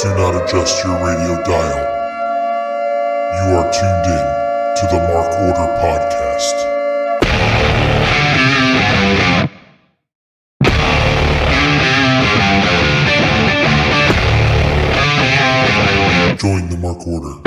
Do not adjust your radio dial. You are tuned in to the Mark Order Podcast. Join the Mark Order.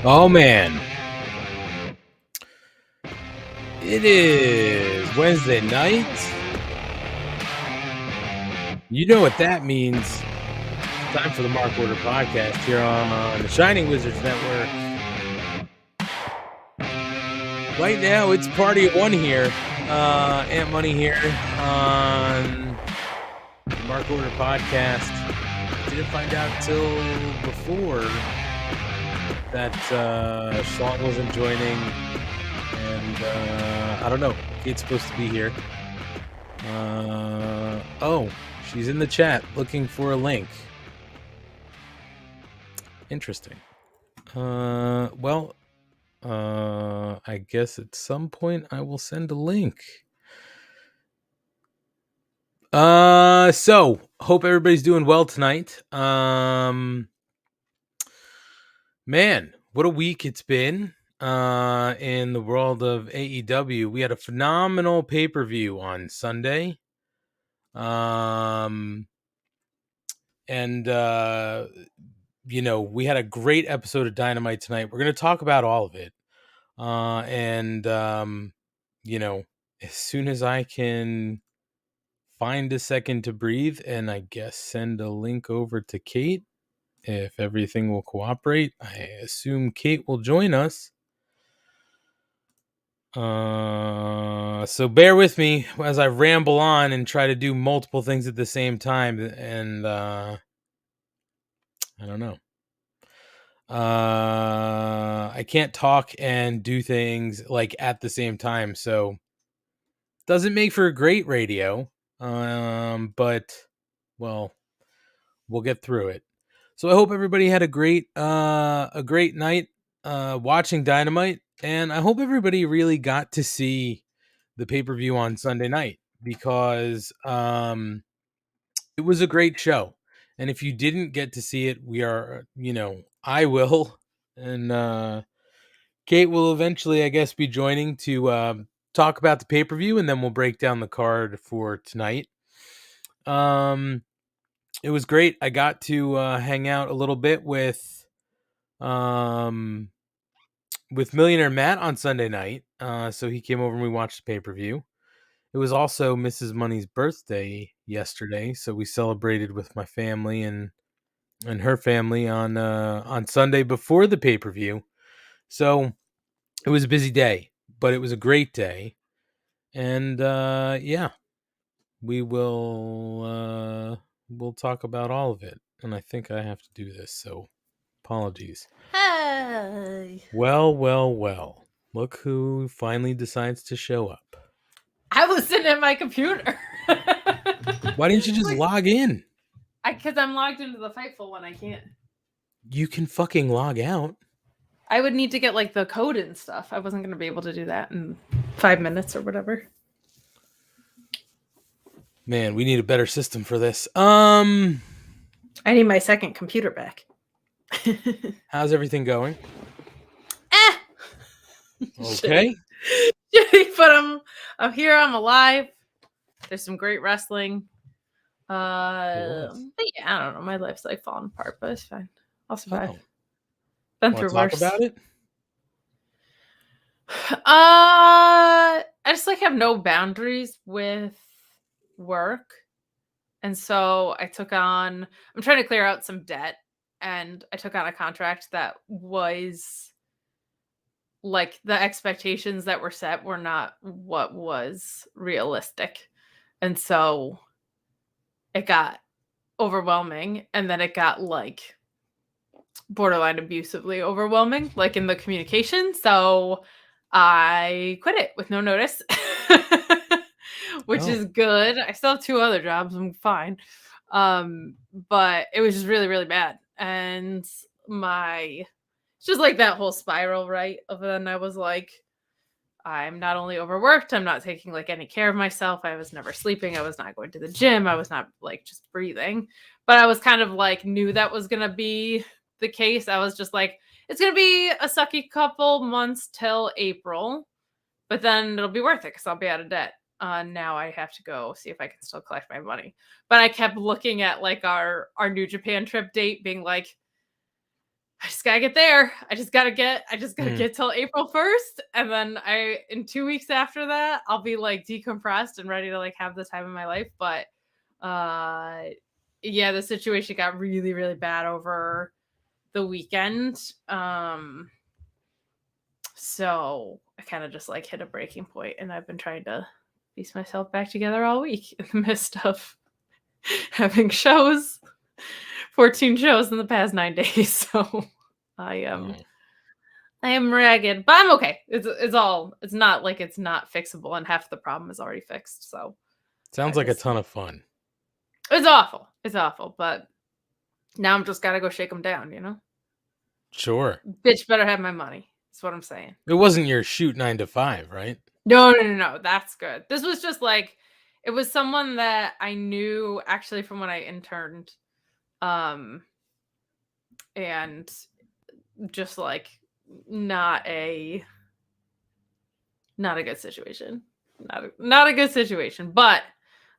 Oh man, it is Wednesday night. You know what that means. It's time for the Mark Order Podcast here on the Shining Wizards Network. Right now, it's party of one here. AntMoney here on the Mark Order Podcast. Didn't find out till before that Schlong wasn't joining, and I don't know. Kate's supposed to be here. Oh, she's in the chat looking for a link. Interesting. Well, I guess at some point I will send a link. So hope everybody's doing well tonight. Man, what a week it's been in the world of AEW. We had a phenomenal pay-per-view on Sunday. And we had a great episode of Dynamite tonight. We're going to talk about all of it. As soon as I can find a second to breathe and I guess send a link over to Kate, if everything will cooperate, I assume Kate will join us. So bear with me as I ramble on and try to do multiple things at the same time. And I don't know. I can't talk and do things like at the same time. So doesn't make for a great radio. But well, we'll get through it. So I hope everybody had a great night watching Dynamite, and I hope everybody really got to see the pay-per-view on Sunday night because it was a great show. And if you didn't get to see it, I will, and Kate will eventually, I guess, be joining to talk about the pay-per-view, and then we'll break down the card for tonight. It was great. I got to hang out a little bit with Millionaire Matt on Sunday night. So he came over and we watched the pay-per-view. It was also Mrs. Money's birthday yesterday, so we celebrated with my family and her family on Sunday before the pay-per-view. So it was a busy day, but it was a great day. And we will we'll talk about all of it. And I think I have to do this, so apologies. Hey. Well. Look who finally decides to show up. I was sitting at my computer. Why didn't you just log in? Because I'm logged into the Fightful one. I can't. You can fucking log out. I would need to get the code and stuff. I wasn't going to be able to do that in 5 minutes or whatever. Man, we need a better system for this. I need my second computer back. How's everything going? Okay. But I'm here. I'm alive. There's some great wrestling. But yeah, I don't know. My life's falling apart, but it's fine. I'll survive. Oh. Been through talk worse. About it? I just like have no boundaries with work. And so I'm trying to clear out some debt, and I took on a contract that was like the expectations that were set were not what was realistic. And so it got overwhelming, and then it got like borderline abusively overwhelming, like in the communication. So I quit it with no notice, which Oh. is good. I still have 2 other jobs. I'm fine. But it was just really, really bad. And it's just like that whole spiral, right? Of then I was like, I'm not only overworked, I'm not taking like any care of myself. I was never sleeping. I was not going to the gym. I was not like just breathing. But I was kind of like knew that was going to be the case. I was just like, it's going to be a sucky couple months till April, but then it'll be worth it because I'll be out of debt. Now I have to go see if I can still collect my money. But I kept looking at like our New Japan trip date, being like, I just gotta get there. I just gotta get till April 1st. And then in 2 weeks after that, I'll be like decompressed and ready to like have the time of my life. But yeah, the situation got really, really bad over the weekend. So I kind of just like hit a breaking point, and I've been trying to piece myself back together all week in the midst of having 14 shows in the past 9 days. So I am ragged, but I'm okay. It's not like it's not fixable, and half the problem is already fixed. So Sounds like a ton of fun. It's awful. It's awful, but now I'm just gotta go shake them down, you know? Sure. Bitch better have my money. That's what I'm saying. It wasn't your shoot 9 to 5, right? No. That's good. This was just like, it was someone that I knew actually from when I interned. And just like not a good situation. Not a good situation. But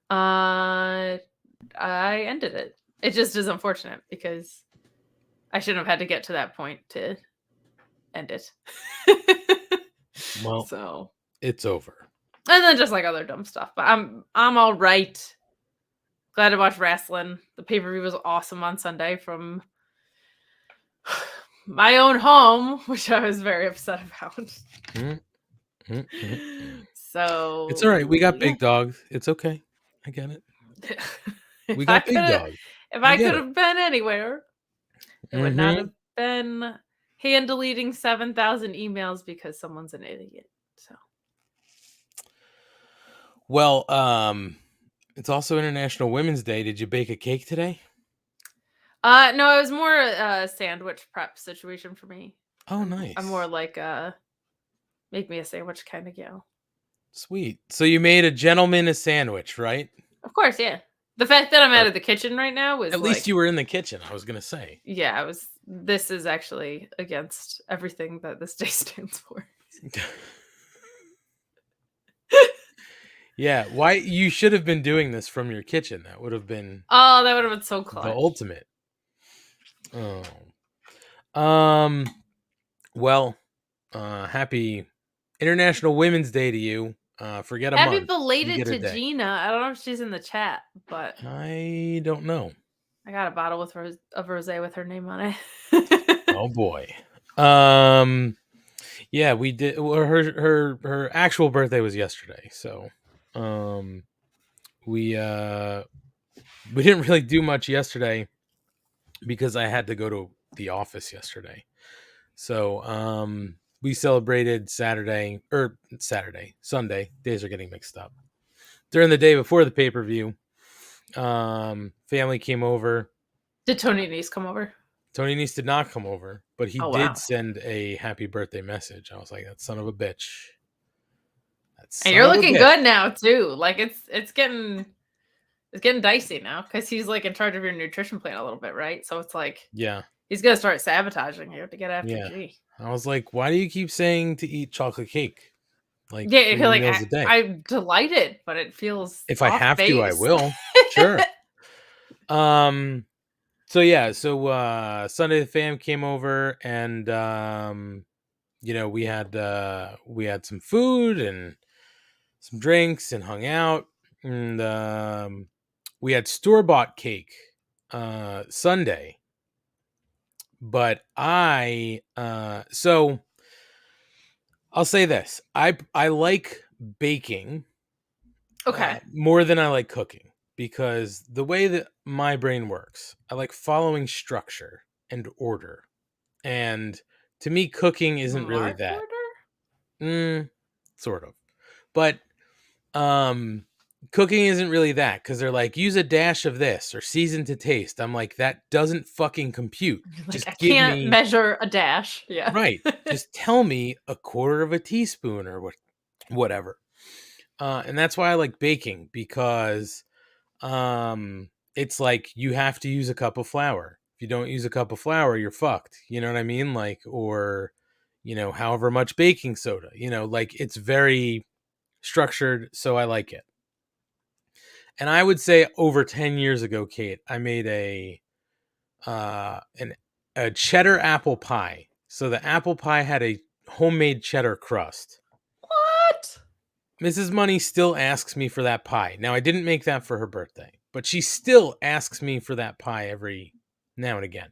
I ended it. It just is unfortunate because I shouldn't have had to get to that point to end it. Well, so it's over. And then just like other dumb stuff. But I'm all right. Glad to watch wrestling. The pay-per-view was awesome on Sunday from my own home, which I was very upset about. So it's all right. We got big dogs. It's okay. I get it. We got big dogs. If I could have been anywhere, it would not have been hand deleting 7,000 emails because someone's an idiot. So, well, it's also International Women's Day. Did you bake a cake today? No, it was more a sandwich prep situation for me. Oh, nice. I'm more like make me a sandwich kind of gal. Sweet. So you made a gentleman a sandwich, right? Of course, yeah. The fact that I'm out of the kitchen right now was at least you were in the kitchen. I was gonna say. Yeah, I was. This is actually against everything that this day stands for. Yeah, why you should have been doing this from your kitchen. That would have been. Oh, that would have been so clutch. The ultimate. Oh. Well, happy International Women's Day to you. Forget a month. Happy belated to Gina. I don't know if she's in the chat, but I don't know. I got a bottle of rosé with her name on it. Oh boy. Yeah, we did. Well, her actual birthday was yesterday, so we didn't really do much yesterday because I had to go to the office yesterday. So we celebrated Sunday. Days are getting mixed up. During the day before the pay-per-view, family came over. Did Tony Nese come over? Tony Nese did not come over, but he did send a happy birthday message. I was like, that son of a bitch. And you're looking good now too. Like it's getting dicey now because he's like in charge of your nutrition plan a little bit, right? So it's like, yeah, he's gonna start sabotaging you to get after G. I was like, why do you keep saying to eat chocolate cake? Like, yeah, like I'm delighted, but it feels if I have to, I will. Sure. So yeah, Sunday the fam came over, and we had some food, and some drinks and hung out. And we had store-bought cake Sunday. But so I'll say this. I like baking Okay. more than I like cooking, because the way that my brain works, I like following structure and order. And to me, cooking isn't really Mark that. order? Sort of. But cooking isn't really that, because they're like, use a dash of this or season to taste. I'm like, that doesn't fucking compute. Like, I Just give can't me measure a dash. Yeah. right. Just tell me a quarter of a teaspoon or whatever. And that's why I like baking, because it's like you have to use a cup of flour. If you don't use a cup of flour, you're fucked. You know what I mean? Like, or however much baking soda. Like, it's very structured, so I like it. And I would say over 10 years ago, Kate, I made a cheddar apple pie. So the apple pie had a homemade cheddar crust. What? Mrs. Money still asks me for that pie. Now, I didn't make that for her birthday, but she still asks me for that pie every now and again.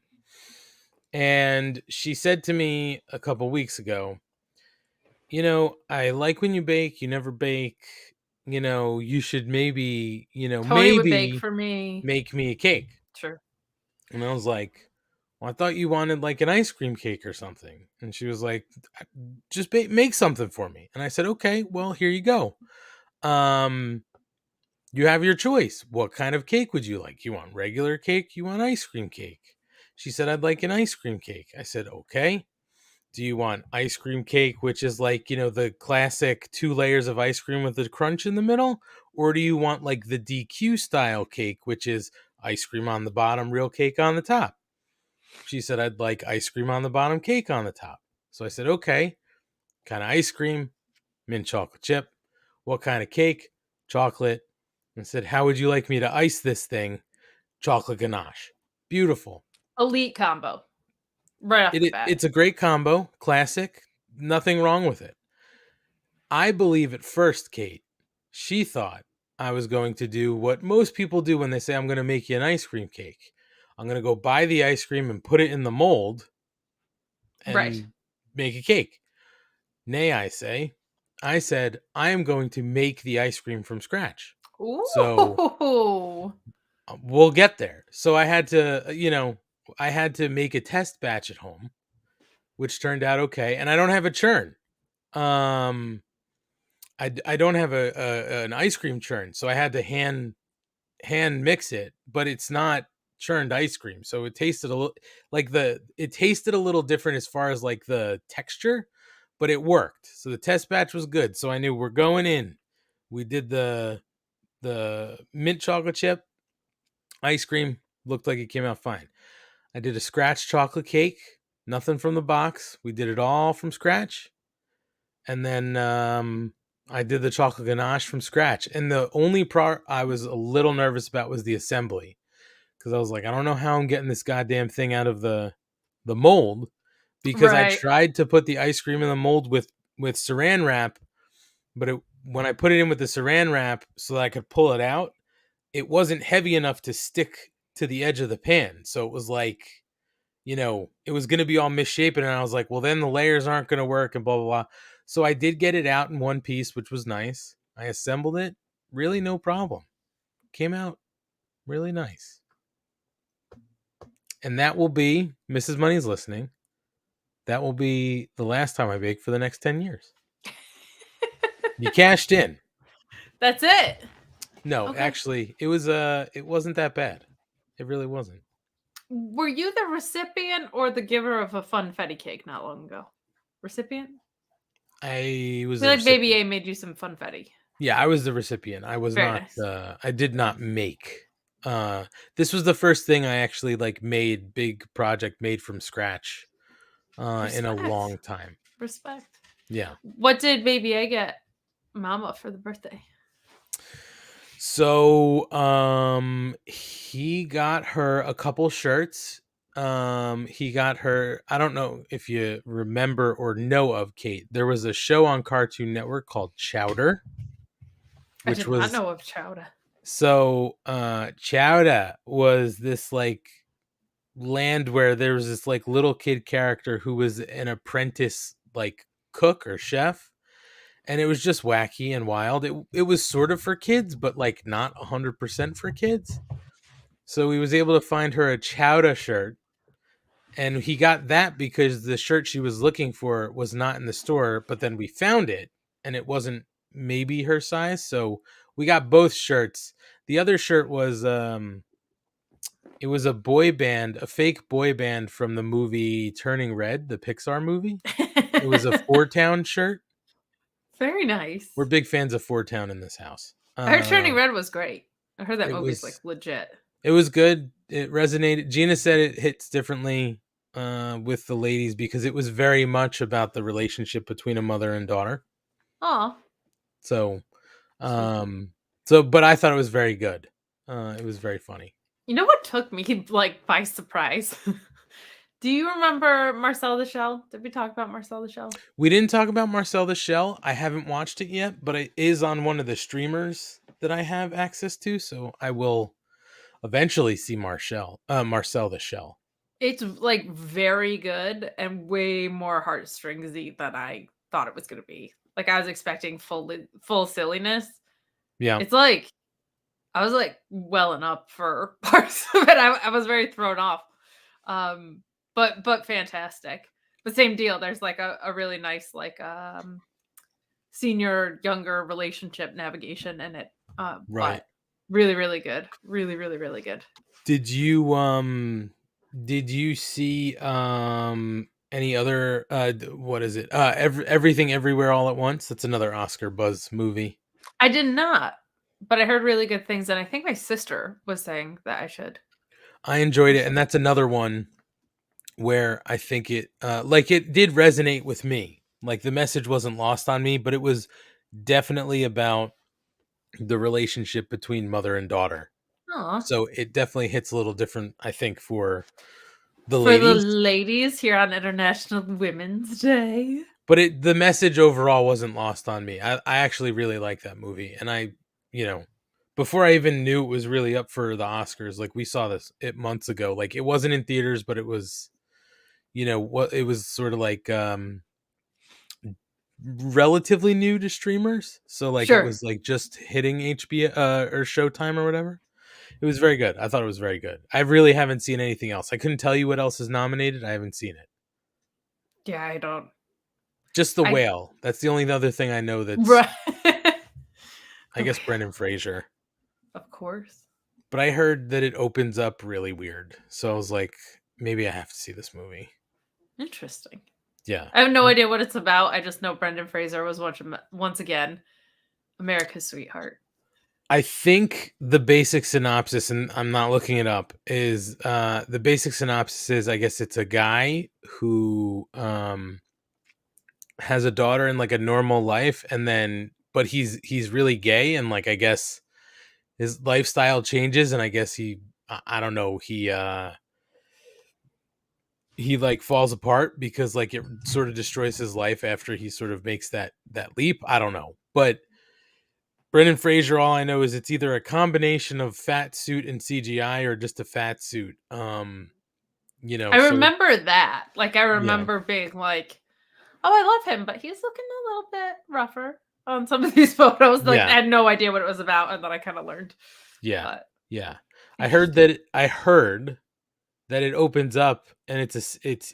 And she said to me a couple weeks ago, I like when you bake, you never bake. You should maybe, Tony would bake maybe for me. make me a cake. Sure. And I was like, well, I thought you wanted like an ice cream cake or something. And she was like, just make something for me. And I said, okay, well, here you go. You have your choice. What kind of cake would you like? You want regular cake? You want ice cream cake? She said, I'd like an ice cream cake. I said, okay. Do you want ice cream cake, which is like, the classic 2 layers of ice cream with the crunch in the middle? Or do you want like the DQ style cake, which is ice cream on the bottom, real cake on the top? She said, I'd like ice cream on the bottom, cake on the top. So I said, okay. Kind of ice cream? Mint chocolate chip. What kind of cake? Chocolate. And said, how would you like me to ice this thing? Chocolate ganache. Beautiful. Elite combo. Right off the bat. It's a great combo. Classic. Nothing wrong with it. I believe at first, Kate, she thought I was going to do what most people do when they say, I'm going to make you an ice cream cake. I'm going to go buy the ice cream and put it in the mold and Right. make a cake. Nay, I say. I said, I am going to make the ice cream from scratch. Ooh. So we'll get there. So I had to, make a test batch at home, which turned out okay. And I don't have a churn. I don't have an ice cream churn, so I had to hand mix it, but it's not churned ice cream, so it tasted a little different as far as like the texture, but it worked. So the test batch was good. So I knew we're going in. We did the mint chocolate chip ice cream, looked like it came out fine. I did a scratch chocolate cake, nothing from the box. We did it all from scratch. And then I did the chocolate ganache from scratch. And the only part I was a little nervous about was the assembly, because I was like, I don't know how I'm getting this goddamn thing out of the mold, because I tried to put the ice cream in the mold with saran wrap, but when I put it in with the saran wrap so that I could pull it out, it wasn't heavy enough to stick to the edge of the pan. So it was like, it was going to be all misshapen. And I was like, well, then the layers aren't going to work and blah, blah, blah. So I did get it out in one piece, which was nice. I assembled it. Really no problem. Came out really nice. And that will be, Mrs. Money's listening, that will be the last time I bake for the next 10 years. You cashed in. That's it. No, Okay. Actually, it wasn't that bad. It really wasn't. Were you the recipient or the giver of a funfetti cake not long ago? Recipient? I was I feel like Baby A made you some funfetti. Yeah, I was the recipient. I was Very not nice. I did not make. This was the first thing I actually made, big project made from scratch in a long time. Respect. Yeah. What did Baby A get Mama for the birthday? So he got her a couple shirts. He got her, I don't know if you remember or know of, Kate, there was a show on Cartoon Network called Chowder. I which did not was know of Chowda. so Chowda was this like land where there was this like little kid character who was an apprentice like cook or chef, and it was just wacky and wild. It was sort of for kids, but like not 100% for kids. So he was able to find her a Chowda shirt, and he got that because the shirt she was looking for was not in the store, but then we found it and it wasn't maybe her size, so we got both shirts. The other shirt was it was a boy band, a fake boy band from the movie Turning Red, the Pixar movie. It was a Four Town shirt. Very nice. We're big fans of Four Town in this house. I heard Turning Red was great. I heard that It movie's like was legit. it was good. It resonated. Gina said it hits differently with the ladies because it was very much about the relationship between a mother and daughter. Oh, So, but I thought it was very good. It was very funny. you know what took me like by surprise? Do you remember Marcel the Shell? Did we talk about Marcel the Shell? We didn't talk about Marcel the Shell. I haven't watched it yet, but it is on one of the streamers that I have access to, so I will eventually see Marcel the Shell. It's like very good and way more heartstringsy than I thought it was going to be. Like I was expecting full silliness. Yeah. It's like I was like welling up for parts of it. I was very thrown off. But fantastic. But same deal. There's like a really nice like senior younger relationship navigation in it. Right. But really, really good. Really, really, really good. Did you see any other what is it? Everything Everywhere All at Once? That's another Oscar buzz movie. I did not, but I heard really good things, and I think my sister was saying that I should. I enjoyed it, and that's another one where I think it it did resonate with me. Like the message wasn't lost on me, but it was definitely about the relationship between mother and daughter. Aw. So it definitely hits a little different, I think, for the For the ladies. ladies here on International Women's Day. But the message overall wasn't lost on me. I actually really like that movie, and before I even knew it was really up for the Oscars, like we saw it months ago. Like it wasn't in theaters, but it was, what it was sort of like relatively new to streamers. So like Sure. it was like just hitting HBO or Showtime or whatever. It was very good. I thought it was very good. I really haven't seen anything else. I couldn't tell you what else is nominated. I haven't seen it. Yeah, I don't. Just The Whale. That's the only other thing I know that's Right. I guess Brendan Fraser. Of course. But I heard that it opens up really weird. So I was like, maybe I have to see this movie. Interesting. Yeah. I have no idea what it's about. I just know Brendan Fraser was once again America's sweetheart. I think the basic synopsis, and I'm not looking it up, is the basic synopsis is, I guess it's a guy who has a daughter in like a normal life, but he's really gay, and like I guess his lifestyle changes, and I guess I don't know, he like falls apart because like it sort of destroys his life after he sort of makes that leap. I don't know, but Brendan Fraser, all I know is it's either a combination of fat suit and CGI or just a fat suit. I remember that. Like I remember being like, "Oh, I love him, but he's looking a little bit rougher on some of these photos." Like I had no idea what it was about, and then I kind of learned. Yeah, but, yeah. I heard that it opens up and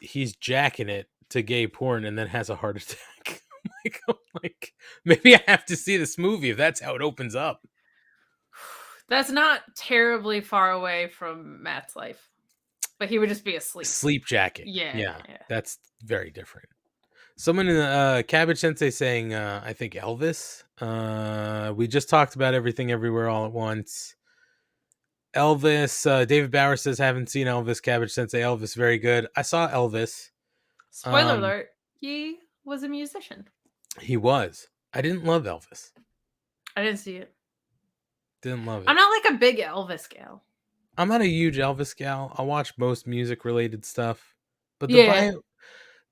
he's jacking it to gay porn and then has a heart attack. I'm like, maybe I have to see this movie if that's how it opens up. That's not terribly far away from Matt's life, but he would just be asleep. Sleep jacket. Yeah. That's very different. Someone in the Cabbage Sensei saying, I think Elvis. We just talked about Everything Everywhere All at Once. Elvis. David Bauer says, haven't seen Elvis. Cabbage Sensei, Elvis, very good. I saw Elvis. Spoiler alert, he was a musician. He was. I didn't love Elvis. I didn't see it. Didn't love it. I'm not like a big Elvis gal. I'm not a huge Elvis gal. I'll watch most music related stuff. But the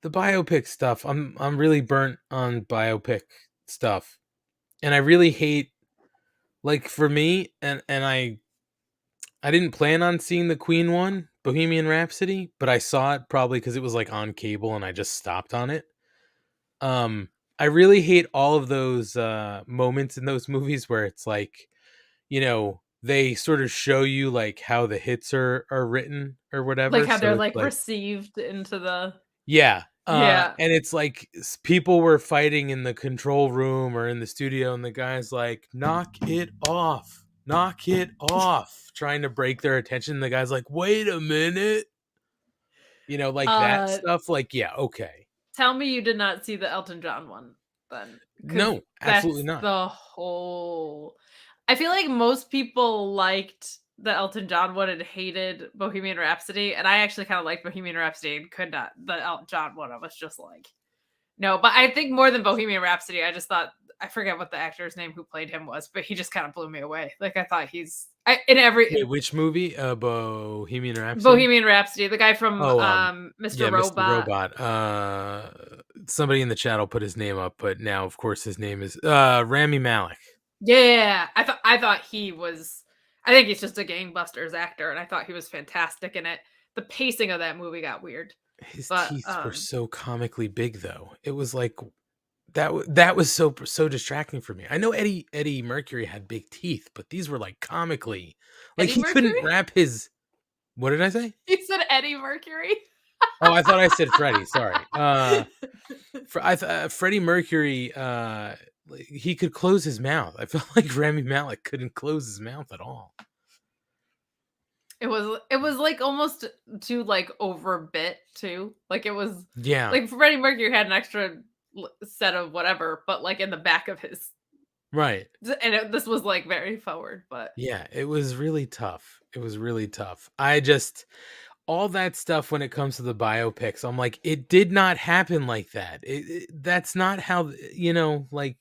biopic stuff, I'm really burnt on biopic stuff. And I really hate like for me, and I didn't plan on seeing the Queen one, Bohemian Rhapsody, but I saw it probably because it was like on cable and I just stopped on it. Um, I really hate all of those moments in those movies where it's like, they sort of show you like how the hits are written or Like whatever. how they're So it's like like, received into the yeah. yeah. And it's like people were fighting in the control room or in the studio, and the guy's like, knock it off, trying to break their attention. The guy's like, wait a minute, like that Uh stuff. Like, yeah, okay. Tell me you did not see the Elton John one then, because No, absolutely that's not. the whole I feel like most people liked the Elton John one and hated Bohemian Rhapsody, and I actually kinda liked Bohemian Rhapsody and could not the Elton John one, I was just like, "No," but I think more than Bohemian Rhapsody, I just thought I forget what the actor's name who played him was, but he just kinda blew me away. Like, I thought in every Wait, which movie? Bohemian Rhapsody? Bohemian Rhapsody, the guy from, Oh, Mr. yeah, Mr. Robot. Robot. Somebody in the chat will put his name up, but now, of course, his name is Rami Malek. Yeah, I thought he was I think he's just a gangbusters actor, and I thought he was fantastic in it. The pacing of that movie got weird, His but, teeth were so comically big, though. It was like that was so distracting for me. I know Eddie Mercury had big teeth, but these were like comically, like Eddie he couldn't Mercury? wrap his. What did I say? You said Eddie Mercury? Oh, I thought I said Freddie. Sorry. Freddie Mercury. Like, he could close his mouth. I felt like Rami Malek couldn't close his mouth at all. It was, like, almost too, like, overbit too. Like, it was Yeah. like, Freddie Mercury had an extra set of whatever, but, like, in the back of his Right. and this was, like, very forward, but Yeah. It was really tough. It was really tough. I just all that stuff when it comes to the biopics, I'm like, it did not happen like that. That's not how like.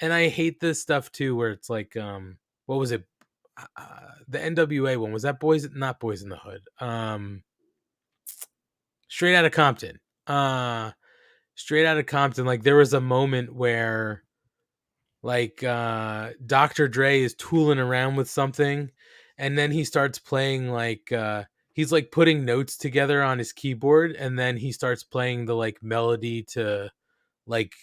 And I hate this stuff too, where it's like, what was it? The NWA one, was that not Boys in the Hood? Straight Outta Compton. Straight Outta Compton. Like there was a moment where, like, Dr. Dre is tooling around with something, and then he starts playing like, he's like putting notes together on his keyboard, and then he starts playing the like melody to like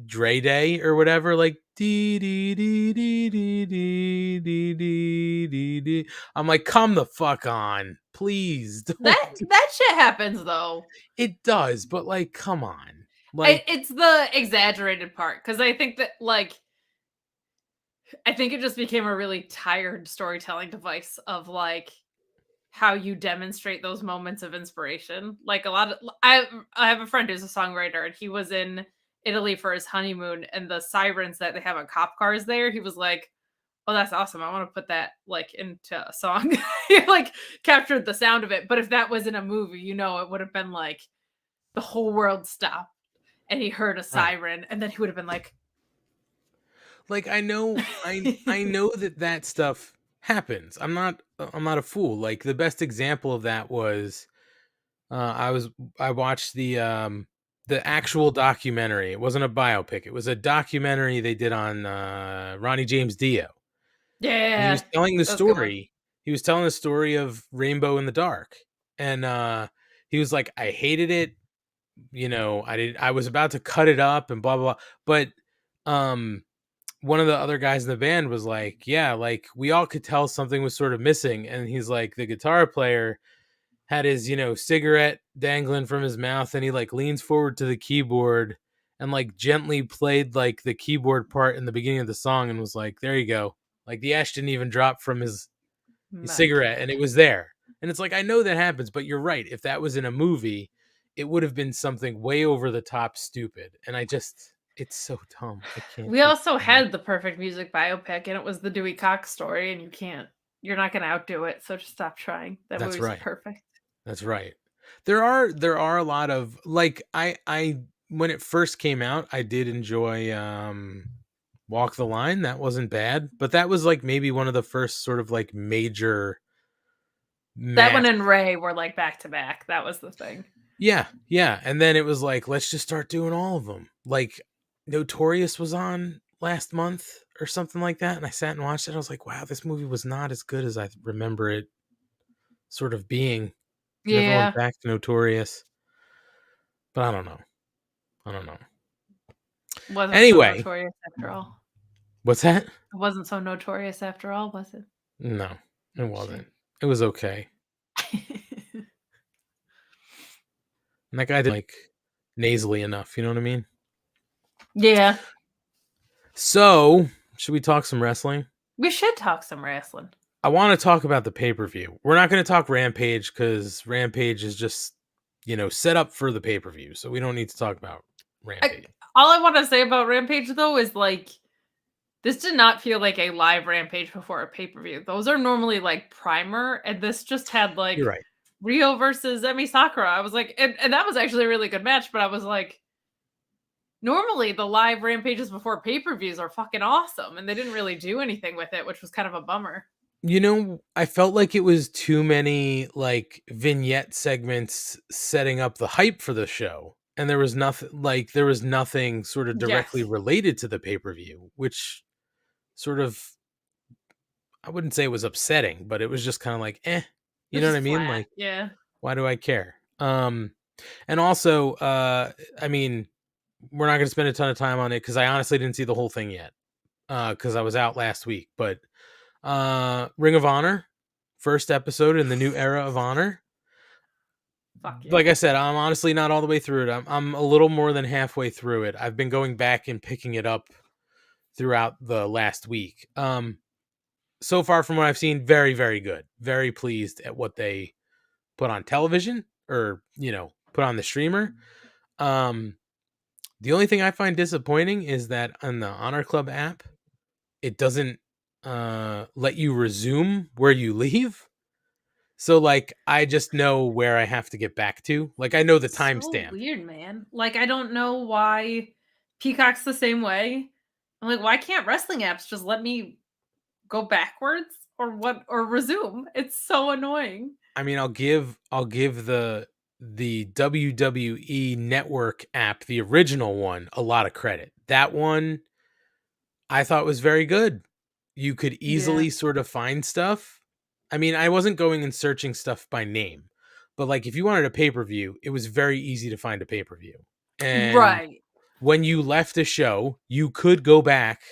Dre Day or whatever, like dee dee dee dee dee dee dee dee dee dee. I'm like, come the fuck on, please don't. that shit happens though. It does, but like, come on, like, It's the exaggerated part because I think that like I think it just became a really tired storytelling device of like how you demonstrate those moments of inspiration. Like a lot of I have a friend who's a songwriter and he was in Italy for his honeymoon and the sirens that they have on cop cars there, he was like, "Oh, that's awesome. I want to put that like into a song." He like captured the sound of it. But if that was in a movie, it would have been like the whole world stopped and he heard a right. siren and then he would have been like Like I know that stuff happens. I'm not a fool. Like the best example of that was, I watched the actual documentary. It wasn't a biopic. It was a documentary they did on Ronnie James Dio. And he yeah, was telling the that was a good one. story. He was telling the story of Rainbow in the Dark. And he was like, I hated it. I was about to cut it up and blah blah blah. But um one of the other guys in the band was like, yeah, like we all could tell something was sort of missing. And he's like, the guitar player had his, cigarette dangling from his mouth, and he like leans forward to the keyboard and like gently played like the keyboard part in the beginning of the song and was like, there you go. Like the ash didn't even drop from his cigarette and it Magic. was there. And it's like, I know that happens, but you're right. If that was in a movie, it would have been something way over the top stupid. And it's so dumb. I can't We get also behind it. had the perfect music biopic, and it was the Dewey Cox story, and you're not gonna outdo it, so just stop trying. That That's movie's right. perfect. That's right. There are a lot of like, I when it first came out, I did enjoy Walk the Line. That wasn't bad, but that was like maybe one of the first sort of like major That one mass. and Ray were like back to back. That was the thing. Yeah, yeah. And then it was like, let's just start doing all of them. Like Notorious was on last month or something like that, and I sat and watched it. I was like, wow, this movie was not as good as I remember it sort of being. And everyone's Yeah. back to Notorious. But I don't know. I don't know. Wasn't so Anyway, notorious after all. what's that? It wasn't so notorious after all, was it? No, it wasn't. Shit. It was okay. And that guy did like nasally enough, you know what I mean? Yeah. So, should we talk some wrestling? We should talk some wrestling. I want to talk about the pay-per-view. We're not going to talk Rampage because Rampage is just, set up for the pay-per-view. So we don't need to talk about Rampage. All I want to say about Rampage, though, is like, this did not feel like a live Rampage before a pay-per-view. Those are normally like primer, and this just had like You're right. Rio versus Emi Sakura. I was like, and that was actually a really good match, but I was like, normally the live Rampages before pay-per-views are fucking awesome, and they didn't really do anything with it, which was kind of a bummer. I felt like it was too many like vignette segments setting up the hype for the show. And there was nothing sort of directly Yes. related to the pay-per-view, which sort of, I wouldn't say it was upsetting, but it was just kind of like, you know what I mean? Flat. Like, Yeah. why do I care? And also, I mean, we're not going to spend a ton of time on it because I honestly didn't see the whole thing yet because I was out last week. But Ring of Honor, first episode in the new era of Honor. Fuck yeah. Like I said, I'm honestly not all the way through it. I'm a little more than halfway through it. I've been going back and picking it up throughout the last week. So far from what I've seen, very, very good. Very pleased at what they put on television or, put on the streamer. The only thing I find disappointing is that on the Honor Club app, it doesn't let you resume where you leave. So like I just know where I have to get back to. Like I know the So timestamp. weird, man. Like I don't know why Peacock's the same way. I'm like, why can't wrestling apps just let me go backwards or resume? It's so annoying. I mean, I'll give the WWE Network app, the original one, a lot of credit. That one I thought was very good. You could easily sort of find stuff. I mean, I wasn't going and searching stuff by name, but like if you wanted a pay-per-view, it was very easy to find a pay-per-view. And Right. when you left a show, you could go back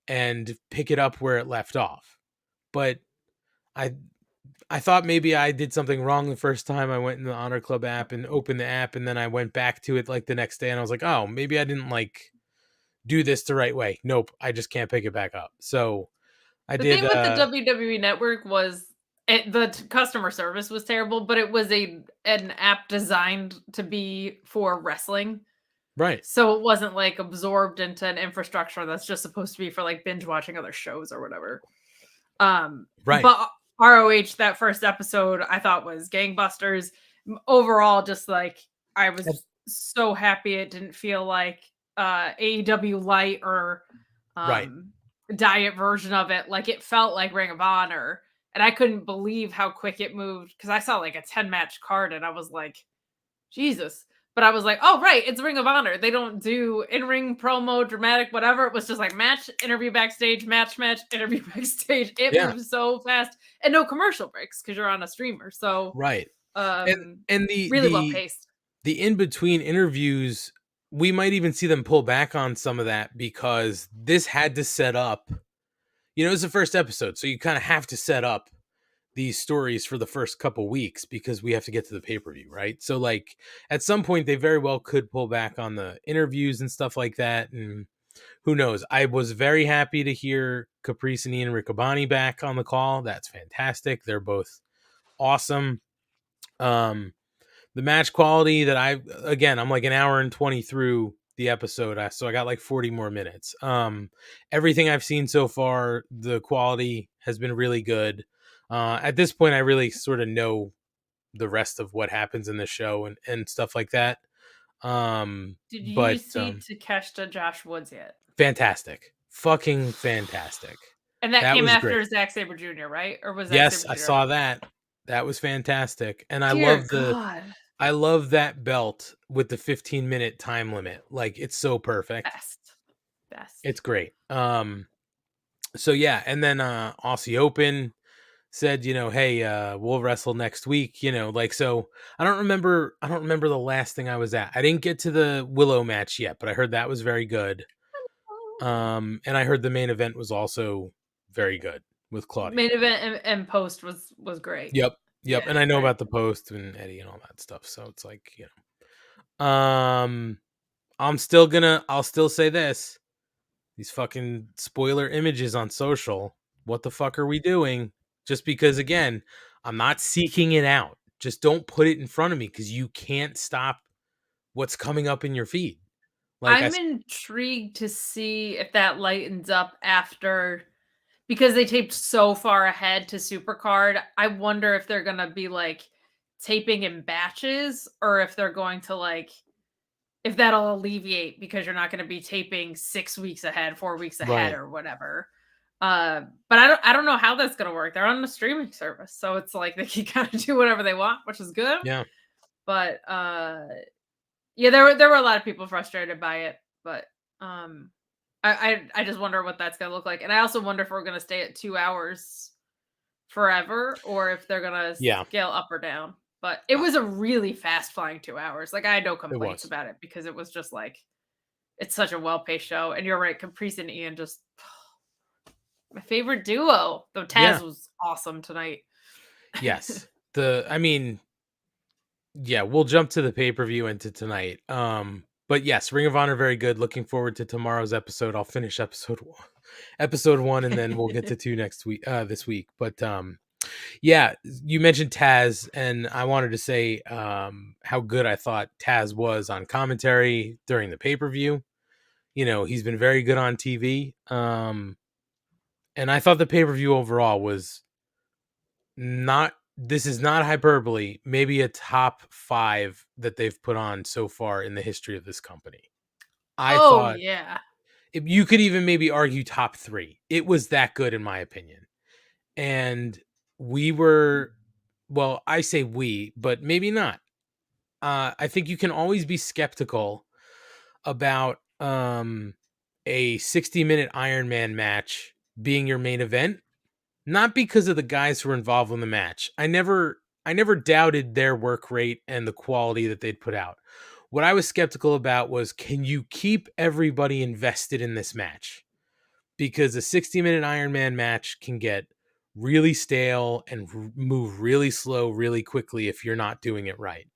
and pick it up where it left off. But I thought maybe I did something wrong the first time I went in the Honor Club app and opened the app, and then I went back to it like the next day and I was like, oh, maybe I didn't like do this the right way. Nope, I just can't pick it back up. So I The did. thing with the WWE Network was customer service was terrible, but it was an app designed to be for wrestling. Right. So it wasn't like absorbed into an infrastructure that's just supposed to be for like binge watching other shows or whatever. Right. But ROH, that first episode, I thought was gangbusters. Overall, just like I was so happy it didn't feel like AEW light or Right. diet version of it. Like it felt like Ring of Honor. And I couldn't believe how quick it moved because I saw like a 10 match card and I was like, Jesus. But I was like, oh, right, it's Ring of Honor. They don't do in-ring promo, dramatic, whatever. It was just like match, interview backstage, match, interview backstage. It moves so fast. And no commercial breaks because you're on a streamer. So right. And the really well paced. The in-between interviews, we might even see them pull back on some of that because this had to set up, it's the first episode. So you kind of have to set up these stories for the first couple weeks because we have to get to the pay-per-view, right? So like at some point they very well could pull back on the interviews and stuff like that. And who knows? I was very happy to hear Caprice and Ian Riccoboni back on the call. That's fantastic. They're both awesome. The match quality that I'm like an hour and 20 through the episode. So I got like 40 more minutes. Everything I've seen so far, the quality has been really good. At this point, I really sort of know the rest of what happens in the show and stuff like that. Did you see Takeshita Josh Woods yet? Fantastic. Fucking fantastic. And that came after great. Zack Sabre Jr., right? Or was that Yes, Sabre Jr.? I saw that. That was fantastic. And I love that belt with the 15-minute time limit. Like it's so perfect. Best. It's great. So yeah, and then Aussie Open said, hey, we'll wrestle next week, like, so I don't remember the last thing I was at. I didn't get to the Willow match yet, but I heard that was very good. And I heard the main event was also very good with Claudia. Main event and post was great. Yep. And Yeah, I know very about the post and Eddie and all that stuff. So it's like, I'll still say this. These fucking spoiler images on social. What the fuck are we doing? Just because, again, I'm not seeking it out. Just don't put it in front of me because you can't stop what's coming up in your feed. Like I'm intrigued to see if that lightens up after, because they taped so far ahead to Supercard. I wonder if they're gonna be like taping in batches, or if they're going to like, if that'll alleviate because you're not going to be taping 6 weeks ahead, 4 weeks ahead, right. or whatever. But I don't know how that's going to work. They're on the streaming service, so it's like they can kind of do whatever they want, which is good. Yeah. But yeah, there were a lot of people frustrated by it, but I just wonder what that's going to look like, and I also wonder if we're going to stay at 2 hours forever, or if they're going to Yeah. scale up or down. But it was a really fast flying 2 hours. Like, I had no complaints was. about it because it was just like, it's such a well-paced show. And you're right, Caprice and Ian, just my favorite duo. Though Taz was awesome tonight. Yes. Yeah, we'll jump to the pay-per-view into tonight. But yes, Ring of Honor very good. Looking forward to tomorrow's episode. I'll finish episode 1, and then we'll get to 2 next week, this week. But yeah, you mentioned Taz, and I wanted to say how good I thought Taz was on commentary during the pay-per-view. He's been very good on TV. And I thought the pay-per-view overall was this is not hyperbole, maybe a top 5 that they've put on so far in the history of this company. I thought yeah. if you could even maybe argue top 3. It was that good in my opinion. And I say we, but maybe not. I think you can always be skeptical about a 60-minute Iron Man match being your main event, not because of the guys who were involved in the match. I never doubted their work rate and the quality that they'd put out. What I was skeptical about was, can you keep everybody invested in this match? Because a 60-minute Iron Man match can get really stale and move really slow really quickly if you're not doing it right.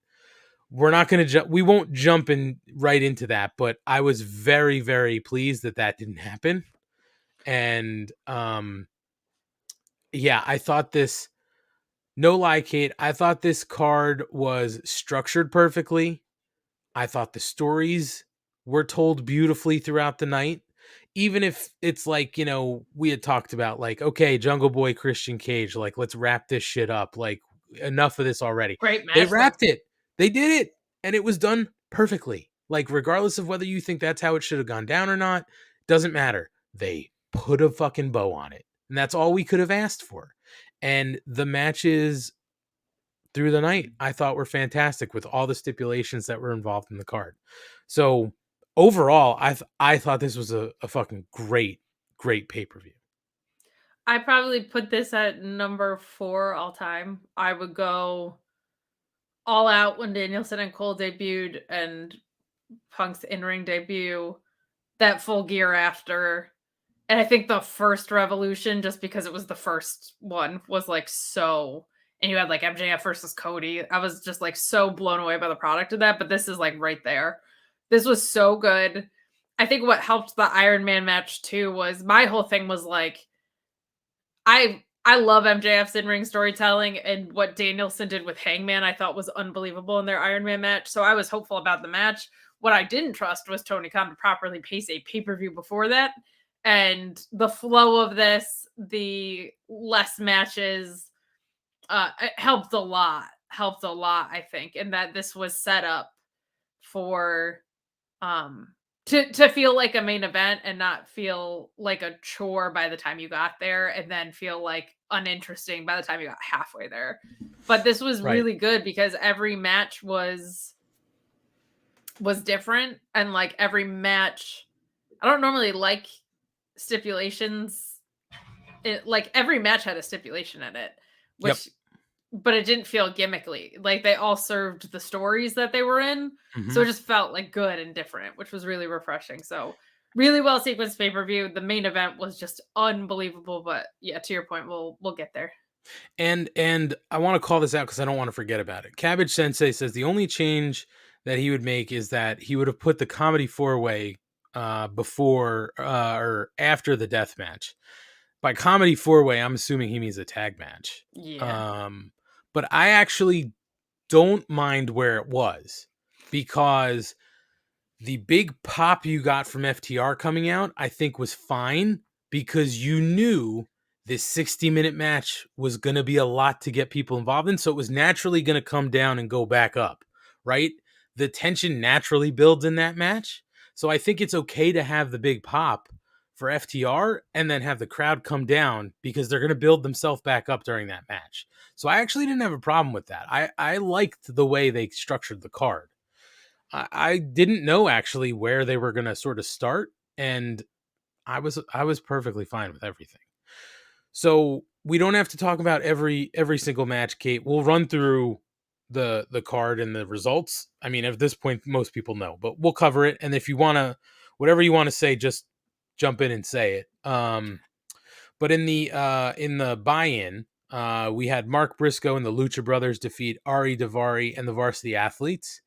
We're not going to we won't jump right into that, but I was very, very pleased that didn't happen. And yeah, I thought this, no lie, Kate, I thought this card was structured perfectly. I thought the stories were told beautifully throughout the night. Even if it's like, we had talked about, like, okay, Jungle Boy, Christian Cage, like, let's wrap this shit up. Like, enough of this already. Great match. They wrapped it. They did it. And it was done perfectly. Like, regardless of whether you think that's how it should have gone down or not, doesn't matter. They put a fucking bow on it. And that's all we could have asked for. And the matches through the night, I thought, were fantastic with all the stipulations that were involved in the card. So overall, I thought this was a fucking great pay-per-view. I probably put this at number 4 all time. I would go all out when Danielson and Cole debuted, and Punk's in-ring debut, that Full Gear after. And I think the first Revolution, just because it was the first one, was like so, and you had like MJF versus Cody. I was just like so blown away by the product of that, but this is like right there. This was so good. I think what helped the Iron Man match too was, my whole thing was like, I love MJF's in-ring storytelling, and what Danielson did with Hangman I thought was unbelievable in their Iron Man match. So I was hopeful about the match. What I didn't trust was Tony Khan to properly pace a pay-per-view before that. And the flow of this, the less matches, it helped a lot, I think. And that this was set up for to feel like a main event and not feel like a chore by the time you got there, and then feel like uninteresting by the time you got halfway there. But this was really good because every match was different, and like every match, I don't normally like stipulations it like every match had a stipulation in it, Yep. which but it didn't feel gimmickly. Like they all served the stories that they were in. So Hmm. it just felt like good and different, which was really refreshing. So really well sequenced pay-per-view. The main event was just unbelievable. But yeah, to your point, we'll get there. And I want to call this out because I don't want to forget about it. Cabbage Sensei says the only change that he would make is that he would have put the comedy four-way before or after the death match. By comedy four-way, I'm assuming he means a tag match. Yeah. But I actually don't mind where it was, because the big pop you got from FTR coming out, I think, was fine, because you knew this 60-minute match was going to be a lot to get people involved in. So it was naturally going to come down and go back up, right? The tension naturally builds in that match. So I think it's okay to have the big pop for FTR and then have the crowd come down, because they're going to build themselves back up during that match. So I actually didn't have a problem with that. I liked the way they structured the card. I didn't know actually where they were going to sort of start, and I was perfectly fine with everything. So we don't have to talk about every single match, Kate. We'll run through the card and the results. I mean, at this point, most people know, but we'll cover it. And if you want to, whatever you want to say, just jump in and say it. But in the buy-in, we had Mark Briscoe and the Lucha Brothers defeat Ari Daivari and the Varsity Athletes.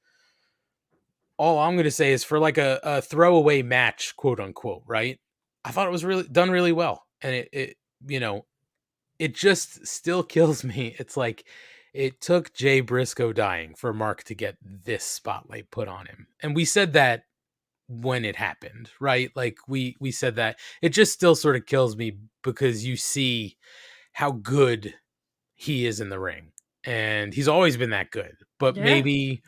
All I'm going to say is, for like a throwaway match, quote unquote, right? I thought it was really done really well. And it you know, it just still kills me. It's like, it took Jay Briscoe dying for Mark to get this spotlight put on him. And we said that when it happened, right? Like we said that. It just still sort of kills me, because you see how good he is in the ring. And he's always been that good. But Yeah. maybe,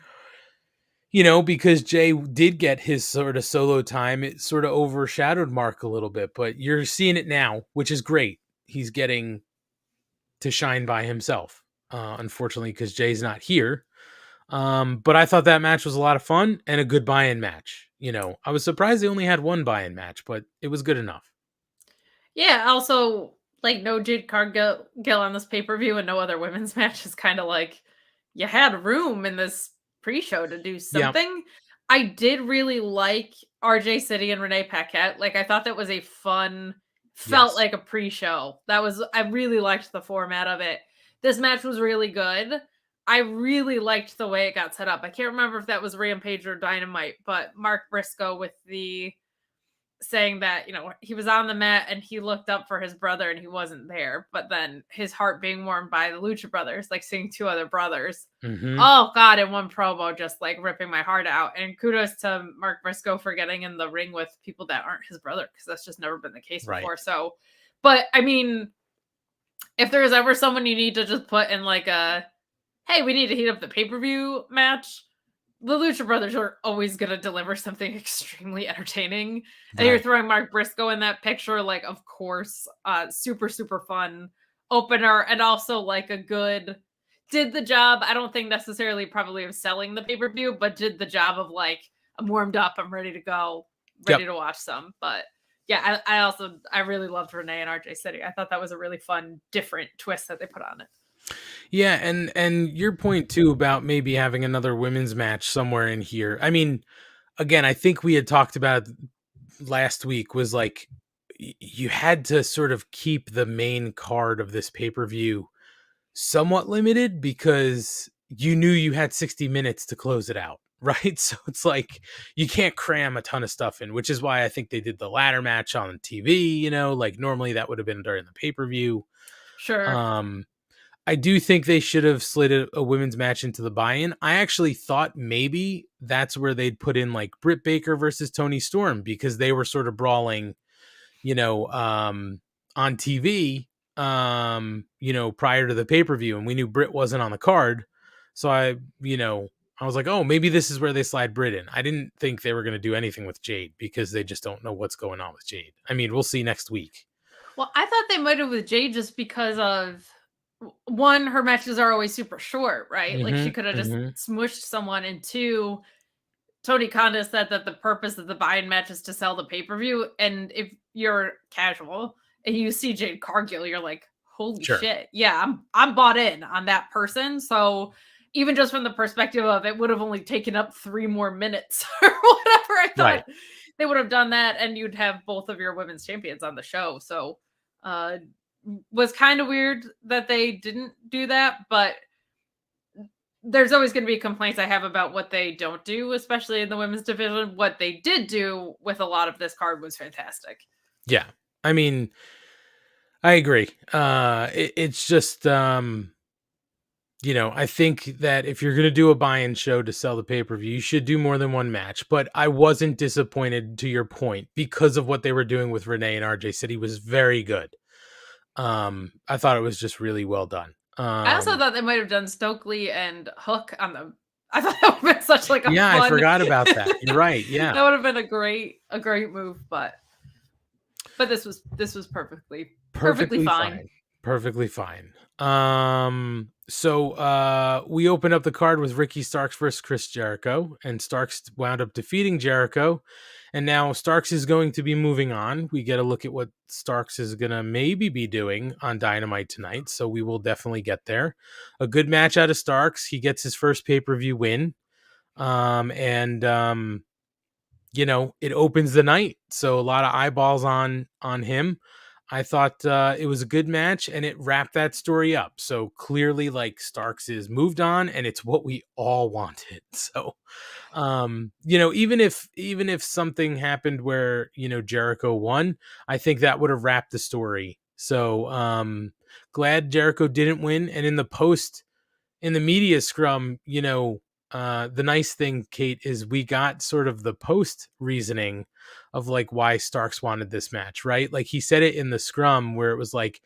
because Jay did get his sort of solo time, it sort of overshadowed Mark a little bit. But you're seeing it now, which is great. He's getting to shine by himself, unfortunately, because Jay's not here. But I thought that match was a lot of fun and a good buy-in match. I was surprised they only had one buy-in match, but it was good enough. Yeah. Also, like no Jade Cargill on this pay-per-view and no other women's match is kind of like you had room in this pre-show to do Yeah. something. I did really like RJ City and Renee Paquette. Like I thought that was a fun, felt Yes. like a pre-show. I really liked the format of it. This match was really good. I really liked the way it got set up. I can't remember if that was Rampage or Dynamite, but Mark Briscoe with the saying that, he was on the mat and he looked up for his brother and he wasn't there, but then his heart being warmed by the Lucha Brothers, like seeing two other brothers. Mm-hmm. Oh God, in one promo, just like ripping my heart out. And kudos to Mark Briscoe for getting in the ring with people that aren't his brother, because that's just never been the case Right. before. So, but I mean, if there's ever someone you need to just put in like a, hey, we need to heat up the pay-per-view match, the Lucha Brothers are always going to deliver something extremely entertaining. And you're throwing Mark Briscoe in that picture, like, of course, super, super fun opener. And also like a good, did the job, I don't think necessarily probably of selling the pay-per-view, but did the job of like, I'm warmed up, I'm ready to go, ready to watch some. But yeah, I really loved Renee and RJ City. I thought that was a really fun, different twist that they put on it. Yeah, and your point too about maybe having another women's match somewhere in here. I mean, again, I think we had talked about last week, was like, you had to sort of keep the main card of this pay-per-view somewhat limited, because you knew you had 60 minutes to close it out, right? So it's like, you can't cram a ton of stuff in, which is why I think they did the ladder match on TV, like normally that would have been during the pay-per-view. Sure. I do think they should have slid a women's match into the buy-in. I actually thought maybe that's where they'd put in like Britt Baker versus Toni Storm, because they were sort of brawling, on TV, prior to the pay-per-view, and we knew Britt wasn't on the card. So I was like, oh, maybe this is where they slide Britt in. I didn't think they were going to do anything with Jade, because they just don't know what's going on with Jade. I mean, we'll see next week. Well, I thought they might have with Jade just because of one, her matches are always super short, right? Like she could have just smushed someone. And two, Tony Khan said that the purpose of the buy-in match is to sell the pay-per-view. And if you're casual and you see Jade Cargill, you're like, holy Sure. shit. Yeah, I'm bought in on that person. So even just from the perspective of it would have only taken up 3 more minutes or whatever, I Right. thought they would have done that and you'd have both of your women's champions on the show. So was kind of weird that they didn't do that, but there's always going to be complaints I have about what they don't do, especially in the women's division. What they did do with a lot of this card was fantastic. Yeah. I mean, I agree. It's just, you know, I think that if you're going to do a buy-in show to sell the pay-per-view, you should do more than one match. But I wasn't disappointed, to your point, because of what they were doing with Renee and RJ City was very good. I thought it was just really well done. I also thought they might have done Stokely and Hook on them. I thought that would have been such like a yeah, fun... I forgot about that. You're right. Yeah, that would have been a great move, but this was perfectly fine. Perfectly fine. So we opened up the card with Ricky Starks versus Chris Jericho, and Starks wound up defeating Jericho, and now Starks is going to be moving on. We get a look at what Starks is gonna maybe be doing on Dynamite tonight, so we will definitely get there. A good match out of Starks. He gets his first pay-per-view win. You know, it opens the night, so a lot of eyeballs on him. I thought it was a good match, and it wrapped that story up. So clearly, like, Starks is moved on, and it's what we all wanted. So, you know, even if something happened where, you know, Jericho won, I think that would have wrapped the story. So, glad Jericho didn't win. And in the media scrum, you know, the nice thing, Kate, is we got sort of the post reasoning of like why Starks wanted this match, right? Like he said it in the scrum where it was like,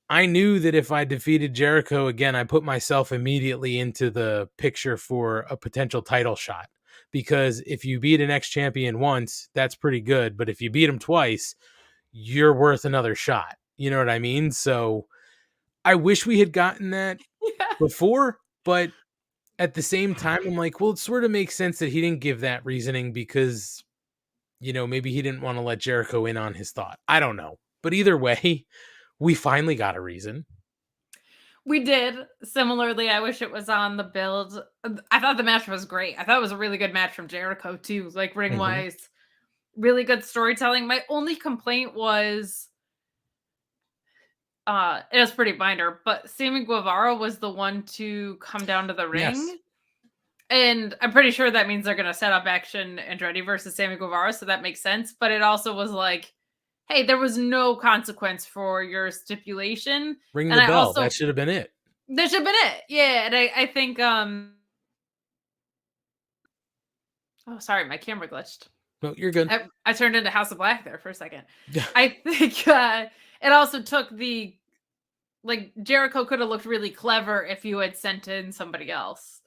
I knew that if I defeated Jericho again, I put myself immediately into the picture for a potential title shot. Because if you beat an ex-champion once, that's pretty good. But if you beat him twice, you're worth another shot. You know what I mean? So I wish we had gotten that before, but at the same time, I'm like, well, it sort of makes sense that he didn't give that reasoning because, you know, maybe he didn't want to let Jericho in on his thought. I don't know. But either way, we finally got a reason. We did. Similarly, I wish it was on the build. I thought the match was great. I thought it was a really good match from Jericho, too. Like, ring-wise, really good storytelling. My only complaint was... it was pretty minor, but Sammy Guevara was the one to come down to the ring. Yes. And I'm pretty sure that means they're going to set up Action Andretti versus Sammy Guevara, so that makes sense. But it also was like, hey, there was no consequence for your stipulation. Ring the And bell. That should have been it. That should have been it. Yeah, and I think... Oh, sorry, my camera glitched. No, you're good. I turned into House of Black there for a second. I think it also took the... Like, Jericho could have looked really clever if you had sent in somebody else.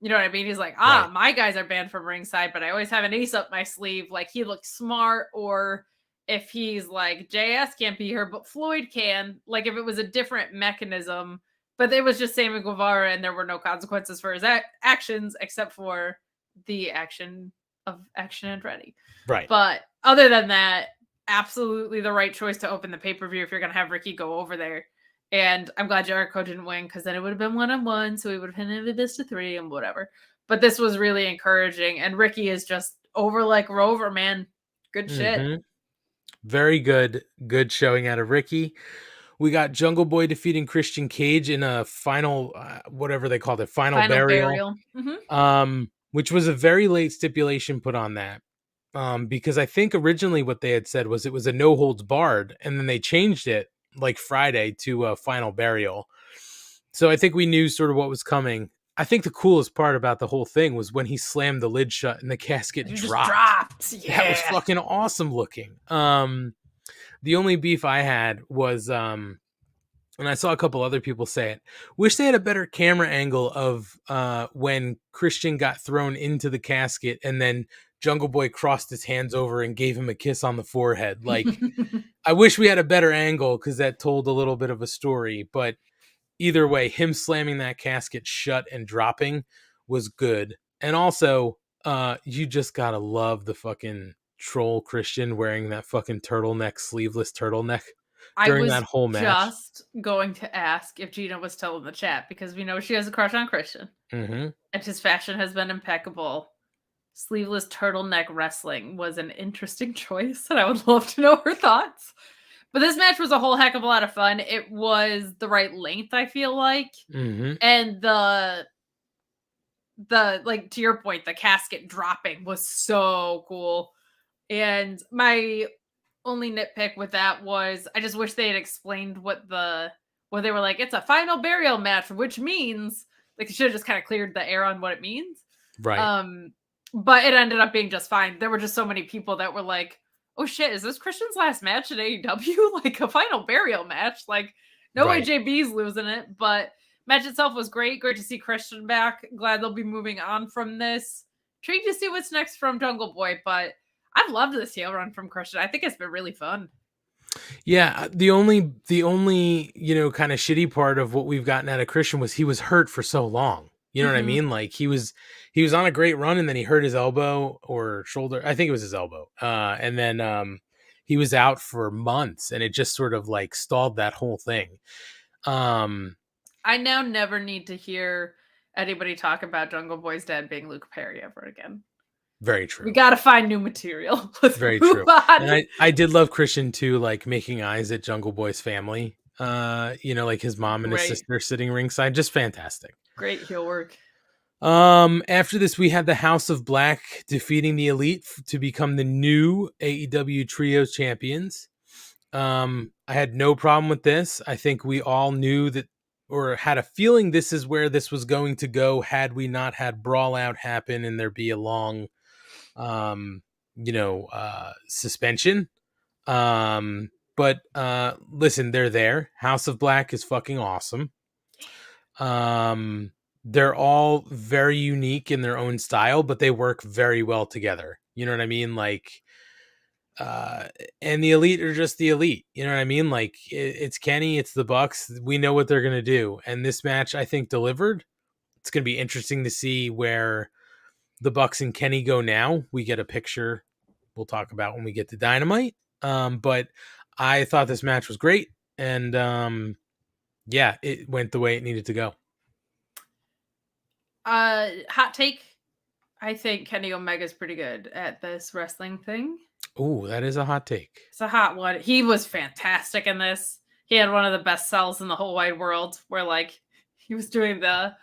You know what I mean? He's like, Right. My guys are banned from ringside, but I always have an ace up my sleeve. Like, he looks smart. Or if he's like, JS can't be here, but Floyd can. Like, if it was a different mechanism. But it was just Sammy Guevara, and there were no consequences for his actions except for the action of Action Andretti. Right. But other than that, absolutely the right choice to open the pay-per-view if you're going to have Ricky go over there. And I'm glad Jericho didn't win because then it would have been 1-on-1, so we would have been in the best of 3 and whatever. But this was really encouraging, and Ricky is just over like Rover, man. Good shit. Very good showing out of Ricky. We got Jungle Boy defeating Christian Cage in a final, whatever they called it, final burial. Which was a very late stipulation put on that. Because I think originally what they had said was it was a no holds barred, and then they changed it like Friday to a final burial. So I think we knew sort of what was coming. I think the coolest part about the whole thing was when he slammed the lid shut and the casket dropped. Yeah. That was fucking awesome looking. The only beef I had was, and I saw a couple other people say it, wish they had a better camera angle of when Christian got thrown into the casket and then Jungle Boy crossed his hands over and gave him a kiss on the forehead. Like, I wish we had a better angle because that told a little bit of a story. But either way, him slamming that casket shut and dropping was good. And also, you just gotta love the fucking troll Christian wearing that fucking turtleneck, sleeveless turtleneck I during was that whole match. just going to ask if Gina was still in the chat because we know she has a crush on Christian Mm-hmm. and his fashion has been impeccable. Sleeveless turtleneck wrestling was an interesting choice, and I would love to know her thoughts. But this match was a whole heck of a lot of fun. It was the right length, I feel like. Mm-hmm. And the like, to your point, the casket dropping was so cool. And my only nitpick with that was I just wish they had explained what they were like, it's a final burial match, which means like they should have just kind of cleared the air on what it means. Right. But it ended up being just fine. There were just so many people that were like, oh shit, is this Christian's last match at AEW? Like a final burial match? Like, no way Right. JB's losing it. But match itself was great. Great to see Christian back. Glad they'll be moving on from this. Intrigued to see what's next from Jungle Boy, but I've loved this heel run from Christian. I think it's been really fun. Yeah, the only kind of shitty part of what we've gotten out of Christian was he was hurt for so long. You know what I mean? Like he was on a great run and then he hurt his elbow or shoulder. I think it was his elbow. And then he was out for months and it just sort of like stalled that whole thing. I now never need to hear anybody talk about Jungle Boy's dad being Luke Perry ever again. Very true. We got to find new material. Let's very move true. on. And I did love Christian too, like making eyes at Jungle Boy's family. Like his mom and his sister sitting ringside. Just fantastic. Great heel work. After this, we had the House of Black defeating the Elite to become the new AEW Trios champions. I had no problem with this. I think we all knew that, or had a feeling this is where this was going to go had we not had Brawl Out happen and there be a long suspension. But listen, they're there. House of Black is fucking awesome. They're all very unique in their own style, but they work very well together. You know what I mean? Like, and the Elite are just the Elite. You know what I mean? Like it's Kenny, it's the Bucks. We know what they're going to do. And this match, I think, delivered. It's going to be interesting to see where the Bucks and Kenny go now. We get a picture we'll talk about when we get to Dynamite. But I thought this match was great. And it went the way it needed to go. Hot take. I think Kenny Omega's pretty good at this wrestling thing. Oh, that is a hot take. It's a hot one. He was fantastic in this. He had one of the best sells in the whole wide world where like he was doing the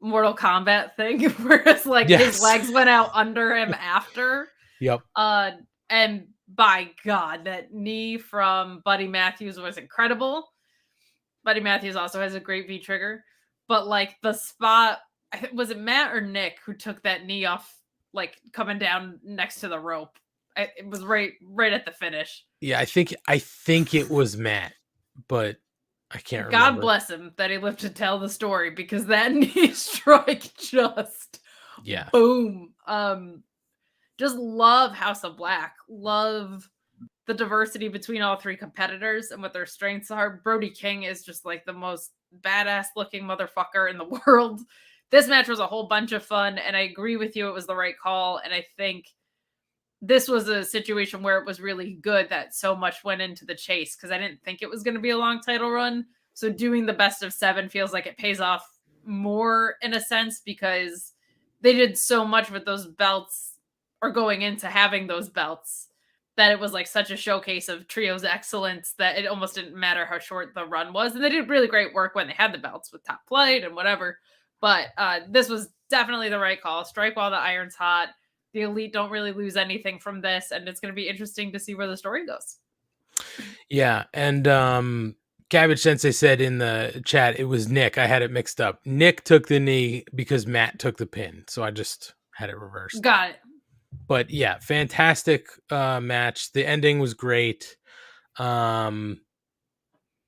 Mortal Kombat thing whereas like his legs went out under him after. Yep. And by God, that knee from Buddy Matthews was incredible. Buddy Matthews also has a great V-trigger. But like the spot, was it Matt or Nick who took that knee off, like coming down next to the rope? It was right at the finish. Yeah, I think it was Matt, but I can't remember. God bless him that he lived to tell the story because that knee strike just boom. Just love House of Black. Love the diversity between all three competitors and what their strengths are. Brody King is just like the most badass looking motherfucker in the world. This match was a whole bunch of fun, and I agree with you. It was the right call, and I think this was a situation where it was really good that so much went into the chase because I didn't think it was going to be a long title run. So doing the best of 7 feels like it pays off more in a sense because they did so much with those belts or going into having those belts that it was like such a showcase of trios excellence that it almost didn't matter how short the run was. And they did really great work when they had the belts with Top Flight and whatever. But this was definitely the right call. Strike while the iron's hot. The Elite don't really lose anything from this. And it's going to be interesting to see where the story goes. Yeah. And Cabbage Sensei said in the chat, it was Nick. I had it mixed up. Nick took the knee because Matt took the pin. So I just had it reversed. Got it. But yeah, fantastic match. The ending was great. Nothing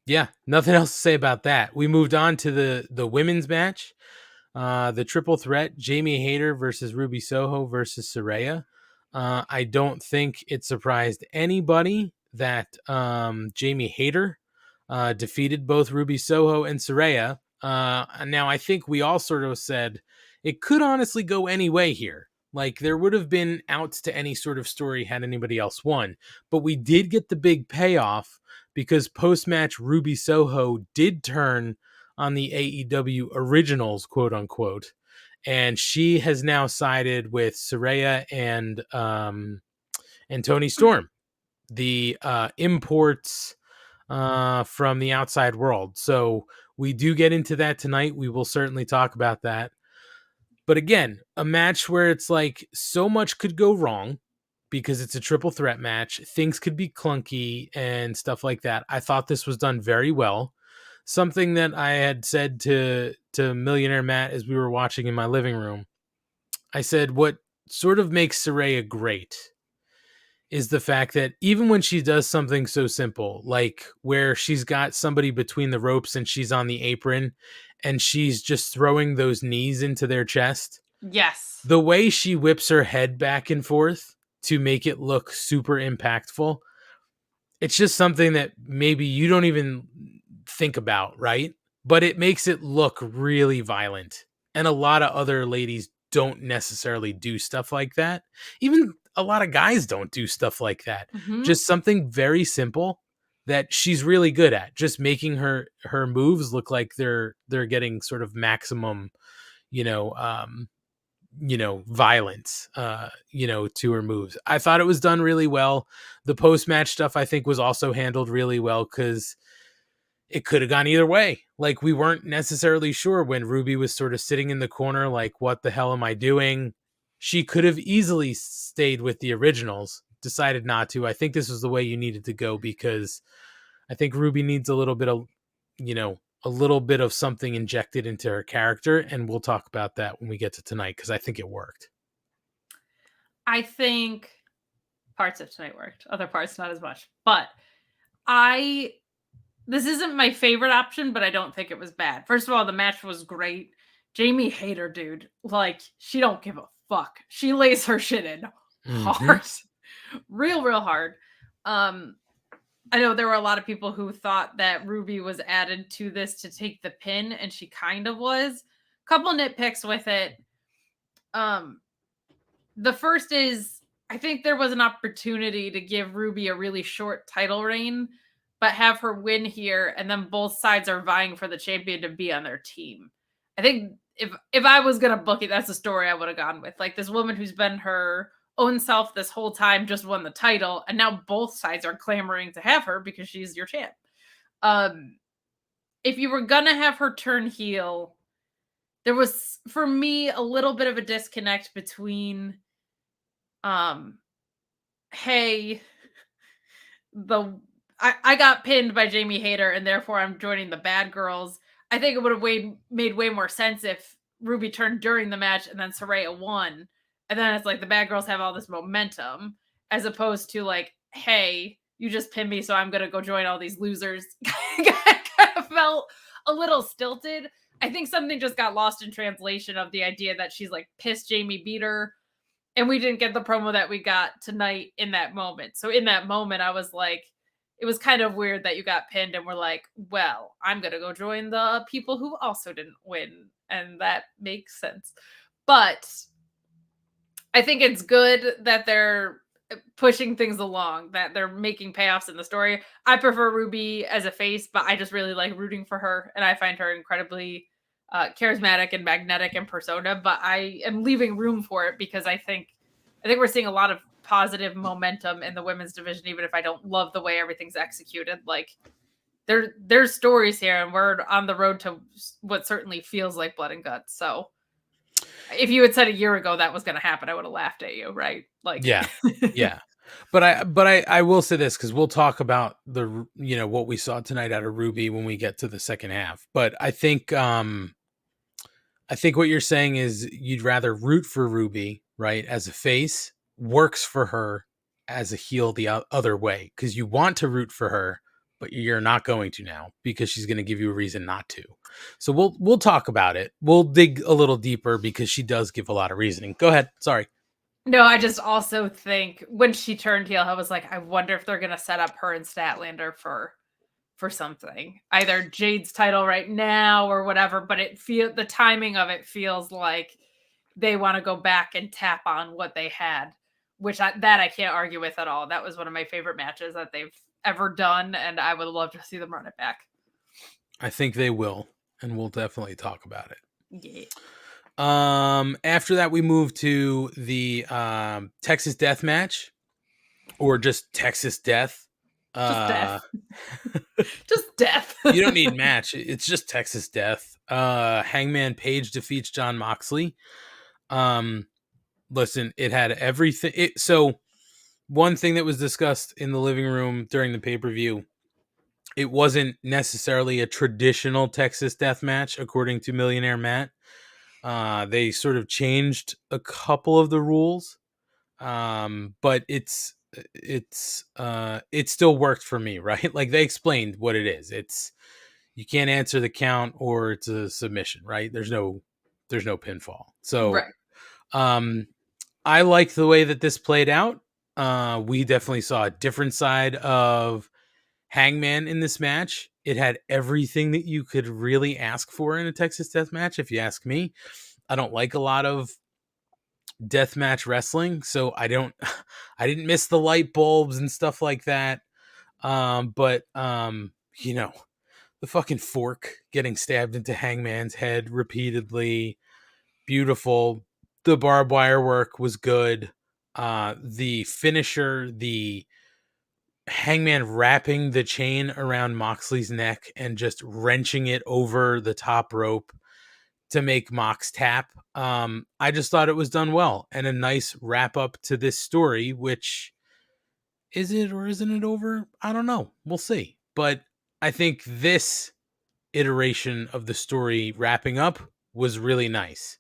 else to say about that. We moved on to the women's match. The triple threat, Jamie Hayter versus Ruby Soho versus Saraya. I don't think it surprised anybody that Jamie Hayter defeated both Ruby Soho and Saraya. Now, I think we all sort of said it could honestly go any way here. Like, there would have been outs to any sort of story had anybody else won. But we did get the big payoff because post-match Ruby Soho did turn on the AEW originals, quote unquote. And she has now sided with Saraya and Tony Storm, the imports from the outside world. So we do get into that tonight. We will certainly talk about that. But again, a match where it's like so much could go wrong because it's a triple threat match. Things could be clunky and stuff like that. I thought this was done very well. Something that I had said to Millionaire Matt as we were watching in my living room, I said what sort of makes Saraya great is the fact that even when she does something so simple, like where she's got somebody between the ropes and she's on the apron and she's just throwing those knees into their chest. Yes. The way she whips her head back and forth to make it look super impactful, it's just something that maybe you don't even think about, right? But it makes it look really violent. And a lot of other ladies don't necessarily do stuff like that. Even a lot of guys don't do stuff like that. Mhm. Just something very simple that she's really good at, just making her moves look like they're getting sort of maximum, violence, to her moves. I thought it was done really well. The post-match stuff I think was also handled really well because it could have gone either way. Like, we weren't necessarily sure when Ruby was sort of sitting in the corner, like, what the hell am I doing? She could have easily stayed with the originals, decided not to. I think this was the way you needed to go because I think Ruby needs a little bit of something injected into her character. And we'll talk about that when we get to tonight, because I think it worked. I think parts of tonight worked. Other parts, not as much. But this isn't my favorite option, but I don't think it was bad. First of all, the match was great. Jamie Hayter, dude, like, she don't give a fuck. She lays her shit in hard. Real hard. I know there were a lot of people who thought that Ruby was added to this to take the pin, and she kind of was. Couple nitpicks with it. The first is, I think there was an opportunity to give Ruby a really short title reign, but have her win here, and then both sides are vying for the champion to be on their team. I think if I was gonna book it, that's the story I would have gone with. Like, this woman who's been her own self this whole time just won the title, and now both sides are clamoring to have her because she's your champ. If you were gonna have her turn heel, there was, for me, a little bit of a disconnect between hey, I got pinned by Jamie Hayter and therefore I'm joining the bad girls. I think it would have made way more sense if Ruby turned during the match and then Saraya won. And then it's like the bad girls have all this momentum, as opposed to like, hey, you just pinned me, so I'm going to go join all these losers. Kind of felt a little stilted. I think something just got lost in translation of the idea that she's like pissed Jamie beat her. And we didn't get the promo that we got tonight in that moment. So in that moment, I was like, it was kind of weird that you got pinned and we're like, well, I'm going to go join the people who also didn't win. And that makes sense. But I think it's good that they're pushing things along, that they're making payoffs in the story. I prefer Ruby as a face, but I just really like rooting for her. And I find her incredibly charismatic and magnetic in persona, but I am leaving room for it because I think we're seeing a lot of positive momentum in the women's division, even if I don't love the way everything's executed. Like, there's stories here, and we're on the road to what certainly feels like blood and guts. So if you had said a year ago that was going to happen, I would have laughed at you, right? Like, yeah. But I will say this, because we'll talk about the what we saw tonight out of Ruby when we get to the second half. But I think what you're saying is you'd rather root for Ruby, right, as a face, works for her as a heel the other way, because you want to root for her, but you're not going to now because she's going to give you a reason not to. So we'll talk about it. We'll dig a little deeper because she does give a lot of reasoning. Go ahead. Sorry. No, I just also think when she turned heel, I was like, I wonder if they're going to set up her and Statlander for something, either Jade's title right now or whatever. But the timing of it feels like they want to go back and tap on what they had, which I can't argue with at all. That was one of my favorite matches that they've ever done, and I would love to see them run it back. I think they will, and we'll definitely talk about it. Yeah. After that, we move to the Texas Death Match, or just Texas Death. Just death. Just death. You don't need match. It's just Texas Death. Hangman Page defeats Jon Moxley. Listen, it had everything. So one thing that was discussed in the living room during the pay-per-view, it wasn't necessarily a traditional Texas Death Match, according to Millionaire Matt. They sort of changed a couple of the rules, but it still worked for me, right? Like, they explained what it is. It's, you can't answer the count, or it's a submission, right? There's no pinfall. So, right. I liked the way that this played out. We definitely saw a different side of Hangman in this match. It had everything that you could really ask for in a Texas Death Match, if you ask me. I don't like a lot of deathmatch wrestling, so I didn't miss the light bulbs and stuff like that. But you know, the fucking fork getting stabbed into Hangman's head repeatedly, beautiful. The barbed wire work was good. The finisher, the Hangman wrapping the chain around Moxley's neck and just wrenching it over the top rope to make Mox tap. I just thought it was done well, and a nice wrap up to this story, which, is it or isn't it over? I don't know. We'll see. But I think this iteration of the story wrapping up was really nice,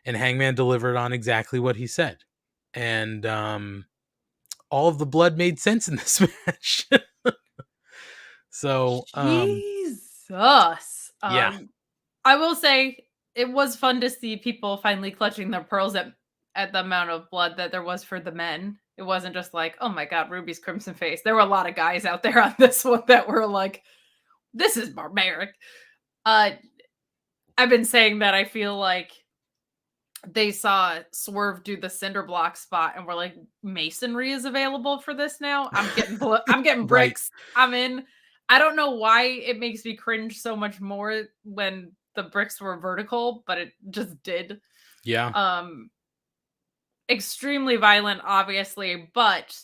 and Hangman delivered on exactly what he said. And all of the blood made sense in this match. So, Jesus. Yeah. I will say it was fun to see people finally clutching their pearls at the amount of blood that there was for the men. It wasn't just like, oh my God, Ruby's crimson face. There were a lot of guys out there on this one that were like, this is barbaric. I've been saying that I feel like they saw Swerve do the cinder block spot and were like, masonry is available for this now. I'm getting bricks. Right. I'm in. I don't know why it makes me cringe so much more when the bricks were vertical, but it just did. Yeah. Extremely violent, obviously, but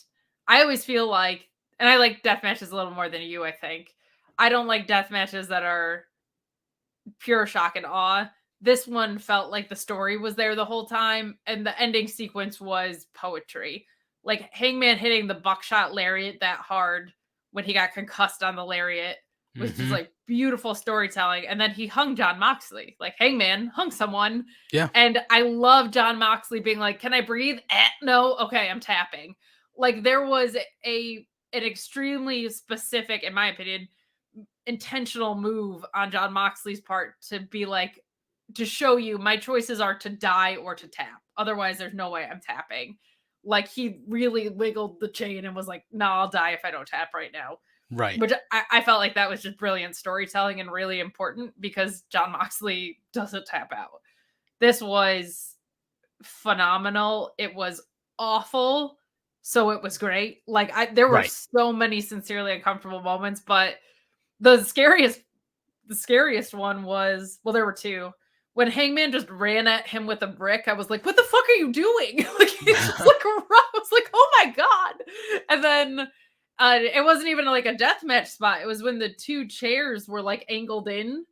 I always feel like, and I like death matches a little more than you, I think. I don't like death matches that are pure shock and awe. This one felt like the story was there the whole time, and the ending sequence was poetry. Like Hangman hitting the buckshot lariat that hard when he got concussed on the lariat was just like beautiful storytelling. And then he hung Jon Moxley. Like, Hangman hung someone. Yeah. And I love Jon Moxley being like, can I breathe? No. Okay, I'm tapping. Like, there was an extremely specific, in my opinion, intentional move on Jon Moxley's part to be like, to show you my choices are to die or to tap. Otherwise, there's no way I'm tapping. Like, he really wiggled the chain and was like, no, I'll die if I don't tap right now. Right. Which I felt like that was just brilliant storytelling and really important because Jon Moxley doesn't tap out. This was phenomenal. It was awful. So it was great. Like, there were so many sincerely uncomfortable moments, but the scariest one was, well, there were two. When Hangman just ran at him with a brick, I was like, what the fuck are you doing? Like, it's just like, I was like, oh my God. And then it wasn't even like a deathmatch spot. It was when the two chairs were like angled in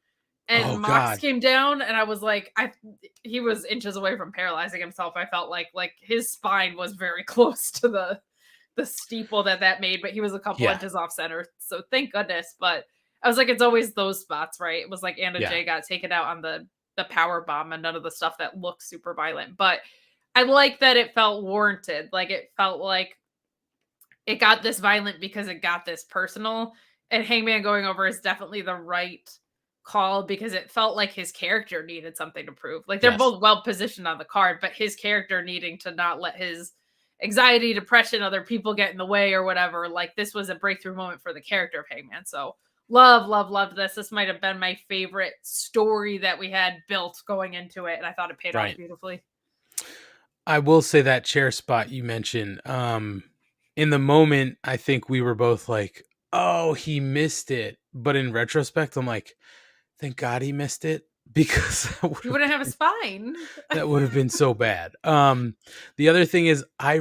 and Mox came down, and I was like, he was inches away from paralyzing himself. I felt like his spine was very close to the steeple that made, but he was a couple inches off center. So thank goodness. But I was like, it's always those spots, right? It was like Anna Jay got taken out on the power bomb and none of the stuff that looks super violent. But I like that it felt warranted. Like, it felt like it got this violent because it got this personal. And Hangman going over is definitely the right call because it felt like his character needed something to prove. Like, they're both well positioned on the card, but his character needing to not let his anxiety, depression, other people get in the way or whatever. Like, this was a breakthrough moment for the character of Hangman. So loved this. This might have been my favorite story that we had built going into it, and I thought it paid off beautifully. I will say that chair spot you mentioned. In the moment, I think we were both like, "Oh, he missed it." But in retrospect, I'm like, "Thank God he missed it," because You wouldn't have a spine. that would have been so bad. The other thing is, I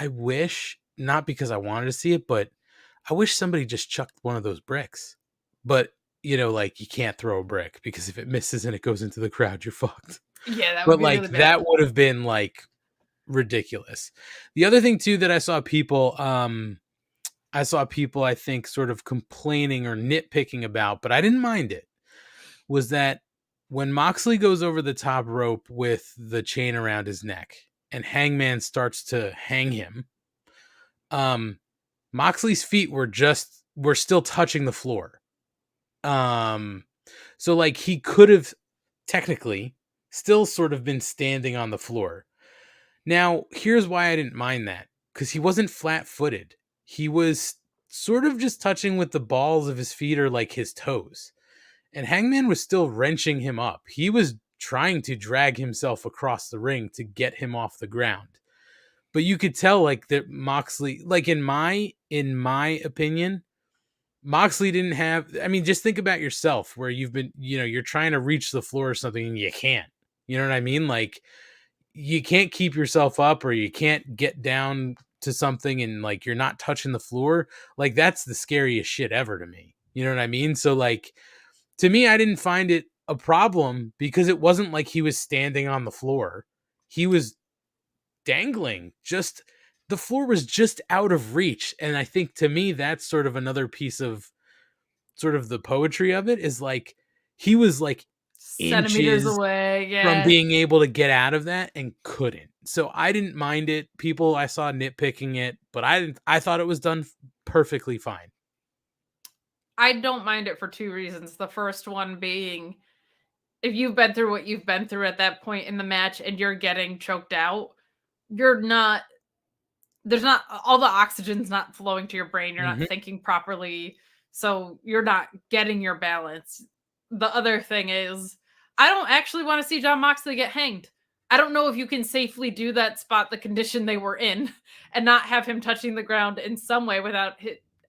wish, not because I wanted to see it, but I wish somebody just chucked one of those bricks. But like you can't throw a brick because if it misses and it goes into the crowd, you're fucked. Yeah, that would But be like really that bad. would have been like ridiculous. The other thing too that I saw people I think sort of complaining or nitpicking about, but I didn't mind it, was that when Moxley goes over the top rope with the chain around his neck and Hangman starts to hang him, Moxley's feet were still touching the floor. So like he could have technically still sort of been standing on the floor. Now, here's why I didn't mind that, because he wasn't flat-footed. He was sort of just touching with the balls of his feet or like his toes. And Hangman was still wrenching him up. He was trying to drag himself across the ring to get him off the ground. But you could tell like that Moxley, like in my opinion, Moxley didn't have, I mean, just think about yourself where you've been, you're trying to reach the floor or something and you can't. You know what I mean? Like you can't keep yourself up or you can't get down to something and like you're not touching the floor. Like that's the scariest shit ever to me. You know what I mean? So like to me, I didn't find it a problem because it wasn't like he was standing on the floor. He was dangling. Just the floor was just out of reach. And I think to me, that's sort of another piece of sort of the poetry of it is like he was like Centimeters inches away, from yeah. being able to get out of that and couldn't. So I didn't mind it. People I saw nitpicking it, but I thought it was done perfectly fine. I don't mind it for two reasons. The first one being, if you've been through what you've been through at that point in the match and you're getting choked out, you're not there's not all the oxygen's not flowing to your brain. You're not Mhm. thinking properly. So you're not getting your balance. The other thing is, I don't actually want to see John Moxley get hanged. I don't know if you can safely do that spot the condition they were in and not have him touching the ground in some way without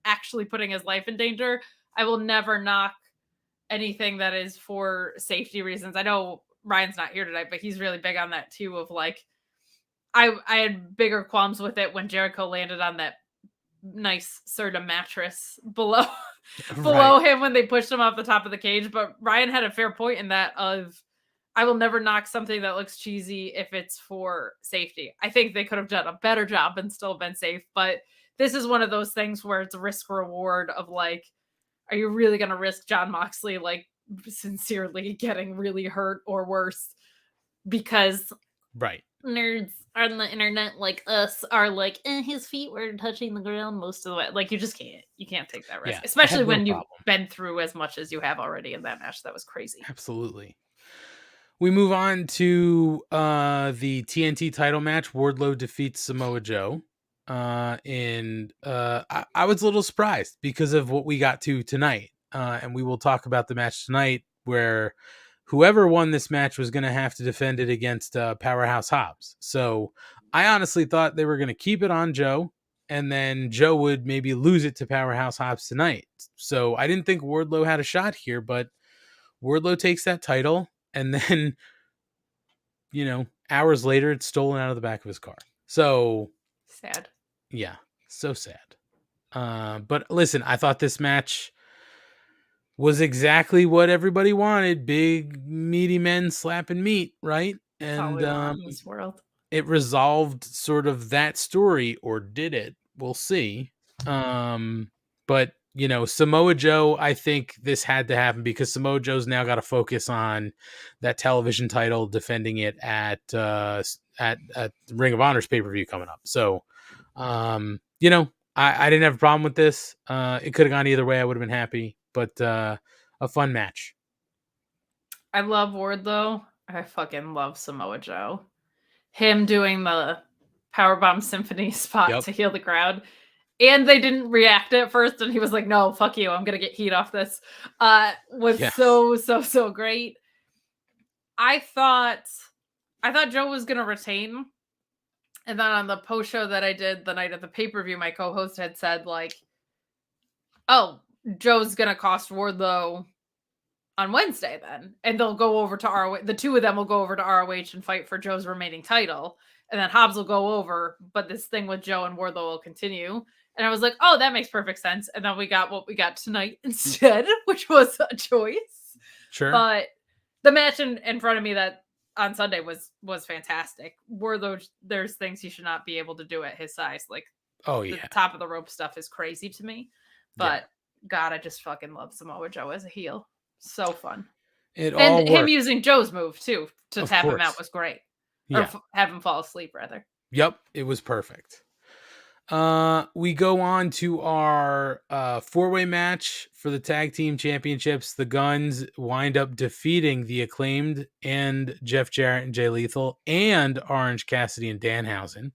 actually putting his life in danger. I will never knock anything that is for safety reasons. I know Ryan's not here tonight, but he's really big on that too of like I had bigger qualms with it when Jericho landed on that nice sort of mattress below Right. him when they pushed him off the top of the cage. But Ryan had a fair point in that of I will never knock something that looks cheesy if it's for safety. I think they could have done a better job and still been safe, but this is one of those things where it's a risk reward of like, are you really going to risk John Moxley like sincerely getting really hurt or worse because Right. nerds on the internet like us are like, his feet were touching the ground most of the way. Like you can't take that risk, Yeah. I especially had no when you've problem. been through as much as you have already in that match. That was crazy. Absolutely. We move on to the TNT title match. Wardlow defeats Samoa Joe. And I was a little surprised because of what we got to tonight. And we will talk about the match tonight where whoever won this match was going to have to defend it against Powerhouse Hobbs. So I honestly thought they were going to keep it on Joe and then Joe would maybe lose it to Powerhouse Hobbs tonight. So I didn't think Wardlow had a shot here, but Wardlow takes that title and then hours later it's stolen out of the back of his car. So Sad. yeah, so sad. But listen, I thought this match was exactly what everybody wanted. Big meaty men slapping meat, right? That's all And we want in this world. it resolved sort of that story, or did it? We'll see. But Samoa Joe, I think this had to happen because Samoa Joe's now got to focus on that television title, defending it at Ring of Honor's pay-per-view coming up. So, I didn't have a problem with this. It could have gone either way. I would have been happy, but a fun match. I love Wardlow. I fucking love Samoa Joe. Him doing the Powerbomb Symphony spot Yep. to heal the crowd. And they didn't react at first, and he was like, no, fuck you, I'm gonna get heat off this. Was Yes. so great. I thought I thought Joe was gonna retain. And then on the post show that I did the night of the pay-per-view, my co-host had said, like, oh, Joe's gonna cost Wardlow on Wednesday then. And they'll go over to ROH. The two of them will go over to ROH and fight for Joe's remaining title. And then Hobbs will go over, but this thing with Joe and Wardlow will continue. And I was like, oh, that makes perfect sense. And then we got what we got tonight instead, which was a choice. Sure. But the match in front of me that on Sunday was fantastic. Wardlow, there's things he should not be able to do at his size. Like, oh the yeah, top of the rope stuff is crazy to me. But God, I just fucking love Samoa Joe as a heel. So fun. It all And worked. him using Joe's move too to Of tap him course. out was great. Yeah. Or have him fall asleep rather. Yep, it was perfect. We go on to our 4-way match for the tag team championships. The Guns wind up defeating the Acclaimed and Jeff Jarrett and Jay Lethal and Orange Cassidy and Danhausen.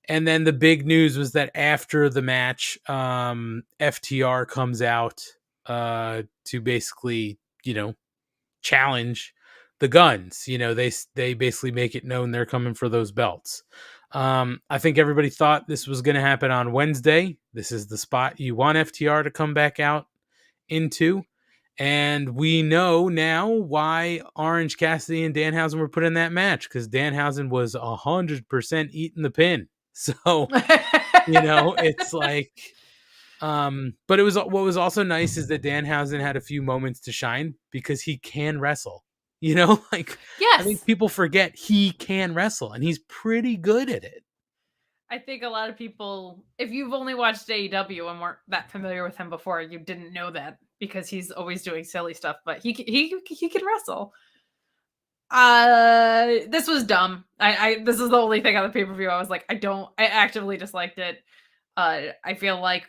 And then the big news was that after the match, FTR comes out to basically, challenge the Guns. They basically make it known they're coming for those belts. I think everybody thought this was going to happen on Wednesday. This is the spot you want FTR to come back out into. And we know now why Orange Cassidy and Danhausen were put in that match, because Danhausen was 100% eating the pin. So, it's like, but it was, what was also nice is that Danhausen had a few moments to shine because he can wrestle, yes. I think people forget he can wrestle and he's pretty good at it. I think a lot of people, if you've only watched AEW and weren't that familiar with him before, you didn't know that because he's always doing silly stuff, but he can wrestle. This was dumb. This is the only thing on the pay-per-view I was like, I actively disliked it. I feel like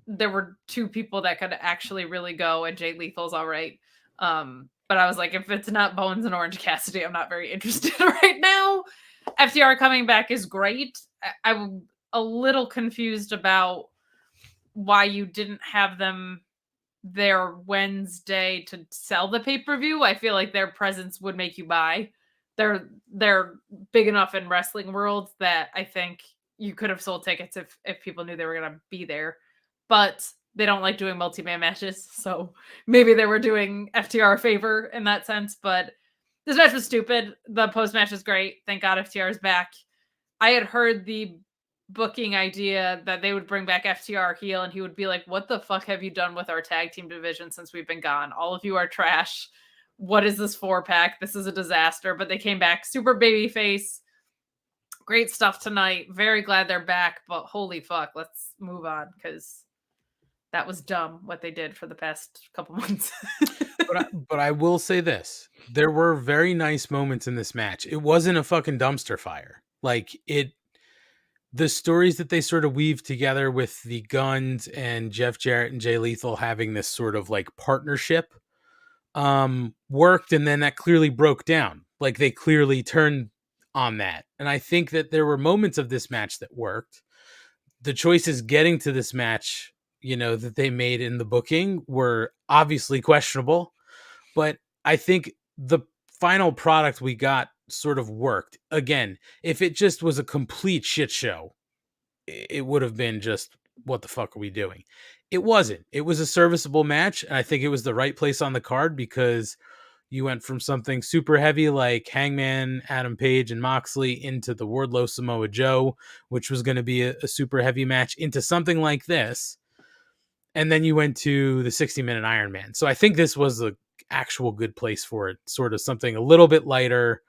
there were two people that could actually really go, and Jay Lethal's all right. But I was like, if it's not Bones and Orange Cassidy, I'm not very interested right now. FTR coming back is great. I'm a little confused about why you didn't have them there Wednesday to sell the pay-per-view. I feel like their presence would make you buy. They're big enough in wrestling world that I think you could have sold tickets if people knew they were going to be there. But they don't like doing multi-man matches, so maybe they were doing FTR a favor in that sense. But this match was stupid. The post-match is great. Thank God FTR is back. I had heard the booking idea that they would bring back FTR heel and he would be like, what the fuck have you done with our tag team division since we've been gone? All of you are trash. What is this 4-pack? This is a disaster. But they came back super babyface. Great stuff tonight. Very glad they're back, but holy fuck, let's move on because that was dumb what they did for the past couple months. But I will say this. There were very nice moments in this match. It wasn't a fucking dumpster fire. The stories that they sort of weave together with the Guns and Jeff Jarrett and Jay Lethal having this sort of like partnership worked, and then that clearly broke down. Like they clearly turned on that. And I think that there were moments of this match that worked. The choices getting to this match, that they made in the booking were obviously questionable, but I think the final product we got sort of worked. Again, if it just was a complete shit show, it would have been just, what the fuck are we doing? It wasn't. It was a serviceable match, and I think it was the right place on the card because you went from something super heavy like Hangman, Adam Page, and Moxley into the Wardlow Samoa Joe, which was going to be a super heavy match, into something like this. And then you went to the 60-minute Iron Man. So I think this was the actual good place for it. Sort of something a little bit lighter,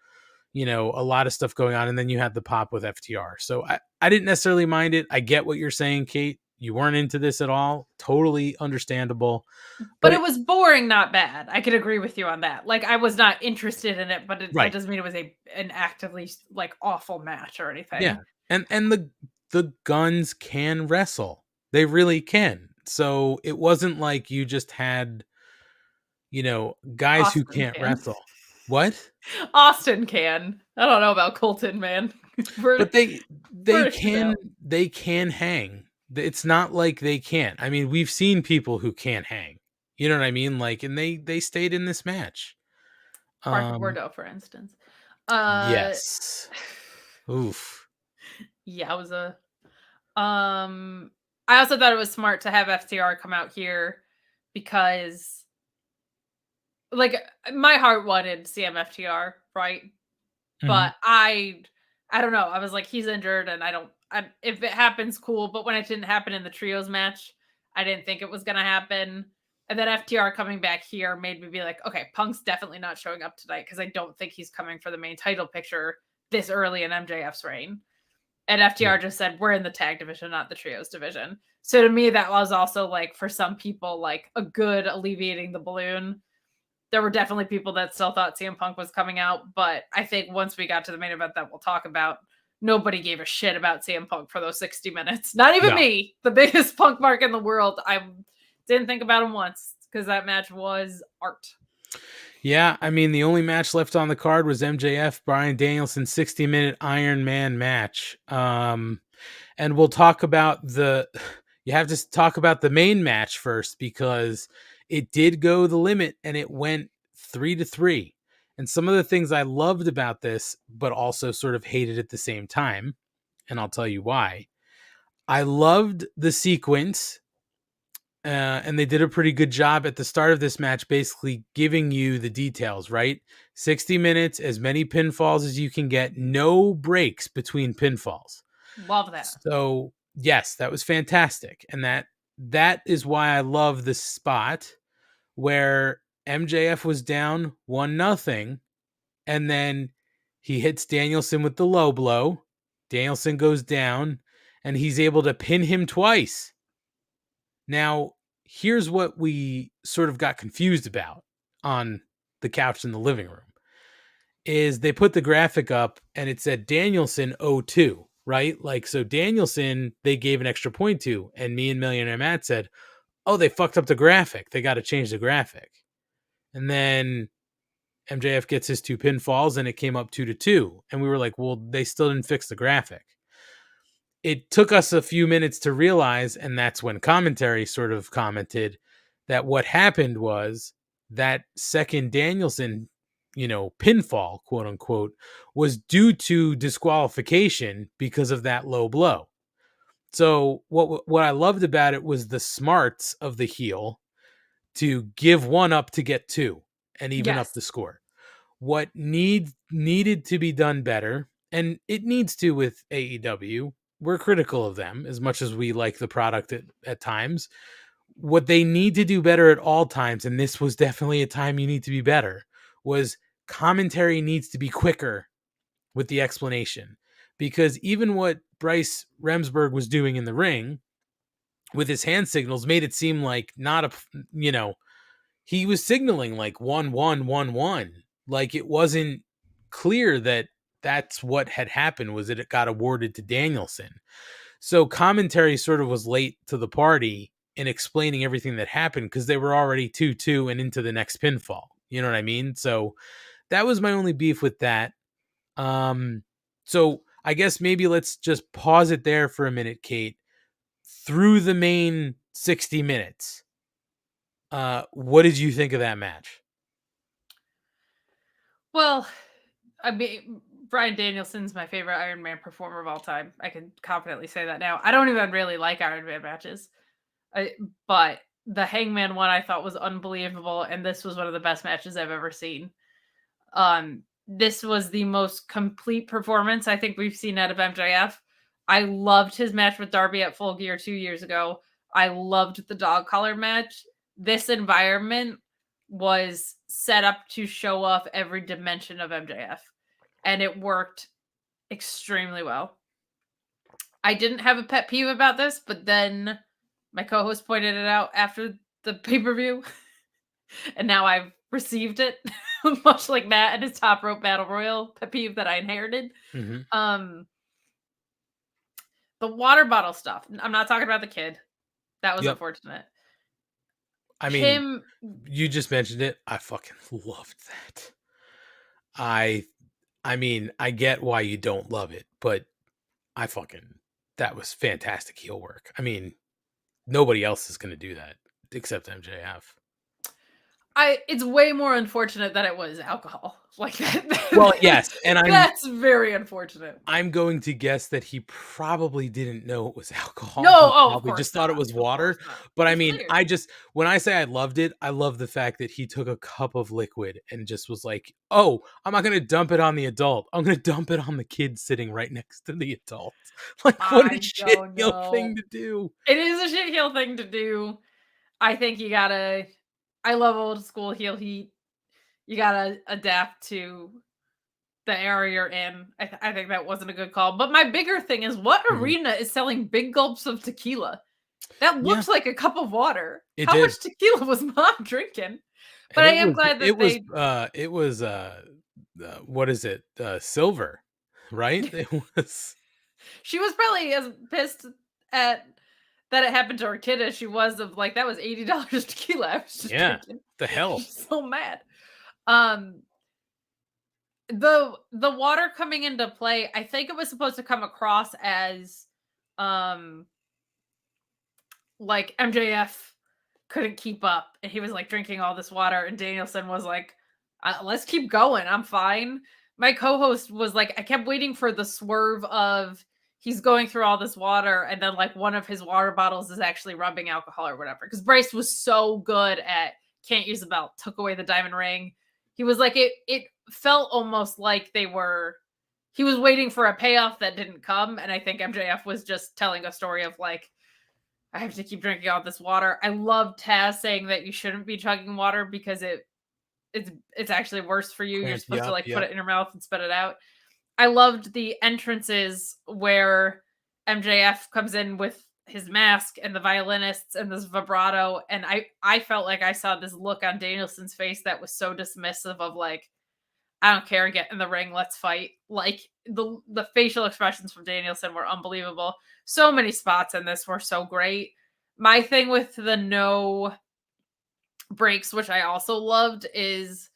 a lot of stuff going on. And then you had the pop with FTR. So I didn't necessarily mind it. I get what you're saying, Kate. You weren't into this at all. Totally understandable. But it was boring, not bad. I could agree with you on that. Like, I was not interested in it, but that doesn't mean it was an actively like awful match or anything. Yeah. And the Guns can wrestle. They really can. So it wasn't like you just had, guys Austin who can't can. wrestle. What? Austin can. I don't know about Colton, man. But they can hang. It's not like they can't. I mean, we've seen people who can't hang. You know what I mean? Like, and they stayed in this match. Parker Bordeaux, for instance. Uh, Yes. Oof. Yowza. I also thought it was smart to have FTR come out here because, like, my heart wanted CMFTR, right? Mhm. But I don't know. I was like, he's injured, and if it happens, cool. But when it didn't happen in the trios match, I didn't think it was gonna happen. And then FTR coming back here made me be like, okay, Punk's definitely not showing up tonight because I don't think he's coming for the main title picture this early in MJF's reign. And FTR Right. just said, we're in the tag division, not the trios division. So to me, that was also like, for some people, like a good alleviating the balloon. There were definitely people that still thought CM Punk was coming out, but I think once we got to the main event that we'll talk about, nobody gave a shit about CM Punk for those 60 minutes. Not even No. me, the biggest Punk mark in the world. I didn't think about him once because that match was art. Yeah, I mean, the only match left on the card was MJF Bryan Danielson 60-minute Iron Man match. And we'll talk about you have to talk about the main match first because it did go the limit and it went 3-3. And some of the things I loved about this, but also sort of hated at the same time, and I'll tell you why. I loved the sequence, and they did a pretty good job at the start of this match, basically giving you the details, right? 60 minutes, as many pinfalls as you can get, no breaks between pinfalls. Love that. So yes, that was fantastic. And that is why I love the spot where MJF was down 1-0, and then he hits Danielson with the low blow. Danielson goes down, and he's able to pin him twice. Now, here's what we sort of got confused about on the couch in the living room is they put the graphic up and it said Danielson 0-2, right? Like, so Danielson, they gave an extra point to, and me and Millionaire Matt said, oh, they fucked up the graphic. They got to change the graphic. And then MJF gets his 2 pinfalls and it came up 2-2. And we were like, well, they still didn't fix the graphic. It took us a few minutes to realize, and that's when commentary sort of commented that what happened was that second Danielson, pinfall, quote unquote, was due to disqualification because of that low blow. So what I loved about it was the smarts of the heel to give one up to get two and even up Yes. the score. What needed to be done better, and it needs to with AEW. We're critical of them as much as we like the product at times. What they need to do better at all times, and this was definitely a time you need to be better, was commentary needs to be quicker with the explanation. Because even what Bryce Remsburg was doing in the ring with his hand signals made it seem like not a, he was signaling like 1-1-1-1. Like it wasn't clear that that's what had happened, was that it got awarded to Danielson. So commentary sort of was late to the party in explaining everything that happened because they were already 2-2 and into the next pinfall. You know what I mean? So that was my only beef with that. So I guess maybe let's just pause it there for a minute, Kate. Through the main 60 minutes, what did you think of that match? Well, I mean, Brian Danielson's my favorite Iron Man performer of all time. I can confidently say that now. I don't even really like Iron Man matches, but the Hangman one I thought was unbelievable, and this was one of the best matches I've ever seen. This was the most complete performance I think we've seen out of MJF. I loved his match with Darby at Full Gear 2 years ago. I loved the dog collar match. This environment was set up to show off every dimension of MJF, and it worked extremely well. I didn't have a pet peeve about this, but then my co-host pointed it out after the pay-per-view, and now I've received it, much like Matt and his Top Rope Battle Royal pet peeve that I inherited. Mm-hmm. The water bottle stuff. I'm not talking about the kid. That was unfortunate. I mean, you just mentioned it. I fucking loved that. I mean, I get why you don't love it, but that was fantastic heel work. I mean, nobody else is going to do that except MJF. It's way more unfortunate that it was alcohol. Like that. Well, yes, and That's very unfortunate. I'm going to guess that he probably didn't know it was alcohol. No, He oh, of probably just course thought it not. was Of water. course not. But I It's mean, clear. when I say I loved it, I love the fact that he took a cup of liquid and just was like, "Oh, I'm not going to dump it on the adult. I'm going to dump it on the kid sitting right next to the adult." Like, what a I shit don't yo know. thing to do. It is a shit heel thing to do. I think you gotta. I love old school heel heat. You gotta adapt to the area you're in. I think that wasn't a good call. But my bigger thing is, what Mhm. arena is selling big gulps of tequila? That Yeah, looks like a cup of water. it How did. much tequila was mom drinking? But And I am glad that they what is it? Silver, right? It was she was probably as pissed at that it happened to her kid as she was of like that was $80 tequila I was just yeah. drinking. The hell. She's so mad. Um the water coming into play, I think it was supposed to come across as um like MJF couldn't keep up and he was like drinking all this water and Danielson was like let's keep going, I'm fine. My co-host was like I kept waiting for the swerve of he's going through all this water and then like one of his water bottles is actually rubbing alcohol or whatever because Bryce was so good at can't use the belt, took away the diamond ring. He was like it felt almost like he was waiting for a payoff that didn't come and I think MJF was just telling a story of like I have to keep drinking all this water. I love Taz saying that you shouldn't be chugging water because it's actually worse for you. You're Clamp supposed you to up, like put yep. it in your mouth and spit it out. I loved the entrances where MJF comes in with his mask and the violinists and this vibrato and I felt like I saw this look on Danielson's face that was so dismissive of like I don't care, get in the ring, let's fight. Like the facial expressions from Danielson were unbelievable. So many spots in this were so great. My thing with the no breaks, which I also loved, is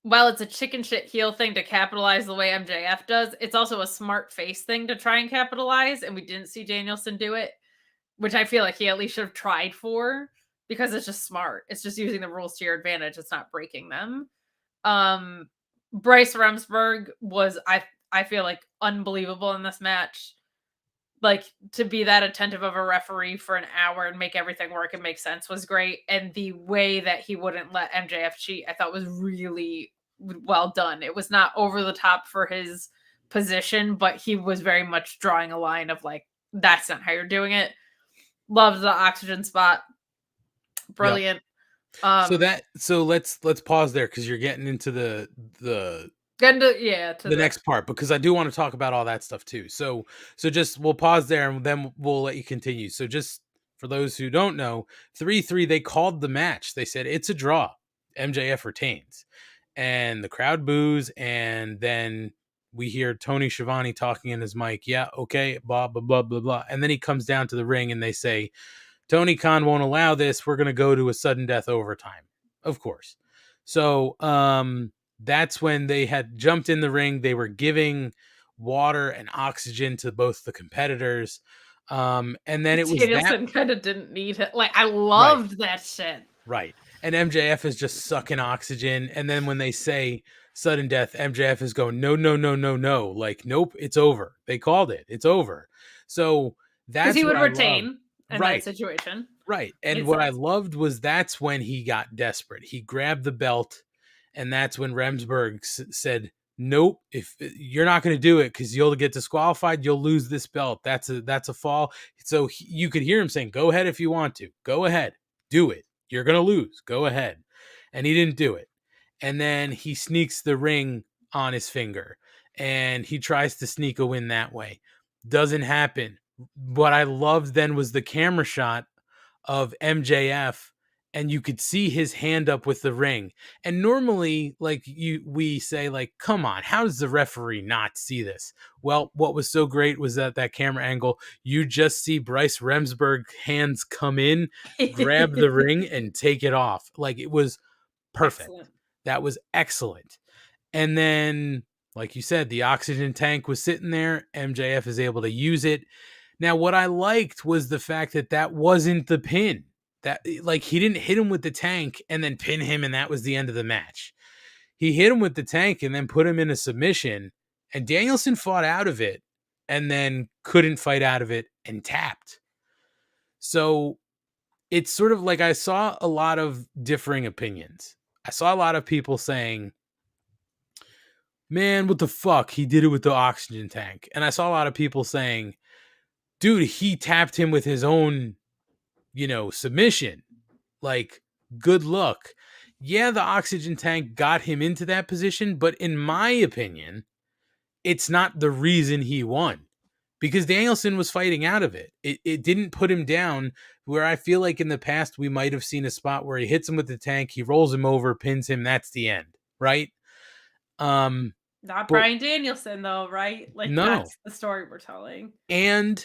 while it's a chicken shit heel thing to capitalize the way MJF does, it's also a smart face thing to try and capitalize. And we didn't see Danielson do it, which I feel like he at least should have tried for because it's just smart. It's just using the rules to your advantage. It's not breaking them. Um, Bryce Remsburg was I feel like unbelievable in this match. Like to be that attentive of a referee for an hour and make everything work and make sense was great. And the way that he wouldn't let MJF cheat, I thought was really well done. It was not over the top for his position, but he was very much drawing a line of like, that's not how you're doing it. Loved the oxygen spot. Yep. Brilliant. So let's pause there because you're getting into the the next part because I do want to talk about all that stuff too. So just we'll pause there and then we'll let you continue. So just for those who don't know, 3-3 they called the match. They said it's a draw. MJF retains. And the crowd boos and then we hear Tony Schiavone talking in his mic. Yeah, okay, blah blah blah blah blah. And then he comes down to the ring and they say Tony Khan won't allow this. We're going to go to a sudden death overtime. Of course. So, that's when they had jumped in the ring. They were giving water and oxygen to both the competitors. And then it was Danielson kind of didn't need it. Like I right, loved that shit. right. And MJF is just sucking oxygen. And then when they say sudden death, MJF is going, no, no, no, no, no. Like, nope, it's over. They called it. It's over. So Because that's he what would I love. retain in that Right. situation. Right. And Made what I sense. loved was that's when he got desperate. He grabbed the belt, and that's when Remsburg said, "Nope, if you're not going to do it cuz you'll get disqualified, you'll lose this belt. That's a fall." So you could hear him saying, "Go ahead if you want to. Go ahead. Do it. You're going to lose. Go ahead." And he didn't do it. And then he sneaks the ring on his finger and he tries to sneak a win that way. Doesn't happen. What I loved then was the camera shot of MJF and you could see his hand up with the ring. And normally we say like, come on, how does the referee not see this? Well, what was so great was that camera angle, you just see Bryce Remsburg hands come in, grab the ring and take it off. Like it was perfect. Excellent. That was excellent. And then like you said, the oxygen tank was sitting there. MJF is able to use it. Now, what I liked was the fact that wasn't the pin. That like he didn't hit him with the tank and then pin him and that was the end of the match. He hit him with the tank and then put him in a submission, and Danielson fought out of it and then couldn't fight out of it and tapped. So it's sort of like I saw a lot of differing opinions. I saw a lot of people saying, man, what the fuck? He did it with the oxygen tank. And I saw a lot of people saying, dude, he tapped him with his own, submission. Like, good luck. Yeah, the oxygen tank got him into that position, but in my opinion, it's not the reason he won because Danielson was fighting out of it. It didn't put him down where I feel like in the past we might have seen a spot where he hits him with the tank, he rolls him over, pins him, that's the end, right? Not Bryan Danielson though, right? Like no. That's the story we're telling. And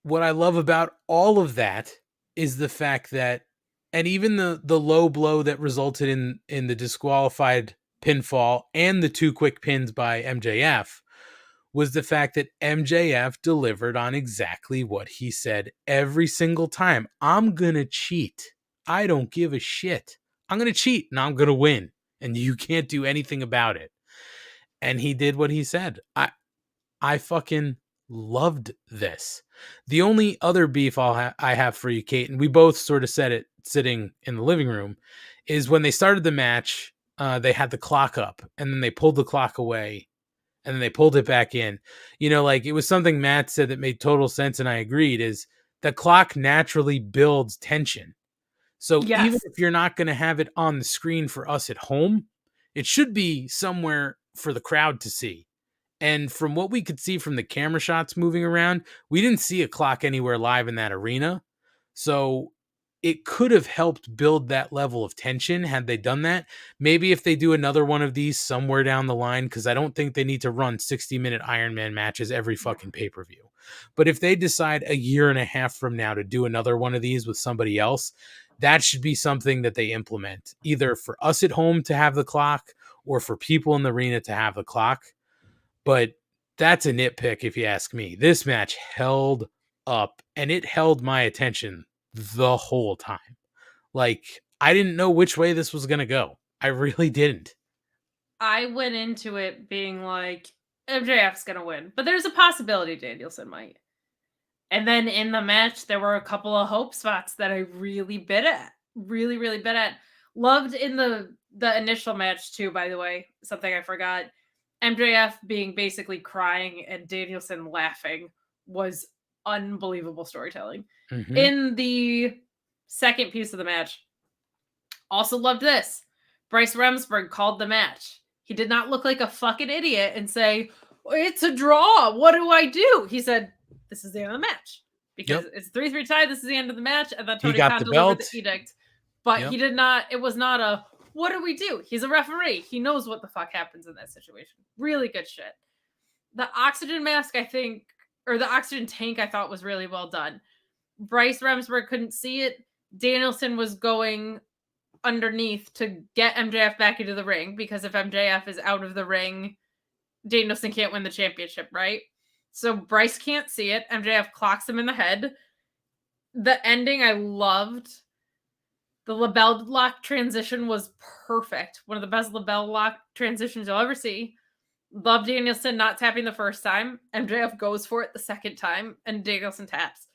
what I love about all of that is the fact that, and even the low blow that resulted in the disqualified pinfall and the 2 quick pins by MJF was the fact that MJF delivered on exactly what he said every single time. I'm going to cheat. I don't give a shit. I'm going to cheat and I'm going to win. And you can't do anything about it. And he did what he said. I fucking loved this. The only other beef I have for you, Kate, and we both sort of said it sitting in the living room, is when they started the match, they had the clock up and then they pulled the clock away and then they pulled it back in. Like it was something Matt said that made total sense and I agreed, is the clock naturally builds tension. So Yes. Even if you're not going to have it on the screen for us at home, it should be somewhere for the crowd to see. And from what we could see from the camera shots moving around, we didn't see a clock anywhere live in that arena. So it could have helped build that level of tension had they done that. Maybe if they do another one of these somewhere down the line, because I don't think they need to run 60-minute Iron Man matches every fucking pay-per-view. But if they decide a year and a half from now to do another one of these with somebody else, that should be something that they implement, either for us at home to have the clock or for people in the arena to have the clock. But that's a nitpick if you ask me. This match held up and it held my attention the whole time. Like, I didn't know which way this was going to go. I really didn't. I went into it being like, MJF's going to win, but there's a possibility Danielson might. And then in the match, there were a couple of hope spots that I really bit at. Really, really bit at. Loved in the initial match too, by the way, something I forgot. MJF being basically crying and Danielson laughing was unbelievable storytelling. Mm-hmm. In the second piece of the match, also loved this. Bryce Remsburg called the match. He did not look like a fucking idiot and say, it's a draw. What do I do? He said, this is the end of the match. Because it's 3-3 tie. This is the end of the match. And then Tony Khan delivered the edict. But he did not, it was not a, what do we do? He's a referee. He knows what the fuck happens in that situation. Really good shit. The oxygen mask, I think, or the oxygen tank, I thought was really well done. Bryce Remsburg couldn't see it. Danielson was going underneath to get MJF back into the ring, because if MJF is out of the ring, Danielson can't win the championship, right? So Bryce can't see it. MJF clocks him in the head. The ending I loved. The LeBell lock transition was perfect. One of the best LeBell lock transitions you'll ever see. Love Danielson not tapping the first time. MJF goes for it the second time, and Danielson taps.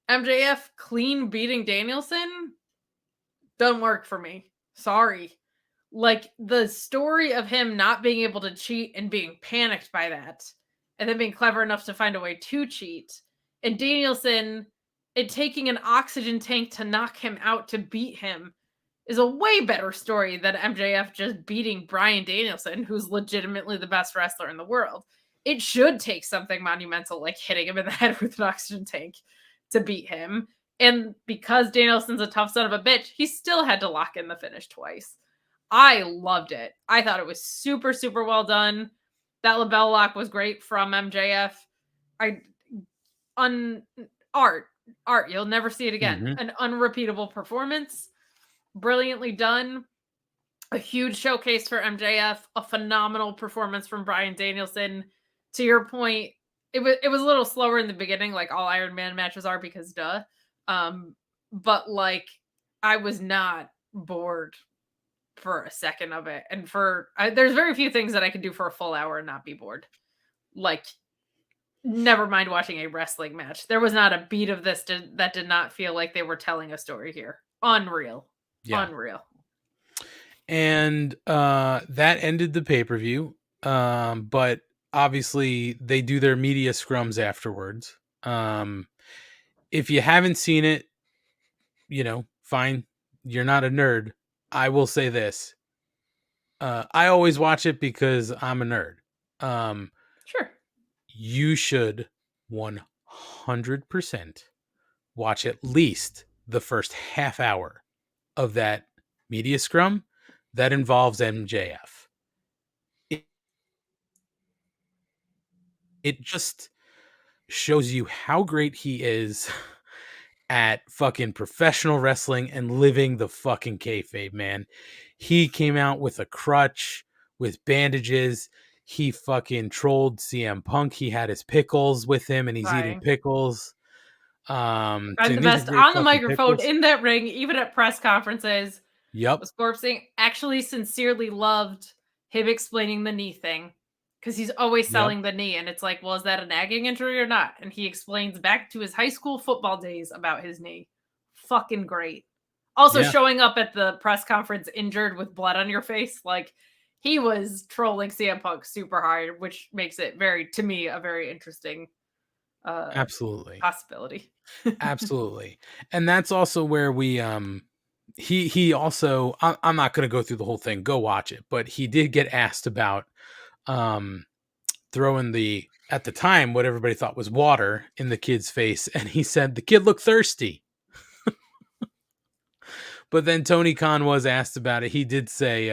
MJF clean beating Danielson doesn't work for me. Sorry. Like, the story of him not being able to cheat and being panicked by that, and then being clever enough to find a way to cheat, and Danielson, it taking an oxygen tank to knock him out to beat him, is a way better story than MJF just beating Bryan Danielson, who's legitimately the best wrestler in the world. It should take something monumental, like hitting him in the head with an oxygen tank, to beat him. And because Danielson's a tough son of a bitch, he still had to lock in the finish twice. I loved it. I thought it was super, super well done. That LeBell lock was great from MJF. Art, you'll never see it again. Mm-hmm. An unrepeatable performance. Brilliantly done. A huge showcase for MJF. A phenomenal performance from Bryan Danielson. To your point, it was a little slower in the beginning, like all Iron Man matches are, because duh. But like, I was not bored for a second of it. And there's very few things that I can do for a full hour and not be bored. Like, never mind watching a wrestling match. There was not a beat of this that did not feel like they were telling a story here. Unreal. Yeah. Unreal. And that ended the pay-per-view. But obviously they do their media scrums afterwards. If you haven't seen it, fine. You're not a nerd. I will say this. I always watch it because I'm a nerd. Sure. You should 100% watch at least the first half hour of that media scrum that involves MJF. It just shows you how great he is at fucking professional wrestling and living the fucking kayfabe, man. He came out with a crutch, with bandages. He fucking trolled CM Punk. He had his pickles with him, and he's eating pickles. And the best on the microphone pickles. In that ring, even at press conferences. Yep. Scorpsing actually sincerely loved him explaining the knee thing. Because he's always selling the knee, and it's like, well, is that a nagging injury or not? And he explains back to his high school football days about his knee. Fucking great. Also showing up at the press conference injured with blood on your face. Like, he was trolling CM Punk super hard, which makes it to me, a very interesting absolutely possibility. Absolutely. And that's also where we he also, I'm not going to go through the whole thing, go watch it, but he did get asked about throwing at the time what everybody thought was water in the kid's face, and he said the kid looked thirsty. But then Tony Khan was asked about it. He did say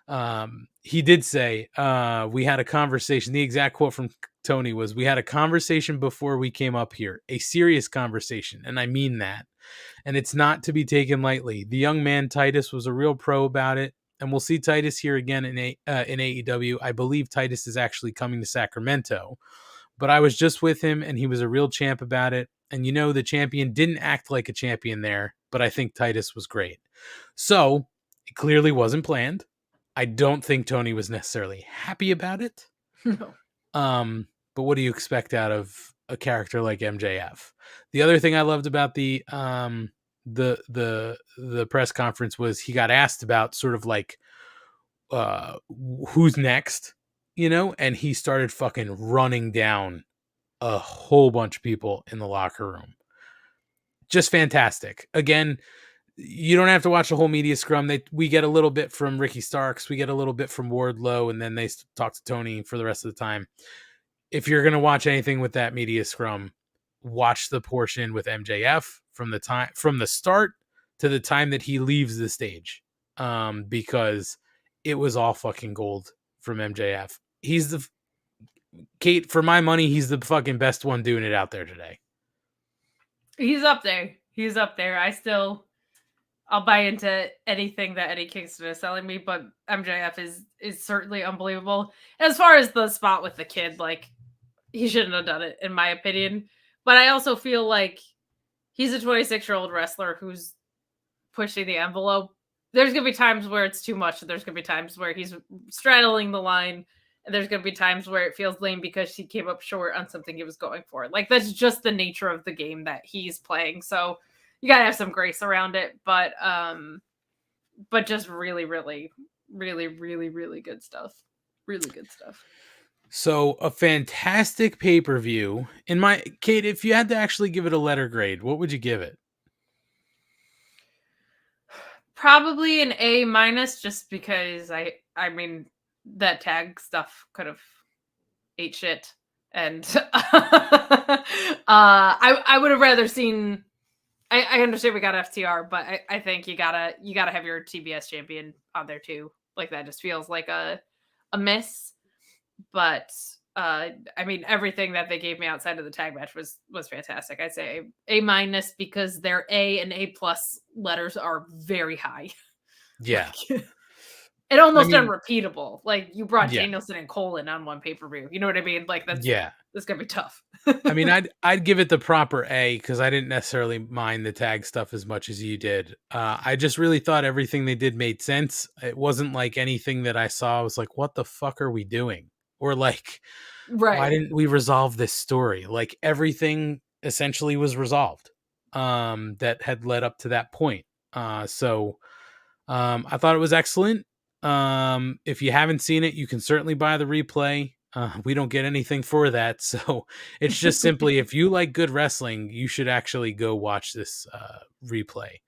we had a conversation. The exact quote from Tony was, "We had a conversation before we came up here, a serious conversation, and I mean that. And it's not to be taken lightly. The young man Titus was a real pro about it. And we'll see Titus here again in AEW. I believe Titus is actually coming to Sacramento. But I was just with him, and he was a real champ about it. And the champion didn't act like a champion there, but I think Titus was great." So it clearly wasn't planned. I don't think Tony was necessarily happy about it. No. But what do you expect out of a character like MJF? The other thing I loved about the press conference was he got asked about sort of like who's next, and he started fucking running down a whole bunch of people in the locker room. Just fantastic. Again, you don't have to watch the whole media scrum. We get a little bit from Ricky Starks, we get a little bit from Wardlow, and then they talk to Tony for the rest of the time. If you're going to watch anything with that media scrum, watch the portion with MJF from the start to the time that he leaves the stage, because it was all fucking gold from MJF. He's Kate, for my money, he's the fucking best one doing it out there today. He's up there. I'll buy into anything that Eddie Kingston is selling me, but MJF is certainly unbelievable. As far as the spot with the kid, like, he shouldn't have done it, in my opinion. But I also feel like he's a 26-year-old wrestler who's pushing the envelope. There's going to be times where it's too much. There's going to be times where he's straddling the line. And there's going to be times where it feels lame because he came up short on something he was going for. Like, that's just the nature of the game that he's playing. So you got to have some grace around it. But just really, really, really, really, really good stuff. Really good stuff. So a fantastic pay-per-view. Kate, if you had to actually give it a letter grade, what would you give it? Probably an A-, just because I mean, that tag stuff could have ate shit. And I would have rather seen, I understand we got FTR, but I think you gotta have your TBS champion on there too. Like, that just feels like a miss. But I mean, everything that they gave me outside of the tag match was fantastic. I'd say A- because their A and A+ letters are very high. Yeah. It almost unrepeatable. Like, you brought Danielson and Cole in on one pay-per-view. You know what I mean? Like, that's this is gonna be tough. I mean, I'd give it the proper A because I didn't necessarily mind the tag stuff as much as you did. I just really thought everything they did made sense. It wasn't like anything that I saw was like, what the fuck are we doing? Or like, why Right. didn't we resolve this story? Like everything essentially was resolved that had led up to that point. So I thought it was excellent. If you haven't seen it, you can certainly buy the replay. We don't get anything for that. So it's just simply, if you like good wrestling, you should actually go watch this replay.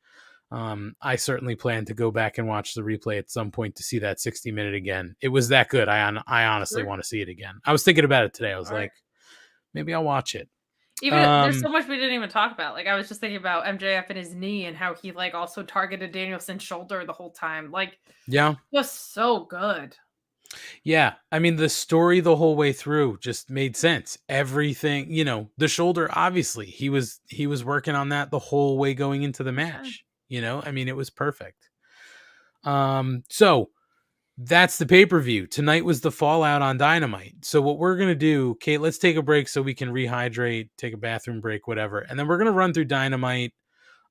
I certainly plan to go back and watch the replay at some point to see that 60-minute again. It was that good. I honestly want to see it again. I was thinking about it today. I was like, maybe I'll watch it. Even there's so much we didn't even talk about. Like I was just thinking about MJF and his knee and how he like also targeted Danielson's shoulder the whole time. Like, yeah, just so good. Yeah, I mean the story the whole way through just made sense. Everything, the shoulder, obviously he was working on that the whole way going into the match. I mean it was perfect. So that's the pay-per-view. Tonight was the fallout on Dynamite. So what we're going to do, Kate, let's take a break so we can rehydrate, take a bathroom break, whatever. And then we're going to run through Dynamite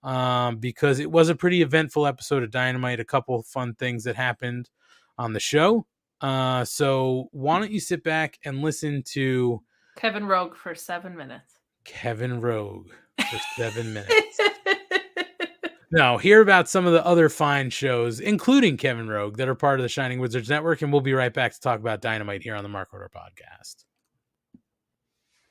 because it was a pretty eventful episode of Dynamite. A couple of fun things that happened on the show. So why don't you sit back and listen to Kevin Rogue for 7 minutes. Kevin Rogue for 7 minutes. Now, hear about some of the other fine shows, including Kevin Rogue, that are part of the Shining Wizards Network, and we'll be right back to talk about Dynamite here on the Mark Order Podcast.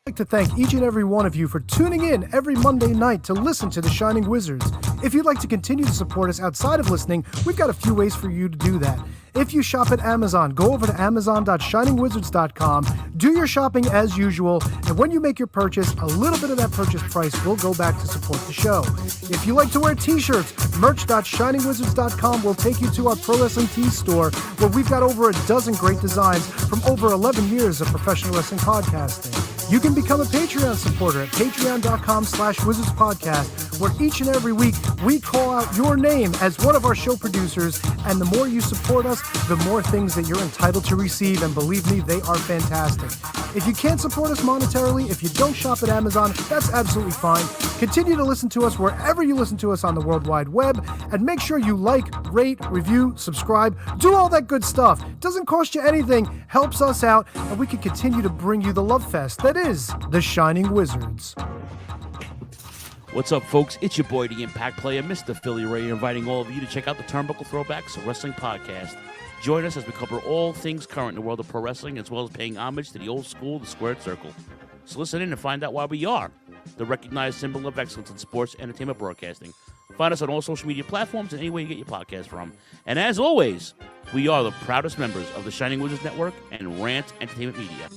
I'd like to thank each and every one of you for tuning in every Monday night to listen to The Shining Wizards. If you'd like to continue to support us outside of listening, we've got a few ways for you to do that. If you shop at Amazon, go over to amazon.shiningwizards.com, do your shopping as usual, and when you make your purchase, a little bit of that purchase price will go back to support the show. If you like to wear t-shirts, merch.shiningwizards.com will take you to our Pro Wrestling Tees store, where we've got over a dozen great designs from over 11 years of professional wrestling podcasting. You can become a Patreon supporter at patreon.com/wizardspodcast, where each and every week we call out your name as one of our show producers, and the more you support us, the more things that you're entitled to receive, and believe me, they are fantastic. If you can't support us monetarily, if you don't shop at Amazon, that's absolutely fine. Continue to listen to us wherever you listen to us on the World Wide Web, and make sure you like, rate, review, subscribe, do all that good stuff. Doesn't cost you anything, helps us out, and we can continue to bring you the love fest that is The Shining Wizards. What's up, folks? It's your boy, the Impact Player, Mr. Philly Ray, inviting all of you to check out the Turnbuckle Throwbacks Wrestling Podcast. Join us as we cover all things current in the world of pro wrestling, as well as paying homage to the old school, the Squared Circle. So listen in and find out why we are the recognized symbol of excellence in sports entertainment broadcasting. Find us on all social media platforms and anywhere you get your podcast from. And as always, we are the proudest members of the Shining Wizards Network and Rant Entertainment Media.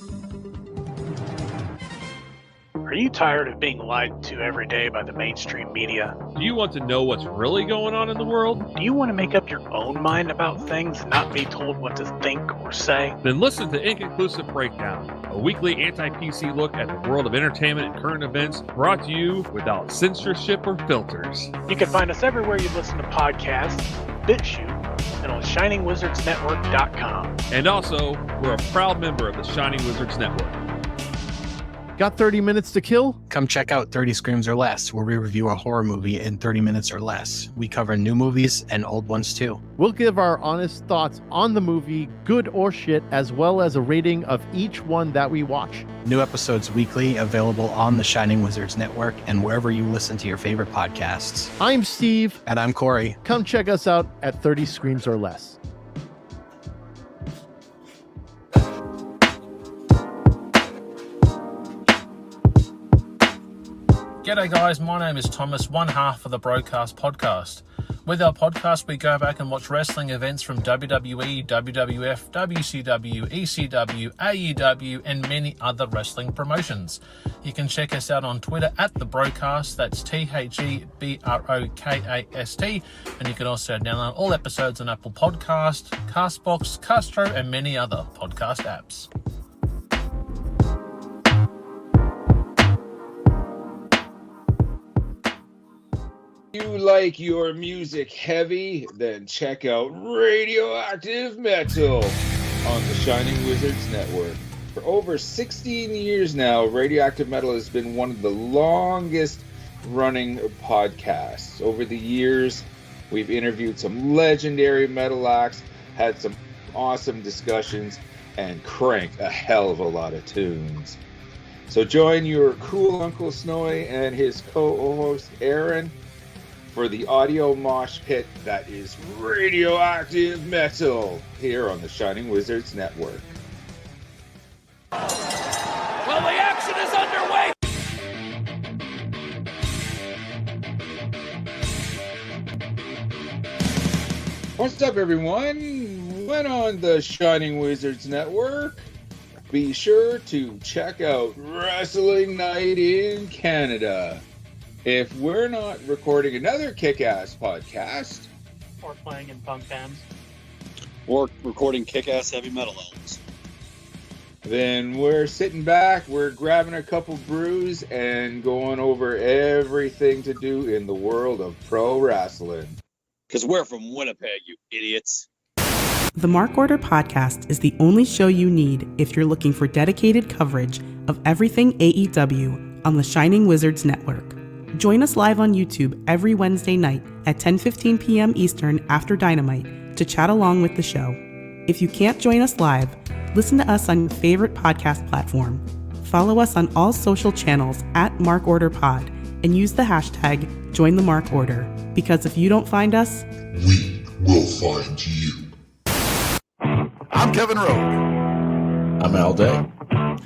Are you tired of being lied to every day by the mainstream media? Do you want to know what's really going on in the world? Do you want to make up your own mind about things and not be told what to think or say? Then listen to Inconclusive Breakdown, a weekly anti-PC look at the world of entertainment and current events, brought to you without censorship or filters. You can find us everywhere you listen to podcasts, BitChute, and on ShiningWizardsNetwork.com. And also, we're a proud member of the Shining Wizards Network. Got 30 minutes to kill? Come check out 30 Screams or Less, where we review a horror movie in 30 minutes or less. We cover new movies and old ones too. We'll give our honest thoughts on the movie, good or shit, as well as a rating of each one that we watch. New episodes weekly, available on the Shining Wizards Network and wherever you listen to your favorite podcasts. I'm Steve. And I'm Corey. Come check us out at 30 Screams or Less. G'day guys, my name is Thomas, one half of the Broadcast Podcast. With our podcast, we go back and watch wrestling events from WWE, WWF, WCW, ECW, AEW, and many other wrestling promotions. You can check us out on Twitter at The Broadcast, that's TheBrokast, and you can also download all episodes on Apple Podcast, Castbox, Castro, and many other podcast apps. You like your music heavy? Then check out Radioactive Metal on the Shining Wizards Network. For over 16 years now, Radioactive Metal has been one of the longest running podcasts. Over the years, we've interviewed some legendary metal acts, had some awesome discussions, and cranked a hell of a lot of tunes. So join your cool Uncle Snowy and his co-host Aaron for the audio mosh pit that is Radioactive Metal here on the Shining Wizards Network. Well, the action is underway! What's up, everyone? When on the Shining Wizards Network, be sure to check out Wrestling Night in Canada. If we're not recording another kick-ass podcast, or playing in punk bands, or recording kick-ass heavy metal albums, then we're sitting back, we're grabbing a couple brews, and going over everything to do in the world of pro wrestling. Because we're from Winnipeg, you idiots. The Mark Order Podcast is the only show you need if you're looking for dedicated coverage of everything AEW on the Shining Wizards Network. Join us live on YouTube every Wednesday night at 10:15 p.m. Eastern after Dynamite to chat along with the show. If you can't join us live, listen to us on your favorite podcast platform. Follow us on all social channels at MarkOrderPod and use the hashtag #JoinTheMarkOrder, because if you don't find us, we will find you. I'm Kevin Rowe. I'm Al Day.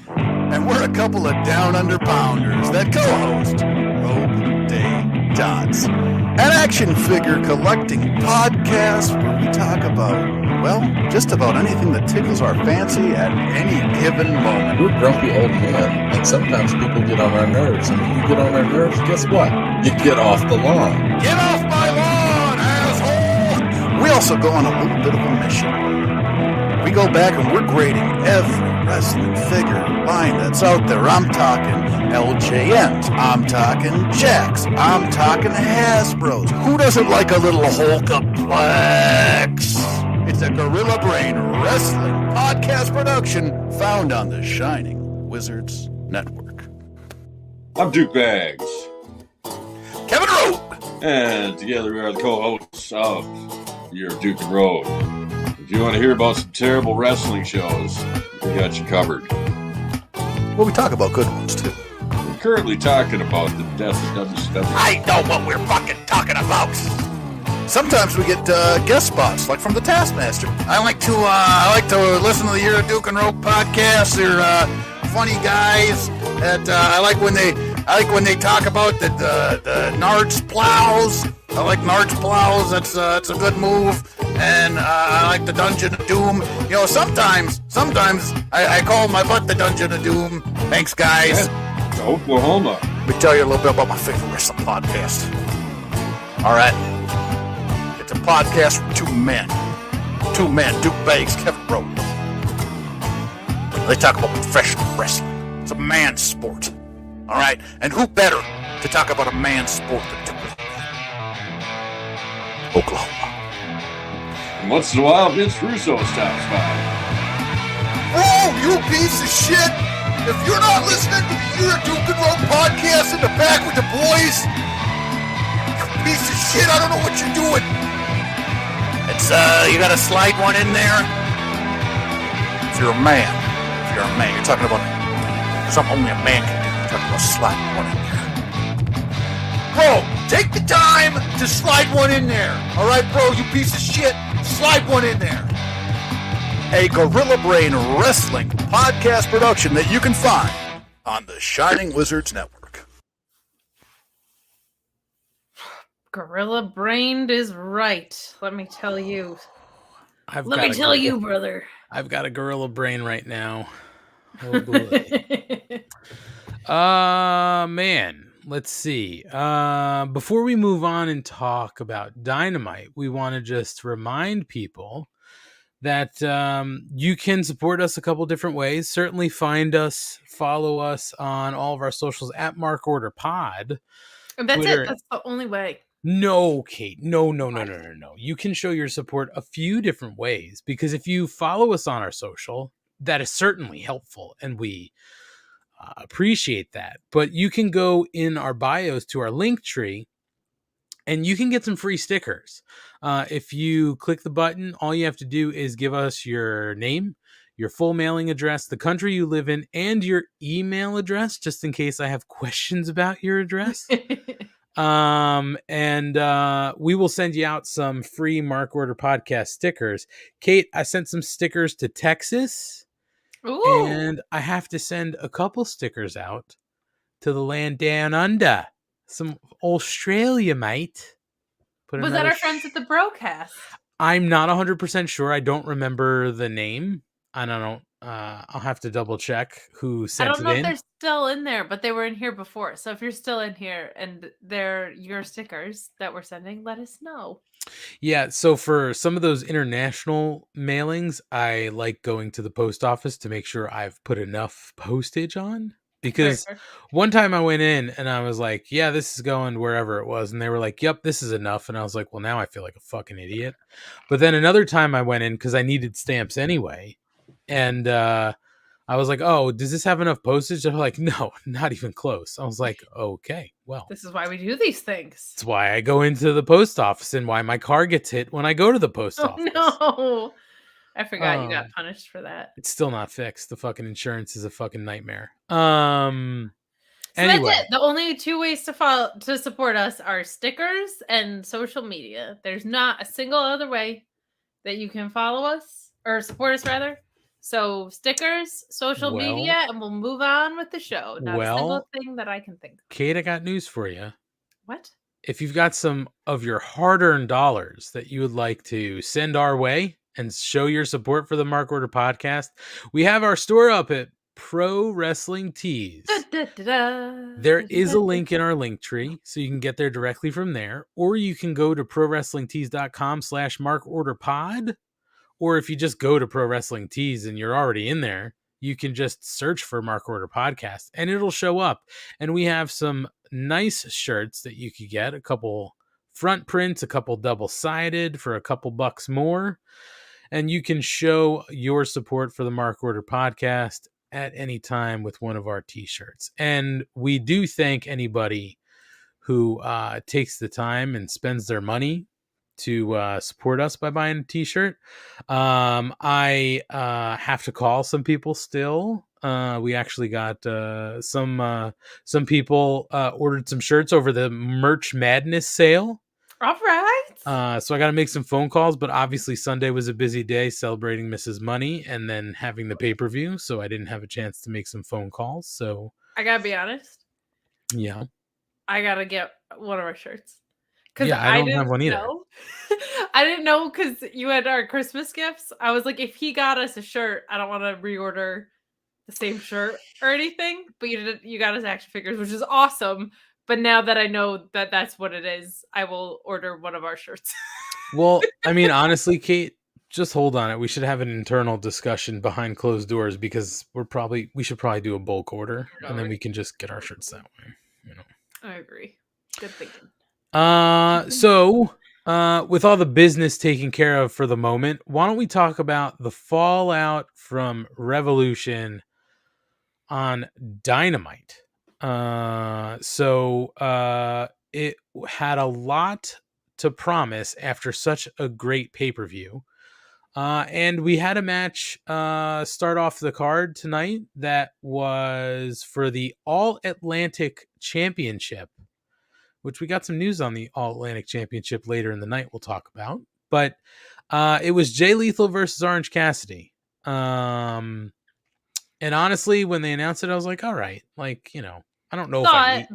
And we're a couple of down under pounders that co-host Rogue Day Dots, an action figure collecting podcast where we talk about, well, just about anything that tickles our fancy at any given moment. We're grumpy old men, and sometimes people get on our nerves. And when you get on our nerves, guess what? You get off the lawn. Get off my lawn, asshole! We also go on a little bit of a mission. We go back and we're grading every wrestling figure line that's out there. I'm talking LJNs. I'm talking Jacks. I'm talking Hasbros. Who doesn't like a little Hulkaplex? It's a Gorilla Brain Wrestling podcast production found on the Shining Wizards Network. I'm Duke Bags. Kevin Rowe. And together we are the co-hosts of Your Duke and Road. If you want to hear about some terrible wrestling shows, we got you covered. Well, we talk about good ones, too. We're currently talking about the death of WCW. I know what we're fucking talking about. Sometimes we get guest spots, like from the Taskmaster. I like to listen to the Your Duke and Rope podcast. They're funny guys. That I like when they talk about the Nards plows. I like Nards plows. That's a good move. And I like the Dungeon of Doom. You know, sometimes I call my butt the Dungeon of Doom. Thanks, guys. Yeah, to Oklahoma. Let me tell you a little bit about my favorite wrestling podcast. All right. It's a podcast from two men, Duke Bags, Kevin Rowe. They talk about professional wrestling. It's a man's sport. All right? And who better to talk about a man's sport than Duke? Oklahoma. And once in a while, Vince Russo stops by. Oh, you piece of shit! If you're not listening to the Your Duke and Rope podcast in the back with the boys, you piece of shit, I don't know what you're doing. It's, you gotta slide one in there. If you're a man, you're talking about something only a man can do. You're talking about sliding one in there. Bro, take the time to slide one in there. All right, bro, you piece of shit. Slide one in there. A Gorilla Brain Wrestling podcast production that you can find on the Shining Wizards Network. Gorilla Brained is right. Let me tell you. Let me tell you, brother. I've got a gorilla brain right now. Oh boy. Man. Let's see. Before we move on and talk about Dynamite, we want to just remind people that you can support us a couple different ways. Certainly follow us on all of our socials at Mark Order Pod. And that's Twitter. it. That's the only way. No, Kate. No. You can show your support a few different ways, because if you follow us on our social, that is certainly helpful, and we appreciate that. But you can go in our bios to our link tree, and you can get some free stickers. If you click the button, all you have to do is give us your name, your full mailing address, the country you live in, and your email address, just in case I have questions about your address. And we will send you out some free Mark Order Podcast stickers. Kate, I sent some stickers to Texas. Ooh. And I have to send a couple stickers out to the land down under. Some Australia, mate. Was that our friends at the Broadcast? I'm not 100% sure. I don't remember the name. I don't know. I'll have to double check who sent it in. I don't know if they're still in there, but they were in here before. So if you're still in here and they're your stickers that we're sending, let us know. Yeah, so for some of those international mailings, I like going to the post office to make sure I've put enough postage on. Because one time I went in and I was like, yeah, this is going wherever it was. And they were like, yep, this is enough. And I was like, well, now I feel like a fucking idiot. But then another time I went in because I needed stamps anyway. And I was like, oh, does this have enough postage? They're like, no, not even close. I was like, okay, well. This is why we do these things. That's why I go into the post office and why my car gets hit when I go to the post office. No. I forgot you got punished for that. It's still not fixed. The fucking insurance is a fucking nightmare. So anyway, that's it. The only two ways to support us are stickers and social media. There's not a single other way that you can follow us or support us rather. So stickers, social media, and we'll move on with the show. Not a single thing that I can think of. Kate, I got news for you. What? If you've got some of your hard-earned dollars that you would like to send our way and show your support for the Mark Order Podcast, we have our store up at Pro Wrestling Tees. There is a link in our link tree, so you can get there directly from there, or you can go to prowrestlingtees.com/markorderpod, or if you just go to Pro Wrestling Tees and you're already in there, you can just search for Mark Order Podcast and it'll show up. And we have some nice shirts that you could get, a couple front prints, a couple double-sided for a couple bucks more. And you can show your support for the Mark Order Podcast at any time with one of our t-shirts. And we do thank anybody who takes the time and spends their money to support us by buying a t-shirt. I have to call some people still. We actually got some people ordered some shirts over the Merch Madness sale. All right. So I got to make some phone calls, but obviously Sunday was a busy day celebrating Mrs. Money and then having the pay-per-view, so I didn't have a chance to make some phone calls. So I gotta be honest. Yeah. I gotta get one of our shirts. Yeah, I don't have one either. I didn't know because you had our Christmas gifts. I was like, if he got us a shirt, I don't want to reorder the same shirt or anything. But you got us action figures, which is awesome. But now that I know that that's what it is, I will order one of our shirts. Well, I mean, honestly, Kate, just hold on it. We should have an internal discussion behind closed doors because we should probably do a bulk order and then we can just get our shirts that way. You know. I agree. Good thinking. So with all the business taken care of for the moment, why don't we talk about the fallout from Revolution on Dynamite? It had a lot to promise after such a great pay-per-view. And we had a match start off the card tonight that was for the All-Atlantic Championship, which we got some news on the All-Atlantic Championship later in the night we'll talk about. But it was Jay Lethal versus Orange Cassidy. And honestly, when they announced it, I was like, all right, like, you know, I don't know I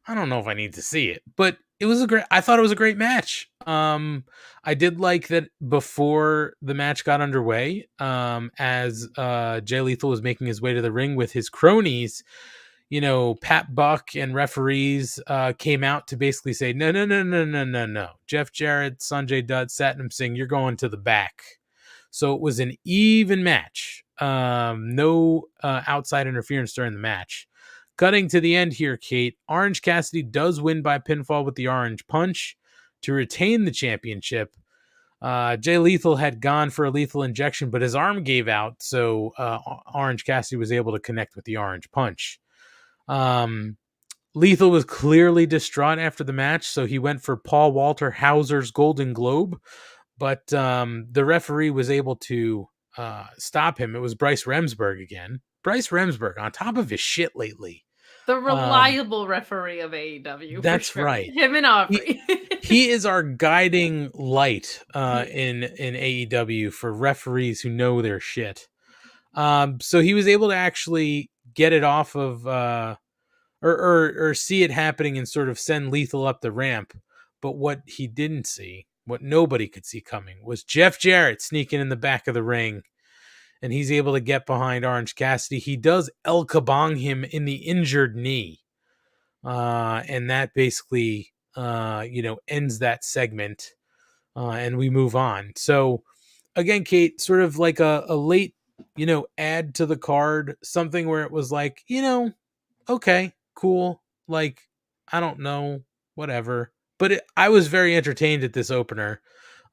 don't know if I need to see it, but I thought it was a great match. I did like that before the match got underway, as Jay Lethal was making his way to the ring with his cronies, you know, Pat Buck and referees came out to basically say, no. Jeff Jarrett, Sanjay Dutt, Satnam Singh, you're going to the back. So it was an even match. No outside interference during the match. Cutting to the end here, Kate, Orange Cassidy does win by pinfall with the Orange Punch to retain the championship. Jay Lethal had gone for a lethal injection, but his arm gave out, so Orange Cassidy was able to connect with the orange punch. Lethal was clearly distraught after the match, so he went for Paul Walter Hauser's Golden Globe, but the referee was able to stop him. It was Bryce Remsburg again. Bryce Remsburg on top of his shit lately. The reliable referee of AEW. That's for sure. right. Him and Aubrey. He is our guiding light in AEW for referees who know their shit. So he was able to actually get it off of or see it happening and sort of send Lethal up the ramp. But what he didn't see, what nobody could see coming, was Jeff Jarrett sneaking in the back of the ring. And he's able to get behind Orange Cassidy. He does El Kabong him in the injured knee. And that basically, ends that segment. And we move on. So, again, Kate, sort of like a late, add to the card. Something where it was like, okay, cool. Like, I don't know, whatever. But I was very entertained at this opener.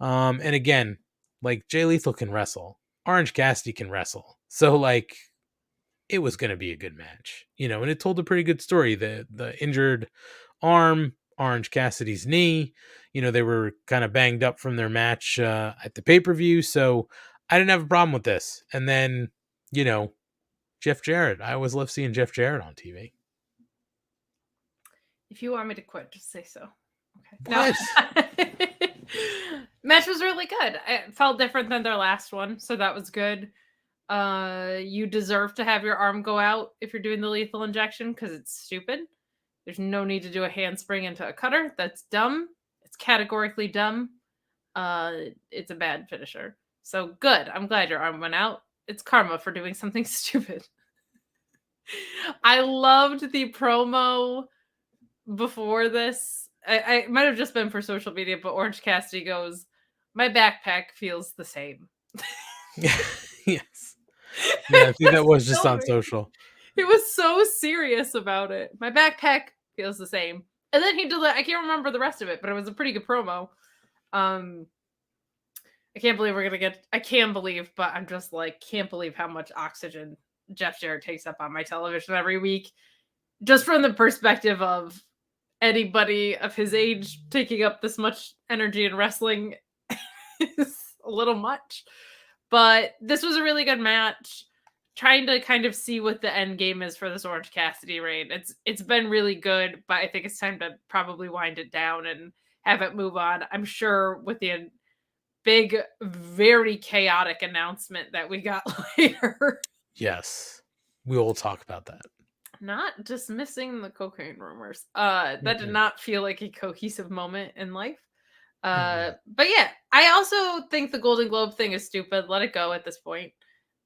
And again, like, Jay Lethal can wrestle. Orange Cassidy can wrestle. So, like, it was going to be a good match, and it told a pretty good story. The injured arm, Orange Cassidy's knee, they were kind of banged up from their match at the pay-per-view. So I didn't have a problem with this. And then, Jeff Jarrett. I always love seeing Jeff Jarrett on TV. If you want me to quit, just say so. Okay. What? No. Match was really good. It felt different than their last one, so that was good. You deserve to have your arm go out if you're doing the lethal injection because it's stupid. There's no need to do a handspring into a cutter. That's dumb. It's categorically dumb. It's a bad finisher. So good. I'm glad your arm went out. It's karma for doing something stupid. I loved the promo before this. I might have just been for social media, but Orange Cassidy goes, "My backpack feels the same." Yes. Yeah, I think that was just on social. It was so serious about it. My backpack feels the same. And then he did I can't remember the rest of it, but it was a pretty good promo. I can't believe we're gonna get I can believe, but I'm just like, can't believe how much oxygen Jeff Jarrett takes up on my television every week. Just from the perspective of anybody of his age taking up this much energy in wrestling is a little much. But this was a really good match. Trying to kind of see what the end game is for this Orange Cassidy reign. It's been really good, but I think it's time to probably wind it down and have it move on. I'm sure with the big, very chaotic announcement that we got later. Yes, we will talk about that. Not dismissing the cocaine rumors. That did not feel like a cohesive moment in life. But yeah, I also think the Golden Globe thing is stupid. Let it go at this point.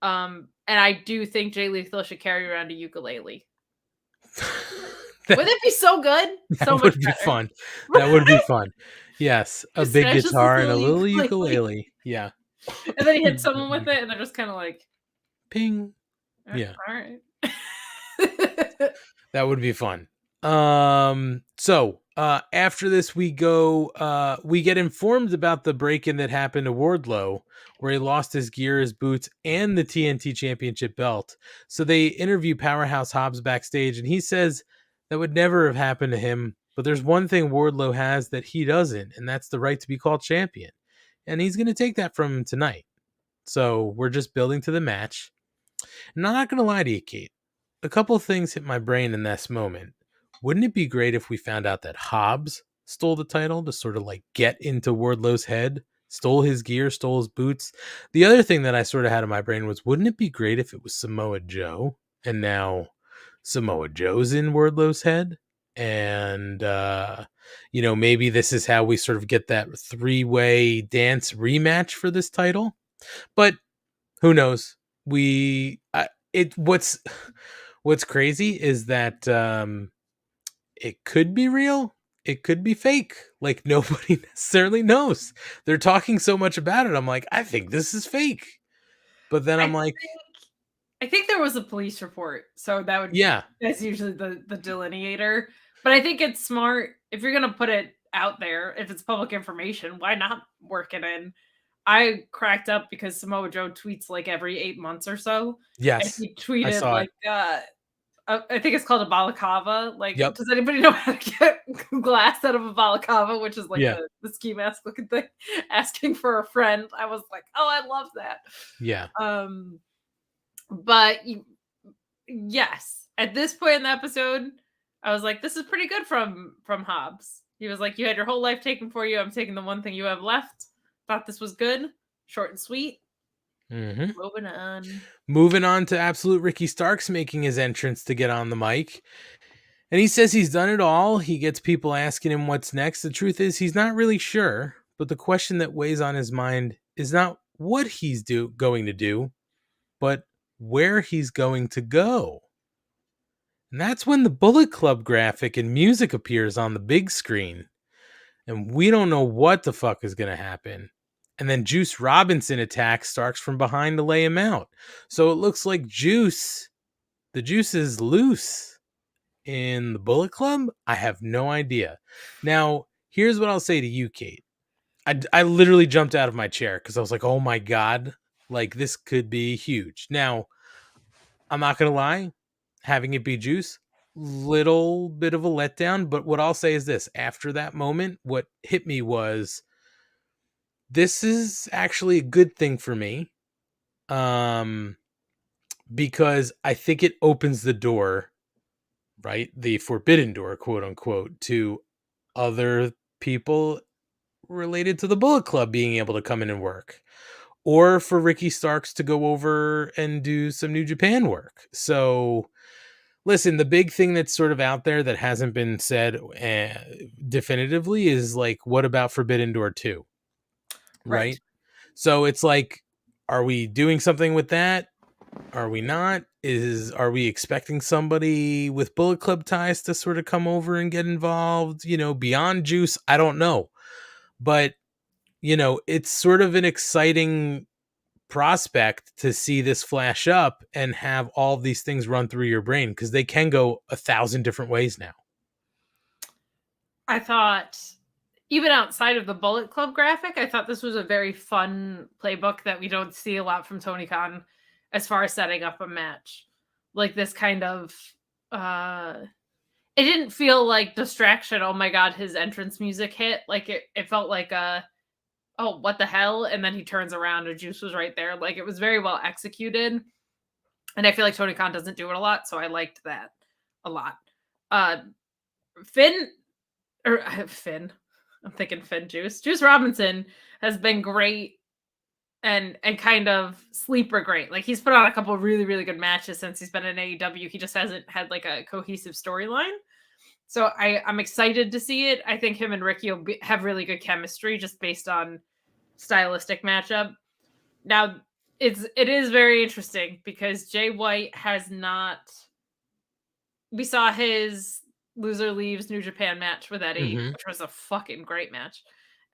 And I do think Jay Lethal should carry around a ukulele. Wouldn't it be so good? That would be fun. That would be fun. Yes, a big guitar and a little ukulele. Yeah. And then he hit someone with it, and they're just kind of like, ping. Yeah. All right. That would be fun. So after this, we get informed about the break-in that happened to Wardlow, where he lost his gear, his boots, and the TNT Championship belt. So they interview Powerhouse Hobbs backstage, and he says that would never have happened to him. But there's one thing Wardlow has that he doesn't, and that's the right to be called champion. And he's going to take that from him tonight. So we're just building to the match. And I'm not going to lie to you, Kate. A couple of things hit my brain in this moment. Wouldn't it be great if we found out that Hobbs stole the title to sort of like get into Wardlow's head, stole his gear, stole his boots? The other thing that I sort of had in my brain was, wouldn't it be great if it was Samoa Joe and now Samoa Joe's in Wardlow's head? And, maybe this is how we sort of get that 3-way dance rematch for this title. But who knows? What's crazy is that it could be real, it could be fake. Like, nobody necessarily knows. They're talking so much about it. I'm like, I think this is fake. But then I think there was a police report, so that would that's usually the delineator. But I think it's smart if you're gonna put it out there, if it's public information, why not work it in? I cracked up because Samoa Joe tweets like every 8 months or so. And Yes, he I tweeted saw it. like I think it's called a balaclava. Like, Yep. does anybody know how to get glass out of a balaclava, which is like Yeah. the ski mask looking thing? Asking for a friend. I was like, oh, I love that. Yeah. But yes, at this point in the episode, I was like, this is pretty good from Hobbs. He was like, you had your whole life taken for you. I'm taking the one thing you have left. Thought this was good, short and sweet. Mm-hmm. Moving on to Absolute Ricky Starks making his entrance to get on the mic. And he says he's done it all. He gets people asking him what's next. The truth is he's not really sure, but the question that weighs on his mind is not what he's going to do, but where he's going to go. And that's when the Bullet Club graphic and music appears on the big screen. And we don't know what the fuck is going to happen. And then Juice Robinson attacks Starks from behind to lay him out. So it looks like the juice is loose in the Bullet Club. I have no idea. Now, here's what I'll say to you, Kate. I literally jumped out of my chair because I was like, oh my God, like this could be huge. Now, I'm not going to lie, having it be Juice, little bit of a letdown. But what I'll say is this. After that moment, what hit me was, this is actually a good thing for me, because I think it opens the door, right? The forbidden door, quote unquote, to other people related to the Bullet Club being able to come in and work, or for Ricky Starks to go over and do some New Japan work. So listen, the big thing that's sort of out there that hasn't been said definitively is like, what about Forbidden Door 2? Right. So it's like, are we doing something with that? Are we not? Are we expecting somebody with Bullet Club ties to sort of come over and get involved, beyond Juice? I don't know. But, it's sort of an exciting prospect to see this flash up and have all of these things run through your brain, because they can go 1,000 different ways now. I thought, even outside of the Bullet Club graphic, I thought this was a very fun playbook that we don't see a lot from Tony Khan as far as setting up a match. Like this kind of, it didn't feel like distraction. Oh my God, his entrance music hit. Like it felt like oh, what the hell? And then he turns around and Juice was right there. Like it was very well executed. And I feel like Tony Khan doesn't do it a lot. So I liked that a lot. Finn. I'm thinking Finn Juice. Juice Robinson has been great and kind of sleeper great. Like he's put on a couple of really, really good matches since he's been in AEW. He just hasn't had like a cohesive storyline. So I'm excited to see it. I think him and Ricky will have really good chemistry just based on stylistic matchup. Now, it is very interesting because Jay White has not... We saw his Loser Leaves New Japan match with Eddie, which was a fucking great match.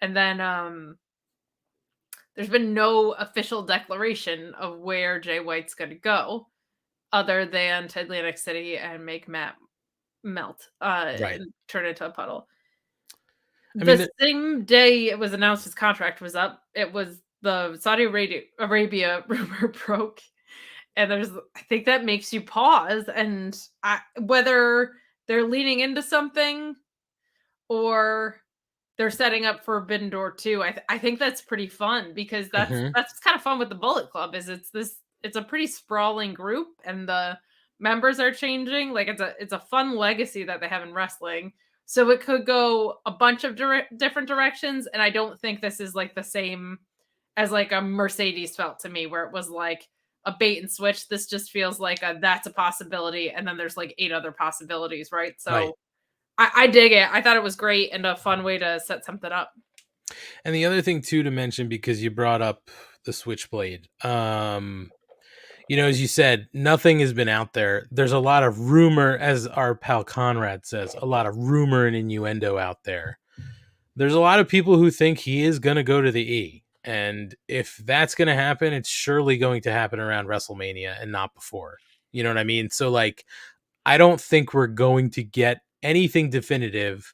And then there's been no official declaration of where Jay White's going to go other than to Atlantic City and make Matt melt, and turn into a puddle. The same day it was announced his contract was up, it was the Saudi Arabia rumor broke. And I think that makes you pause, and whether they're leaning into something or they're setting up for Forbidden Door 2. I think that's pretty fun because that's kind of fun with the Bullet Club. It's a pretty sprawling group, and the members are changing. Like it's a fun legacy that they have in wrestling. So it could go a bunch of different directions, and I don't think this is like the same as like a Mercedes felt to me, where it was like a bait and switch. This just feels like that's a possibility, and then there's like 8 other possibilities, right? So I dig it. I thought it was great and a fun way to set something up. And the other thing too to mention, because you brought up the Switchblade, as you said, nothing has been out there. There's a lot of rumor, as our pal Conrad says, a lot of rumor and innuendo out there. There's a lot of people who think he is going to go to the E. And if that's going to happen, it's surely going to happen around WrestleMania and not before. You know what I mean? So like, I don't think we're going to get anything definitive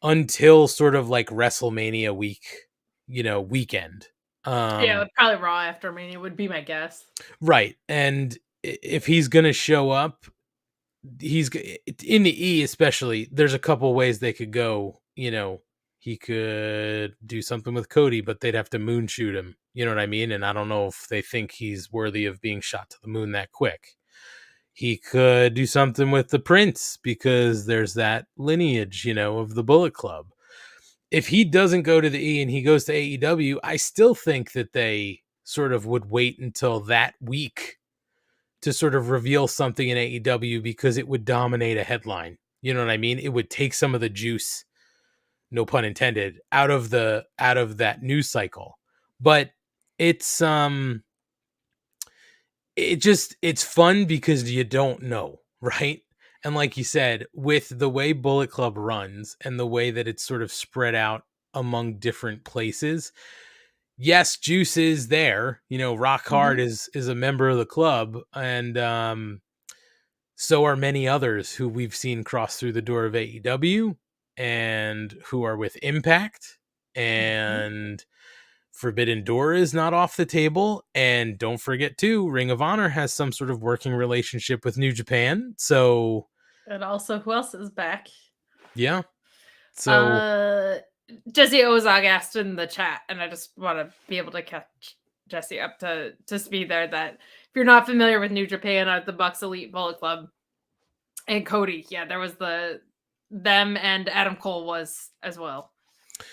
until sort of like WrestleMania weekend. Yeah, probably Raw after Mania would be my guess. Right. And if he's going to show up, he's in the E especially, there's a couple ways they could go. He could do something with Cody, but they'd have to moon shoot him. You know what I mean? And I don't know if they think he's worthy of being shot to the moon that quick. He could do something with the Prince because there's that lineage, of the Bullet Club. If he doesn't go to the E and he goes to AEW, I still think that they sort of would wait until that week to sort of reveal something in AEW because it would dominate a headline. You know what I mean? It would take some of the juice, no pun intended, out of that news cycle. But it's fun because you don't know, right? And like you said, with the way Bullet Club runs and the way that it's sort of spread out among different places, yes, Juice is there. Rock Hard is a member of the club, and so are many others who we've seen cross through the door of AEW and who are with Impact, and Forbidden Door is not off the table. And don't forget too, Ring of Honor has some sort of working relationship with New Japan. So, and also who else is back? Yeah. So Jesse Ozog asked in the chat, and I just want to be able to catch Jesse up to speed there, that if you're not familiar with New Japan, the Bucks Elite Bullet Club and Cody, there was them and Adam Cole was as well.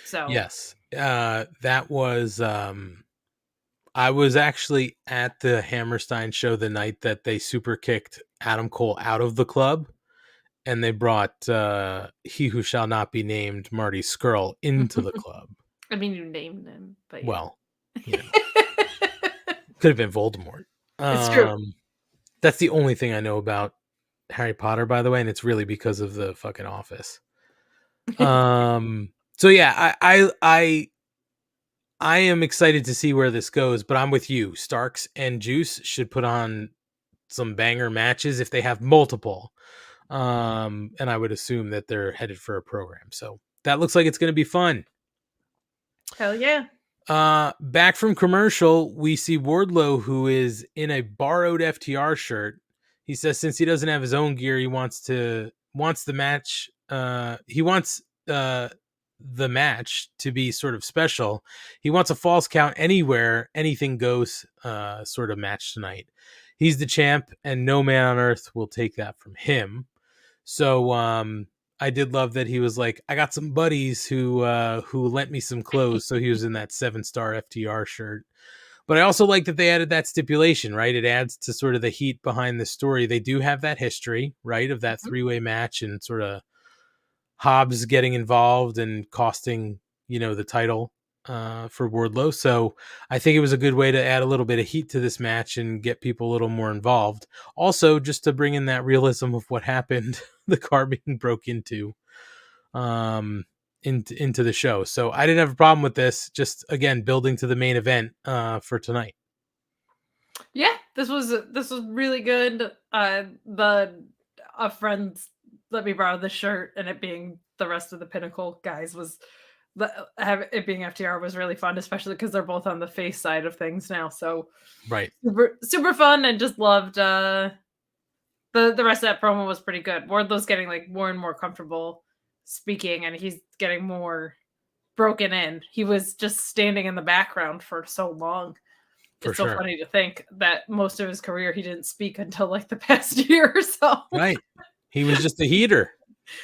So yes, that was I was actually at the Hammerstein show the night that they super kicked Adam Cole out of the club, and they brought he who shall not be named, Marty Scurll, into the club. I mean, you named him, but well, could have been Voldemort. It's true. That's the only thing I know about Harry Potter, by the way, and it's really because of the fucking Office. So yeah, I am excited to see where this goes, but I'm with you. Starks and Juice should put on some banger matches if they have multiple. And I would assume that they're headed for a program. So that looks like it's going to be fun. Hell yeah. Back from commercial, we see Wardlow, who is in a borrowed FTR shirt. He says since he doesn't have his own gear, he wants the match. He wants the match to be sort of special. He wants a false count anywhere, anything goes sort of match tonight. He's the champ, and no man on earth will take that from him. So I did love that he was like, I got some buddies who lent me some clothes. So he was in that 7-star FTR shirt. But I also like that they added that stipulation, right? It adds to sort of the heat behind the story. They do have that history, right, of that 3-way match and sort of Hobbs getting involved and costing, the title for Wardlow. So I think it was a good way to add a little bit of heat to this match and get people a little more involved. Also, just to bring in that realism of what happened, the car being broke into the show. So I didn't have a problem with this. Just again, building to the main event for tonight. Yeah, this was really good. A friend let me borrow the shirt, and it being the rest of the Pinnacle guys was it being FTR was really fun, especially because they're both on the face side of things now. So right, super fun, and just loved the rest of that promo was pretty good. Wardlow's getting like more and more comfortable speaking, and he's getting more broken in. He was just standing in the background for so long. It's so funny to think that most of his career he didn't speak until like the past year or so. Right. He was just a heater.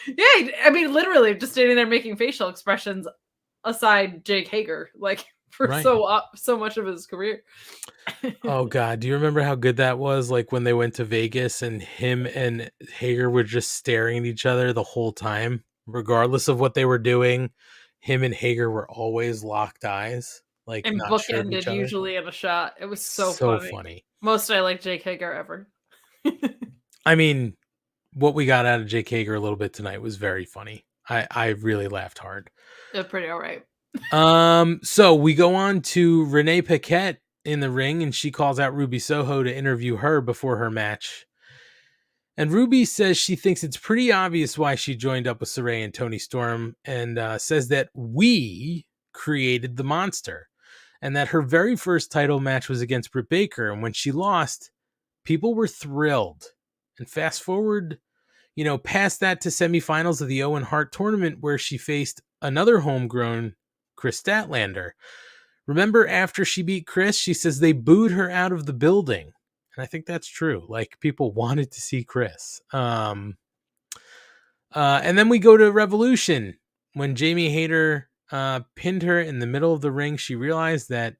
Yeah, I mean, literally just standing there making facial expressions aside Jake Hager, like for so much of his career. Oh God, do you remember how good that was? Like when they went to Vegas and him and Hager were just staring at each other the whole time, regardless of what they were doing. Him and Hager were always locked eyes, like and not bookended sure usually in a shot. It was so funny. Most I like Jake Hager ever. I mean, what we got out of Jake Hager a little bit tonight was very funny. I really laughed hard. They're pretty all right. So we go on to Renee Paquette in the ring, and she calls out Ruby Soho to interview her before her match. And Ruby says she thinks it's pretty obvious why she joined up with Saray and Tony Storm, and says that we created the monster. and that her very first title match was against Britt Baker. And when she lost, people were thrilled. And fast forward, past that to semifinals of the Owen Hart tournament where she faced another homegrown Chris Statlander. Remember, after she beat Chris, she says they booed her out of the building. And I think that's true. Like, people wanted to see Chris. And then we go to Revolution. When Jamie Hayter pinned her in the middle of the ring, she realized that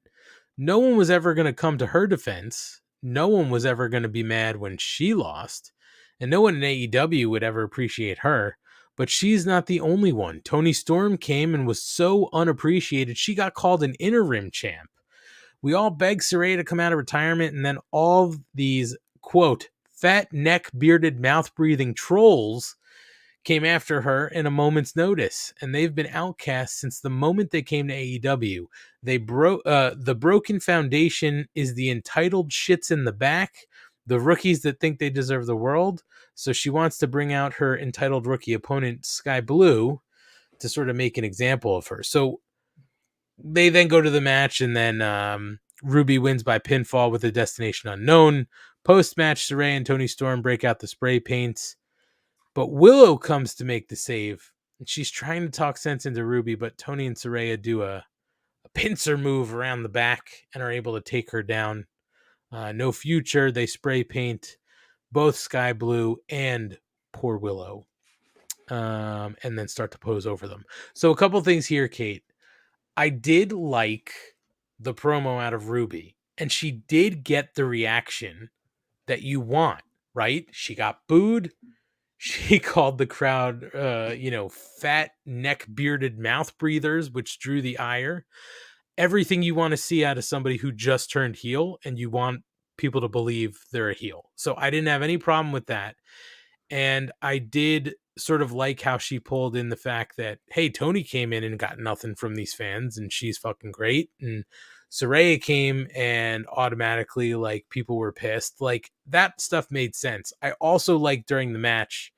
no one was ever going to come to her defense. No one was ever going to be mad when she lost. And no one in AEW would ever appreciate her. But she's not the only one. Toni Storm came and was so unappreciated, she got called an interim champ. We all begged Saraya to come out of retirement, and then all these, quote, fat neck bearded mouth breathing trolls came after her in a moment's notice, and they've been outcast since the moment they came to AEW. They the broken foundation is the entitled shits in the back, the rookies that think they deserve the world. So she wants to bring out her entitled rookie opponent, Sky Blue, to sort of make an example of her. So they then go to the match, and then Ruby wins by pinfall with a Destination Unknown. Post-match, Saraya and Toni Storm break out the spray paints. But Willow comes to make the save, and she's trying to talk sense into Ruby, but Toni and Saraya do a pincer move around the back and are able to take her down. No future. They spray paint both Sky Blue and poor Willow, and then start to pose over them. So a couple things here, Kate. I did like the promo out of Ruby, and she did get the reaction that you want, right? She got booed. She called the crowd, fat neck bearded mouth breathers, which drew the ire. Everything you want to see out of somebody who just turned heel, and you want people to believe they're a heel. So I didn't have any problem with that. And I did sort of like how she pulled in the fact that, hey, Toni came in and got nothing from these fans, and she's fucking great. And Saraya came and automatically, like, people were pissed. Like, that stuff made sense. I also like during the match,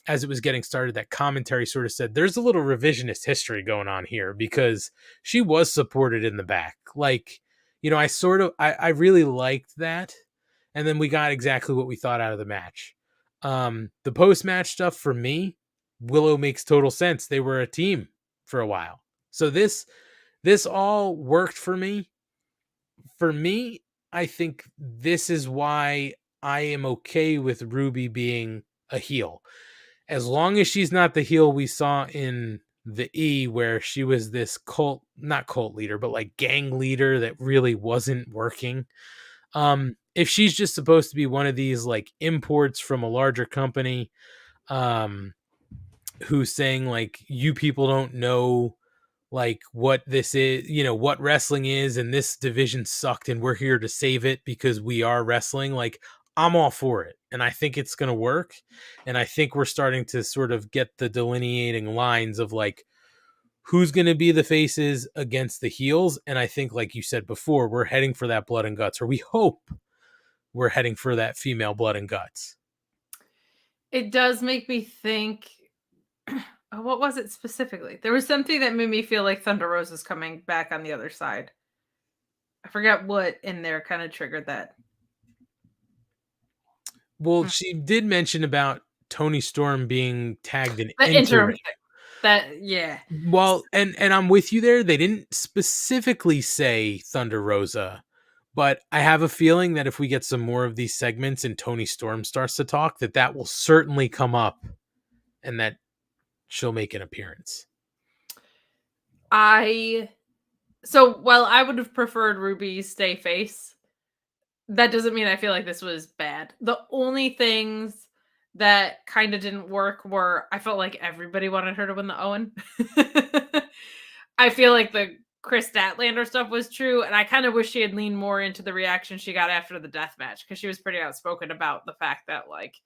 as it was getting started, that commentary sort of said, there's a little revisionist history going on here, because she was supported in the back. Like, I really liked that. And then we got exactly what we thought out of the match. The post-match stuff, for me, Willow makes total sense. They were a team for a while. So this all worked for me. For me, I think this is why I am okay with Ruby being a heel. As long as she's not the heel we saw in the E, where she was this not cult leader, but like gang leader that really wasn't working. If she's just supposed to be one of these like imports from a larger company, who's saying like, you people don't know like what this is, what wrestling is, and this division sucked and we're here to save it because we are wrestling, like, I'm all for it. And I think it's going to work. And I think we're starting to sort of get the delineating lines of like, who's going to be the faces against the heels. And I think, like you said before, we're heading for that blood and guts, or we hope we're heading for that female blood and guts. It does make me think, what was it specifically? There was something that made me feel like Thunder Rosa's coming back on the other side. I forgot what in there kind of triggered that. Well, she did mention about Toni Storm being tagged in interim. Yeah. Well, and I'm with you there. They didn't specifically say Thunder Rosa, but I have a feeling that if we get some more of these segments and Toni Storm starts to talk, that will certainly come up, and that she'll make an appearance. So while I would have preferred Ruby stay face, that doesn't mean I feel like this was bad. The only things that kind of didn't work were, I felt like everybody wanted her to win the Owen. I feel like the Chris Statlander stuff was true, and I kind of wish she had leaned more into the reaction she got after the death match, because she was pretty outspoken about the fact that like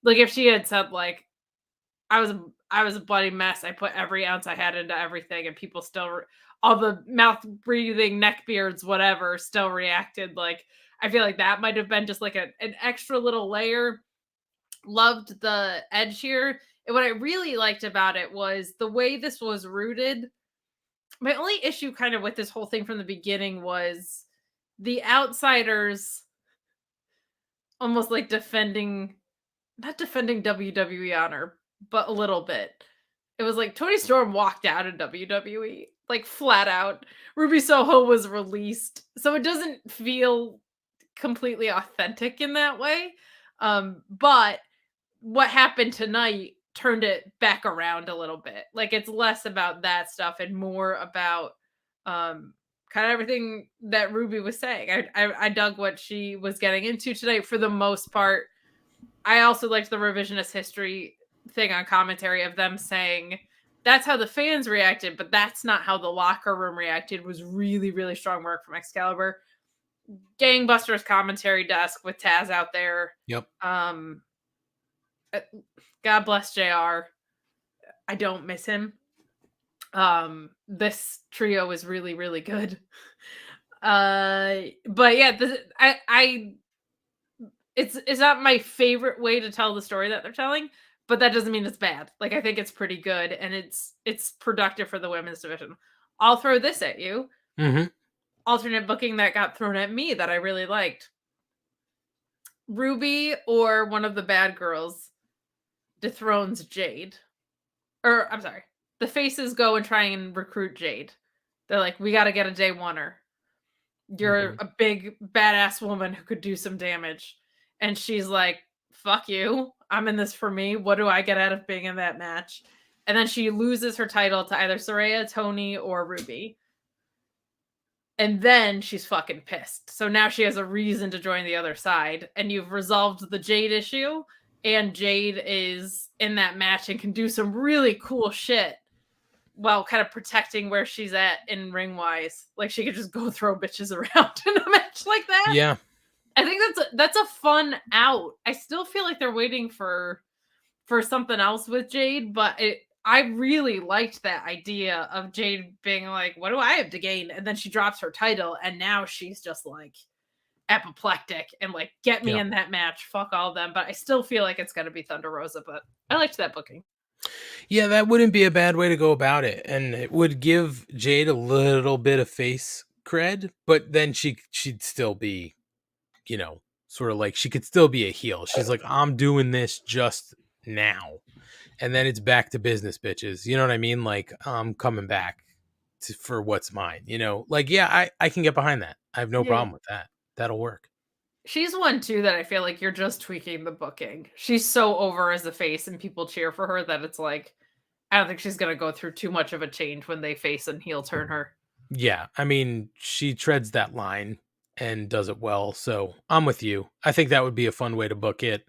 if she had said like, I was a bloody mess, I put every ounce I had into everything, and people still, all the mouth breathing neckbeards, whatever, still reacted. Like, I feel like that might have been just like an extra little layer. Loved the edge here. And what I really liked about it was the way this was rooted. my only issue kind of with this whole thing from the beginning was the outsiders almost like not defending WWE honor, but a little bit. It was like Tony Storm walked out of WWE, like flat out. Ruby Soho was released. So it doesn't feel completely authentic in that way. But what happened tonight turned it back around a little bit. Like it's less about that stuff and more about kind of everything that Ruby was saying. I dug what she was getting into tonight for the most part. I also liked the revisionist history thing on commentary of them saying that's how the fans reacted, but that's not how the locker room reacted. Was really, really strong work from Excalibur. Gangbusters commentary desk with Taz out there. Yep. God bless JR. I don't miss him. This trio is really, really good. But yeah, it's not my favorite way to tell the story that they're telling, but that doesn't mean it's bad. Like I think it's pretty good and it's productive for the women's division. I'll throw this at you. Mm-hmm. Alternate booking that got thrown at me that I really liked. Ruby or one of the bad girls dethrones Jade. Or I'm sorry. The faces go and try and recruit Jade. They're like, we got to get a day oneer. You're a big badass woman who could do some damage. And she's like, fuck you. I'm in this for me. What do I get out of being in that match? And then she loses her title to either Saraya, Tony, or Ruby. And then she's fucking pissed. So now she has a reason to join the other side. And you've resolved the Jade issue. And Jade is in that match and can do some really cool shit while kind of protecting where she's at in ring-wise. Like she could just go throw bitches around in a match like that. Yeah. I think that's a fun out. I still feel like they're waiting for something else with Jade, but I really liked that idea of Jade being like, what do I have to gain? And then she drops her title and now she's just like apoplectic and like, get me in that match. Fuck all of them. But I still feel like it's going to be Thunder Rosa, but I liked that booking. Yeah, that wouldn't be a bad way to go about it. And it would give Jade a little bit of face cred, but then she'd still be, sort of like she could still be a heel. She's like, I'm doing this just now. And then it's back to business, bitches. You know what I mean? Like, I'm coming back for what's mine, Like, yeah, I can get behind that. I have no problem with that. That'll work. She's one, too, that I feel like you're just tweaking the booking. She's so over as a face and people cheer for her that it's like, I don't think she's going to go through too much of a change when they face and heel turn her. Yeah, I mean, she treads that line and does it well. So I'm with you. I think that would be a fun way to book it.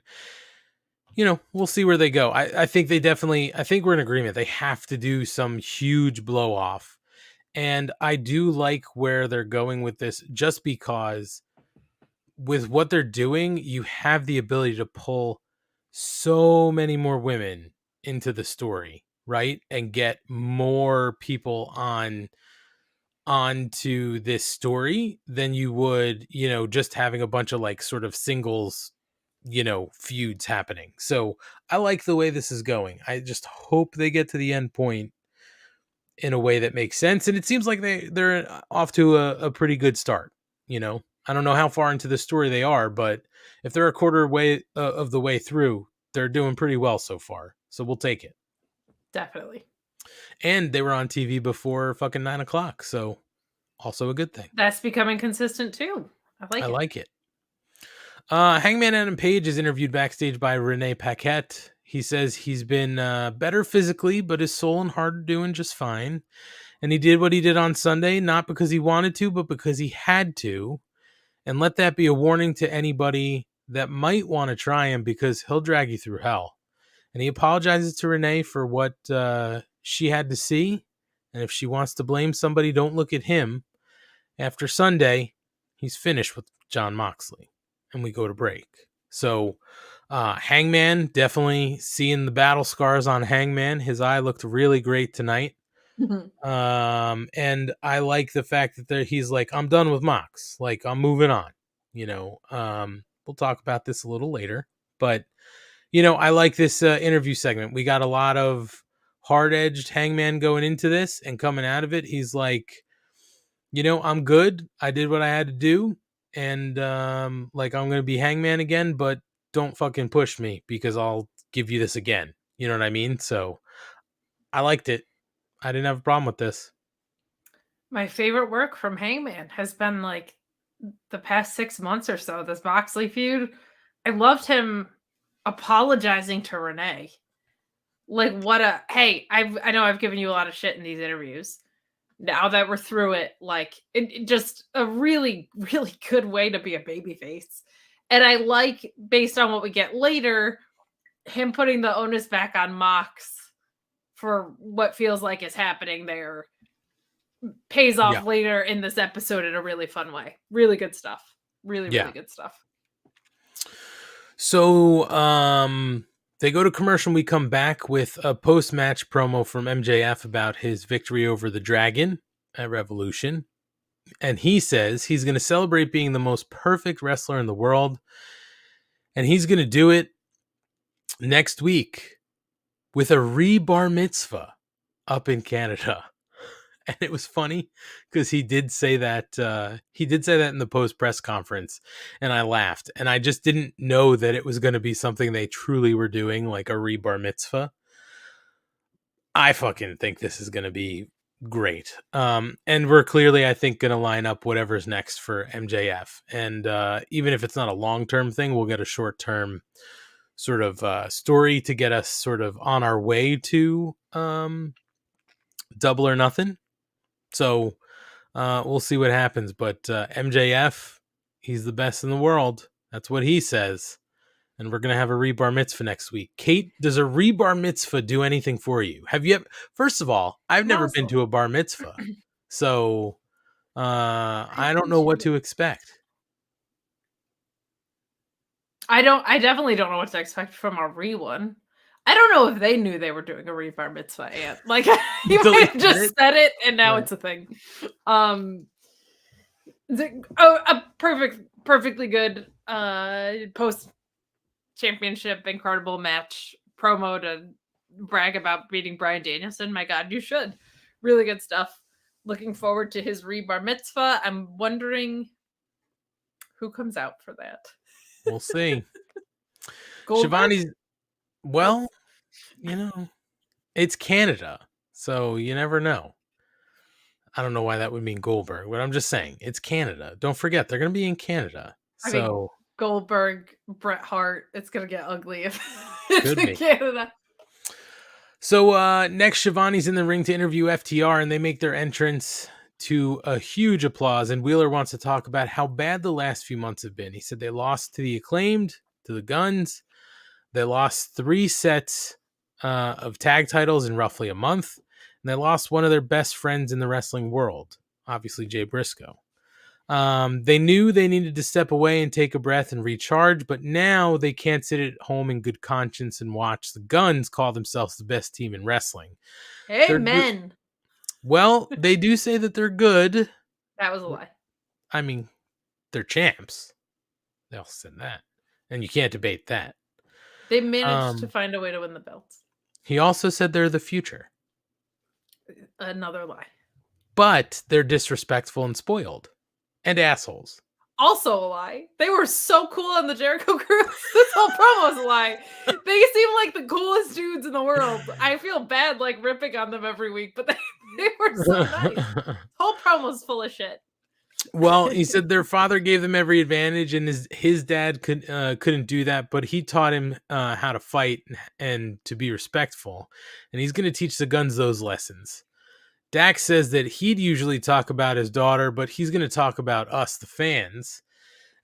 We'll see where they go. I think we're in agreement. They have to do some huge blow off. And I do like where they're going with this just because with what they're doing, you have the ability to pull so many more women into the story, right? And get more people onto this story than you would, just having a bunch of like sort of singles, feuds happening. So I like the way this is going. I just hope they get to the end point in a way that makes sense. And it seems like they're off to a pretty good start. I don't know how far into the story they are, but if they're a quarter way of the way through, they're doing pretty well so far. So we'll take it. Definitely. And they were on TV before fucking 9 o'clock. So also a good thing. That's becoming consistent too. I like it. Hangman Adam Page is interviewed backstage by Renee Paquette. He says he's been better physically, but his soul and heart are doing just fine. And he did what he did on Sunday, not because he wanted to, but because he had to. And let that be a warning to anybody that might want to try him because he'll drag you through hell. And he apologizes to Renee for what she had to see. And if she wants to blame somebody, don't look at him. After Sunday, he's finished with Jon Moxley. And we go to break. So Hangman, definitely seeing the battle scars on Hangman. His eye looked really great tonight. And I like the fact that he's like, I'm done with Mox. Like, I'm moving on. We'll talk about this a little later. But, I like this interview segment. We got a lot of hard-edged Hangman going into this, and coming out of it, he's like, I'm good. I did what I had to do, and I'm going to be Hangman again, but don't fucking push me because I'll give you this again. You know what I mean? So I liked it. I didn't have a problem with this. My favorite work from Hangman has been the past 6 months or so, this Moxley feud. I loved him apologizing to Renee. Hey, I know I've given you a lot of shit in these interviews. Now that we're through it, it just a really, really good way to be a babyface. And I like, based on what we get later, him putting the onus back on Mox for what feels like is happening there pays off later in this episode in a really fun way. Really good stuff. Really good stuff. So they go to commercial and we come back with a post-match promo from MJF about his victory over the Dragon at Revolution. And he says he's going to celebrate being the most perfect wrestler in the world. And he's going to do it next week with a re-bar mitzvah up in Canada. And it was funny because he did say that in the post press conference, and I laughed. And I just didn't know that it was going to be something they truly were doing, like a re-bar mitzvah. I fucking think this is going to be great. And we're clearly, I think, going to line up whatever's next for MJF. And even if it's not a long-term thing, we'll get a short-term sort of story to get us sort of on our way to Double or Nothing. So we'll see what happens. But MJF, he's the best in the world. That's what he says. And we're going to have a re-bar mitzvah next week. Kate, does a re-bar mitzvah do anything for you? Have you ever, first of all, I've never been to a bar mitzvah. So I don't know what to expect. I definitely don't know what to expect from a re-one. I don't know if they knew they were doing a re-bar mitzvah, Ant. You might have just said it, and now it's a thing. A perfectly good post-championship incredible match promo to brag about beating Bryan Danielson. My God, you should. Really good stuff. Looking forward to his re-bar mitzvah. I'm wondering who comes out for that. We'll see. Shivani's... Well, it's Canada, so you never know. I don't know why that would mean Goldberg, but I'm just saying it's Canada. Don't forget they're going to be in Canada. I mean, Goldberg, Bret Hart, it's going to get ugly if it's in Canada. So next, Shivani's in the ring to interview FTR, and they make their entrance to a huge applause. And Wheeler wants to talk about how bad the last few months have been. He said they lost to the Acclaimed, to the Guns. They lost 3 sets of tag titles in roughly a month. And they lost one of their best friends in the wrestling world, obviously Jay Briscoe. They knew they needed to step away and take a breath and recharge, but now they can't sit at home in good conscience and watch the Guns call themselves the best team in wrestling. Amen. Well, they do say that they're good. That was a lie. I mean, they're champs. They all said that. And you can't debate that. They managed to find a way to win the belts. He also said they're the future. Another lie. But they're disrespectful and spoiled. And assholes. Also a lie. They were so cool on the Jericho Cruise. This whole promo is a lie. They seem like the coolest dudes in the world. I feel bad ripping on them every week, but they were so nice. Whole promo's full of shit. Well, he said their father gave them every advantage, and his dad couldn't do that, but he taught him how to fight and to be respectful, and he's going to teach the Guns those lessons. Dax says that he'd usually talk about his daughter, but he's going to talk about us, the fans.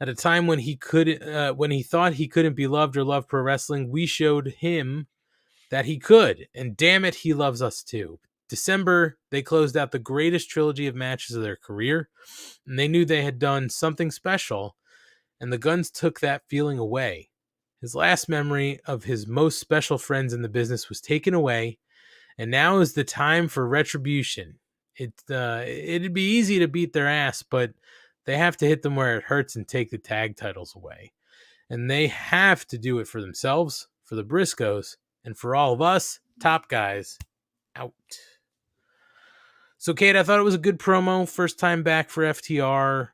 At a time when he thought he couldn't be loved or love pro wrestling, we showed him that he could, and damn it, he loves us too. December, they closed out the greatest trilogy of matches of their career, and they knew they had done something special, and the Guns took that feeling away. His last memory of his most special friends in the business was taken away, and now is the time for retribution. It'd be easy to beat their ass, but they have to hit them where it hurts and take the tag titles away. And they have to do it for themselves, for the Briscoes, and for all of us, top guys, out. So, Kate, I thought it was a good promo. First time back for FTR,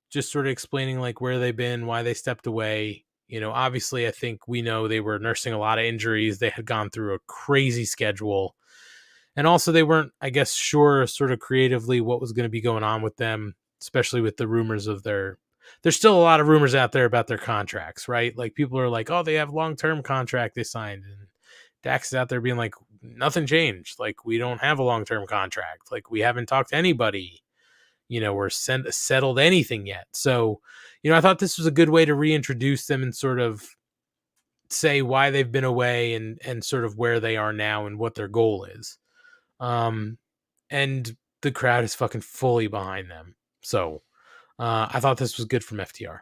just sort of explaining like where they've been, why they stepped away. Obviously, I think we know they were nursing a lot of injuries. They had gone through a crazy schedule. And also they weren't, I guess, sure sort of creatively what was going to be going on with them, especially with the rumors of there's still a lot of rumors out there about their contracts, right? Like people are like, oh, they have long-term contract they signed. And Dax is out there being like, nothing changed. Like we don't have a long-term contract. Like we haven't talked to anybody, or settled anything yet. So, I thought this was a good way to reintroduce them and sort of say why they've been away and sort of where they are now and what their goal is. And the crowd is fucking fully behind them. So, I thought this was good from FTR.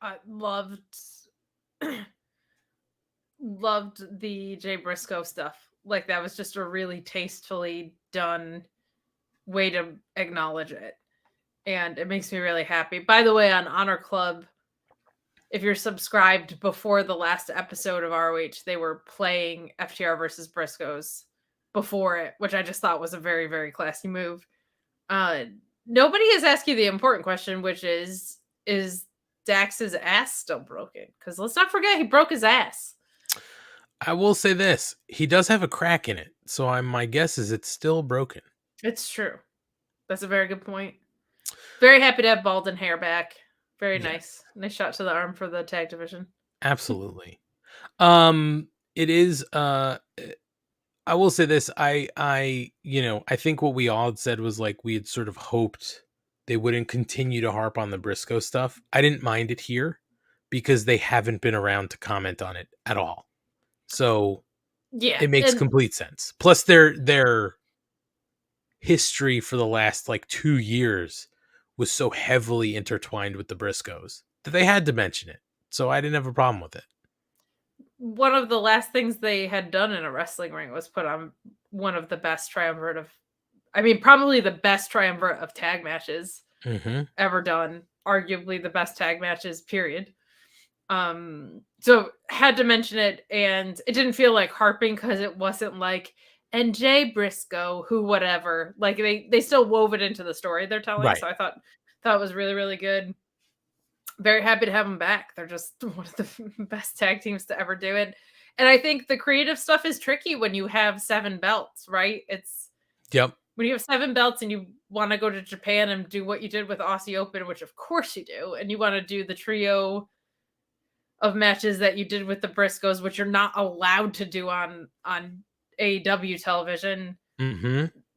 I loved the Jay Briscoe stuff. Like that was just a really tastefully done way to acknowledge it. And it makes me really happy. By the way, on Honor Club, if you're subscribed before the last episode of ROH, they were playing FTR versus Briscoes before it, which I just thought was a very, very classy move. Nobody has asked you the important question, which is Dax's ass still broken? Because let's not forget, he broke his ass. I will say this. He does have a crack in it. So my guess is it's still broken. It's true. That's a very good point. Very happy to have Baldwin hair back. Very nice. Nice shot to the arm for the tag division. Absolutely. It is, I will say this. I think what we all had said was like, we had sort of hoped they wouldn't continue to harp on the Briscoe stuff. I didn't mind it here because they haven't been around to comment on it at all. So yeah, it makes complete sense. Plus their history for the last like 2 years was so heavily intertwined with the Briscoes that they had to mention it. So I didn't have a problem with it. One of the last things they had done in a wrestling ring was put on one of the best triumvirate probably the best triumvirate of tag matches ever done. Arguably the best tag matches, period. So had to mention it, and it didn't feel like harping because it wasn't like, and Jay Briscoe, who whatever. Like they still wove it into the story they're telling. Right. So I thought it was really, really good. Very happy to have them back. They're just one of the best tag teams to ever do it. And I think the creative stuff is tricky when you have 7 belts, right? When you have 7 belts and you want to go to Japan and do what you did with Aussie Open, which of course you do, and you want to do the trio of matches that you did with the Briscoes, which you're not allowed to do on AEW television,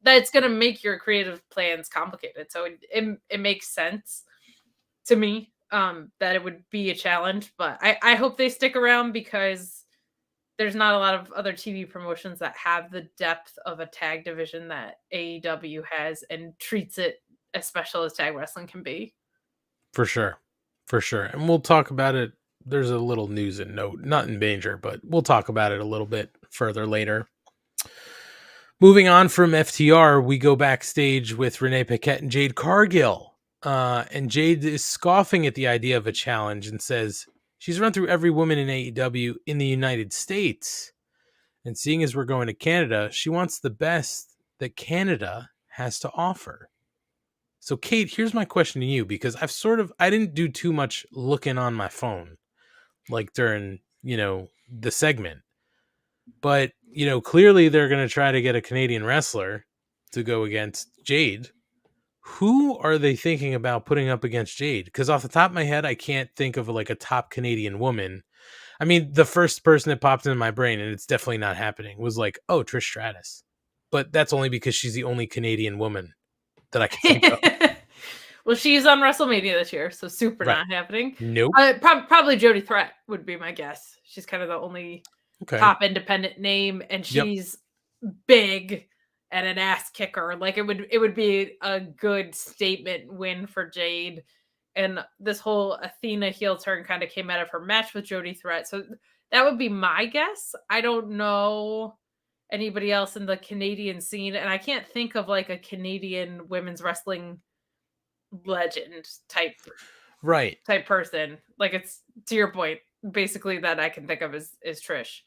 that's going to make your creative plans complicated. So it makes sense to me that it would be a challenge, but I hope they stick around because there's not a lot of other TV promotions that have the depth of a tag division that AEW has and treats it as special as tag wrestling can be. For sure. And we'll talk about it. There's a little news and note, not in danger, but we'll talk about it a little bit further later. Moving on from FTR, we go backstage with Renee Paquette and Jade Cargill. And Jade is scoffing at the idea of a challenge and says she's run through every woman in AEW in the United States. And seeing as we're going to Canada, she wants the best that Canada has to offer. So, Kate, here's my question to you, because I didn't do too much looking on my phone, like during, the segment. But, clearly they're going to try to get a Canadian wrestler to go against Jade. Who are they thinking about putting up against Jade? Because off the top of my head, I can't think of like a top Canadian woman. I mean, the first person that popped into my brain, and it's definitely not happening, was like, oh, Trish Stratus. But that's only because she's the only Canadian woman that I can think of. Well, she's on WrestleMania this year, so super not happening. Nope. Probably Jody Threat would be my guess. She's kind of the only top independent name, and she's big and an ass kicker. Like it would be a good statement win for Jade. And this whole Athena heel turn kind of came out of her match with Jody Threat. So that would be my guess. I don't know anybody else in the Canadian scene, and I can't think of like a Canadian women's wrestling legend type person. Like, it's to your point, basically that I can think of is Trish.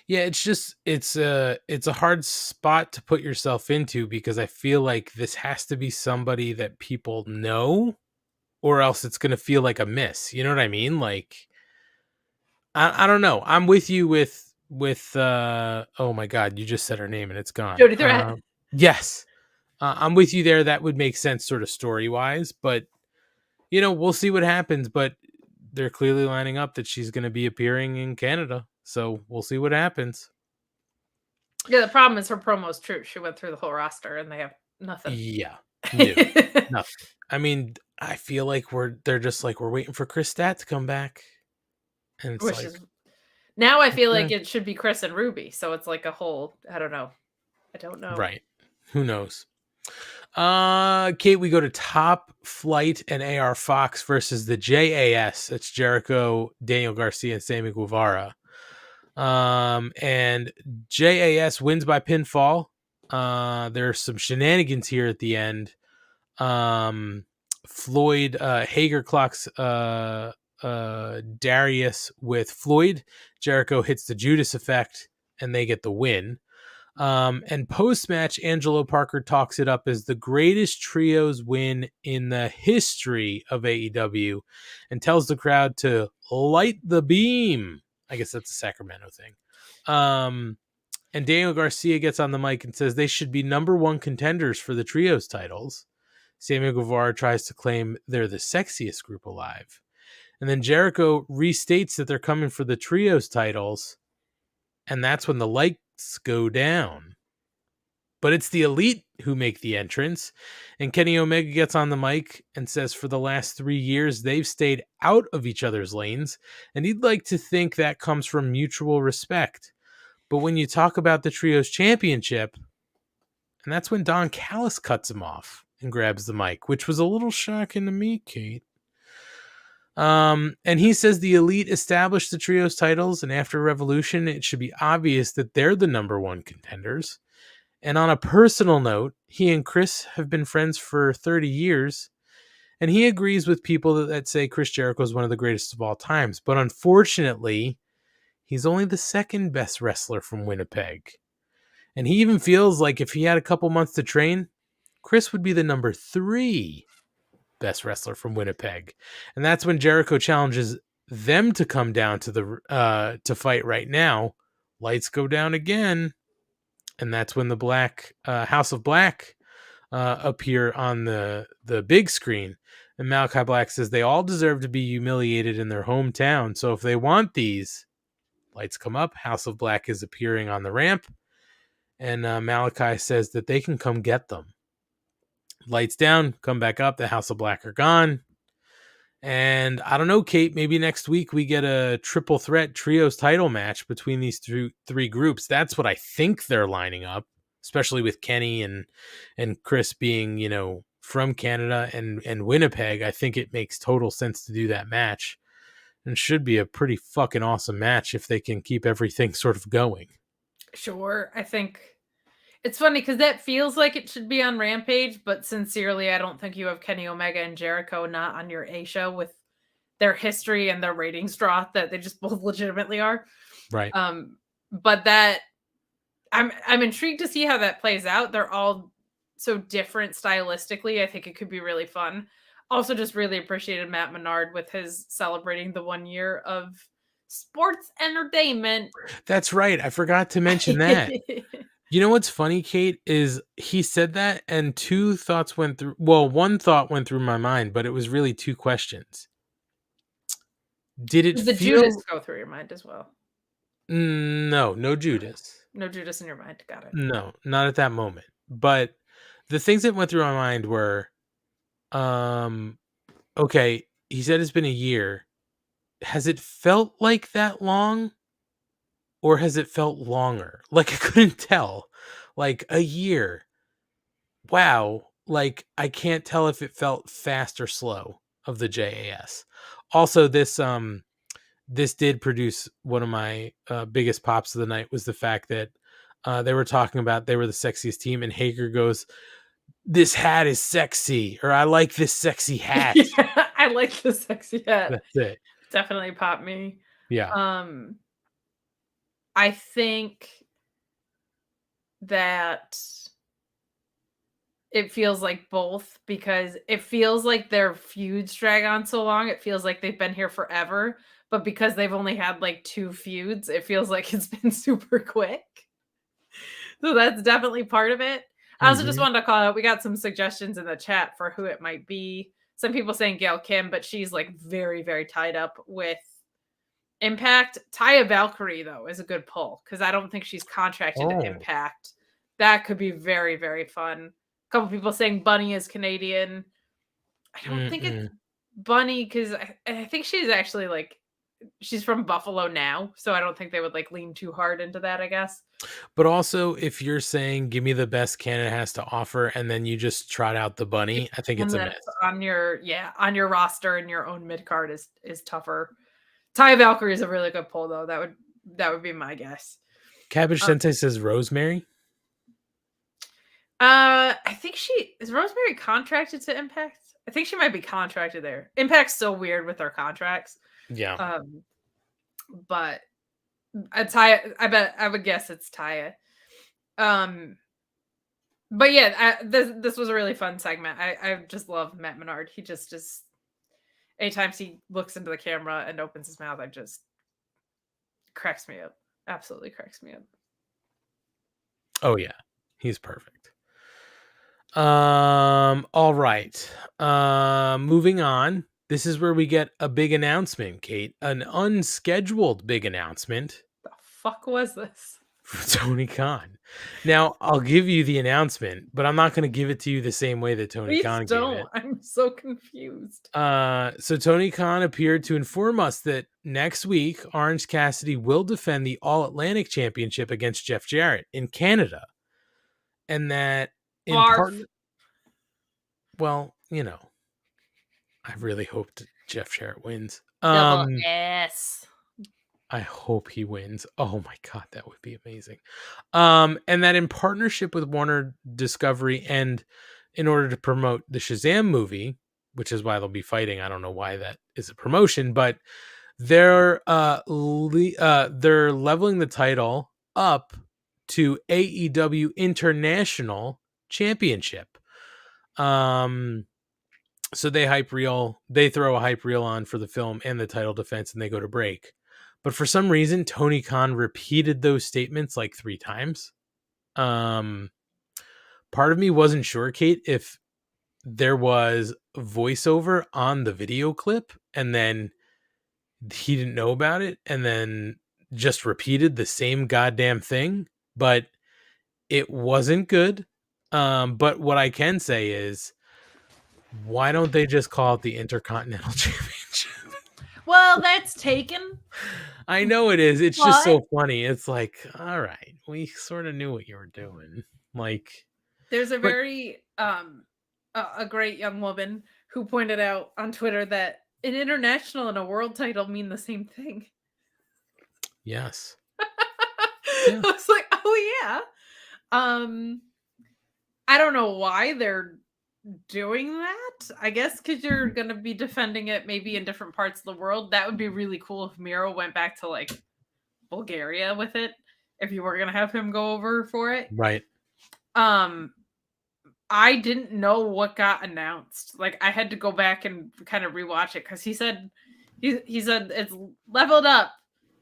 Yeah, it's just it's a hard spot to put yourself into because I feel like this has to be somebody that people know, or else it's going to feel like a miss. You know what I mean? Like I don't know. I'm with you with oh my god, you just said her name and it's gone. Jody Threat. Yes. I'm with you there. That would make sense sort of story-wise, but we'll see what happens, but they're clearly lining up that she's going to be appearing in Canada. So, we'll see what happens. Yeah, the problem is her promo's true. She went through the whole roster and they have nothing. Yeah. No, nothing. I mean, I feel like they're just like we're waiting for Chris Stat to come back. And it's like now I feel like it should be Chris and Ruby, so it's like a whole I don't know. Right. Who knows? Kate, we go to Top Flight and AR Fox versus the JAS. It's Jericho, Daniel Garcia, and Sammy Guevara. And JAS wins by pinfall. There's some shenanigans here at the end. Floyd Hager clocks Darius with Floyd. Jericho hits the Judas effect, and they get the win. And post-match, Angelo Parker talks it up as the greatest trios win in the history of AEW and tells the crowd to light the beam. I guess that's a Sacramento thing. And Daniel Garcia gets on the mic and says they should be number one contenders for the trios titles. Samuel Guevara tries to claim they're the sexiest group alive. And then Jericho restates that they're coming for the trios titles. And that's when the lights go down. But it's the Elite who make the entrance. And Kenny Omega gets on the mic and says for the last 3 years, they've stayed out of each other's lanes. And he'd like to think that comes from mutual respect. But when you talk about the trios championship, and that's when Don Callis cuts him off and grabs the mic, which was a little shocking to me, Kate. And he says the Elite established the trios titles, and after Revolution, it should be obvious that they're the number one contenders. And on a personal note, he and Chris have been friends for 30 years, and he agrees with people that say Chris Jericho is one of the greatest of all times. But unfortunately, he's only the second best wrestler from Winnipeg. And he even feels like if he had a couple months to train, Chris would be the number 3 best wrestler from Winnipeg. And that's when Jericho challenges them to come down to the to fight right now. Lights go down again. And that's when the Black House of Black appear on the big screen. And Malachi Black says they all deserve to be humiliated in their hometown. So if they want these, lights come up. House of Black is appearing on the ramp. And Malachi says that they can come get them. Lights down, come back up. The House of Black are gone. And I don't know, Kate, maybe next week we get a triple threat trios title match between these three groups. That's what I think they're lining up, especially with Kenny and Chris being, from Canada and Winnipeg. I think it makes total sense to do that match. And should be a pretty fucking awesome match if they can keep everything sort of going. Sure. I think it's funny because that feels like it should be on Rampage, but sincerely, I don't think you have Kenny Omega and Jericho not on your A show with their history and their ratings draw that they just both legitimately are. Right. But that I'm intrigued to see how that plays out. They're all so different stylistically. I think it could be really fun. Also, just really appreciated Matt Menard with his celebrating the 1 year of sports entertainment. That's right. I forgot to mention that. You know what's funny, Kate, is he said that and two thoughts went through. Well, one thought went through my mind, but it was really two questions. Did it the feel... Judas go through your mind as well? No Judas. No Judas in your mind. Got it. No, not at that moment. But the things that went through my mind were, okay, he said it's been a year. Has it felt like that long? Or has it felt longer? Like, I couldn't tell. Like, a year. Wow. Like, I can't tell if it felt fast or slow of the JAS. Also, this did produce one of my biggest pops of the night was the fact that they were talking about they were the sexiest team, and Hager goes, "This hat is sexy," or "I like this sexy hat." Yeah, I like the sexy hat. That's it. Definitely popped me. Yeah. I think that it feels like both, because it feels like their feuds drag on so long. It feels like they've been here forever, but because they've only had like 2 feuds, it feels like it's been super quick. So that's definitely part of it. I also just wanted to call out, we got some suggestions in the chat for who it might be. Some people saying Gail Kim, but she's like very, very tied up with Impact. Taya Valkyrie, though, is a good pull because I don't think she's contracted to Impact. That could be very, very fun. A couple people saying Bunny is Canadian. I don't think it's Bunny because I think she's actually like, she's from Buffalo now, so I don't think they would like lean too hard into that, I guess. But also, if you're saying give me the best Canada has to offer, and then you just trot out the Bunny, I think it's a miss. On your roster and your own mid card is tougher. Taya Valkyrie is a really good pull, though. That would be my guess. Cabbage Sensei says Rosemary. I think is Rosemary contracted to Impact? I think she might be contracted there. Impact's so weird with their contracts. Yeah. But Taya, I would guess it's Taya. But yeah, this was a really fun segment. I just love Matt Menard. He just is. Anytime he looks into the camera and opens his mouth, I just cracks me up. Absolutely cracks me up. Oh yeah, he's perfect. All right. Moving on. This is where we get a big announcement, Kate. An unscheduled big announcement. The fuck was this? For Tony Khan. Now, I'll give you the announcement, but I'm not going to give it to you the same way that Tony Khan gave it. I'm so confused. So Tony Khan appeared to inform us that next week, Orange Cassidy will defend the All-Atlantic Championship against Jeff Jarrett in Canada. And that well, you know, I really hoped Jeff Jarrett wins. Double S. I hope he wins. Oh my God, that would be amazing. And that in partnership with Warner Discovery and in order to promote the Shazam movie, which is why they'll be fighting. I don't know why that is a promotion, but they're leveling the title up to AEW International Championship. So they throw a hype reel on for the film and the title defense, and they go to break. But for some reason, Tony Khan repeated those statements like 3 times. Part of me wasn't sure, Kate, if there was voiceover on the video clip and then he didn't know about it and then just repeated the same goddamn thing. But it wasn't good. But what I can say is, why don't they just call it the Intercontinental Championship? Well, that's taken. I know it is. It's just so funny. It's like, all right, we sort of knew what you were doing. Like, there's a very a great young woman who pointed out on Twitter that an international and a world title mean the same thing. Yes. I was like, oh yeah. I don't know why they're doing that. I guess because you're gonna be defending it maybe in different parts of the world. That would be really cool if Miro went back to like Bulgaria with it, if you were gonna have him go over for it. Right. I didn't know what got announced. Like, I had to go back and kind of rewatch it because he said it's leveled up.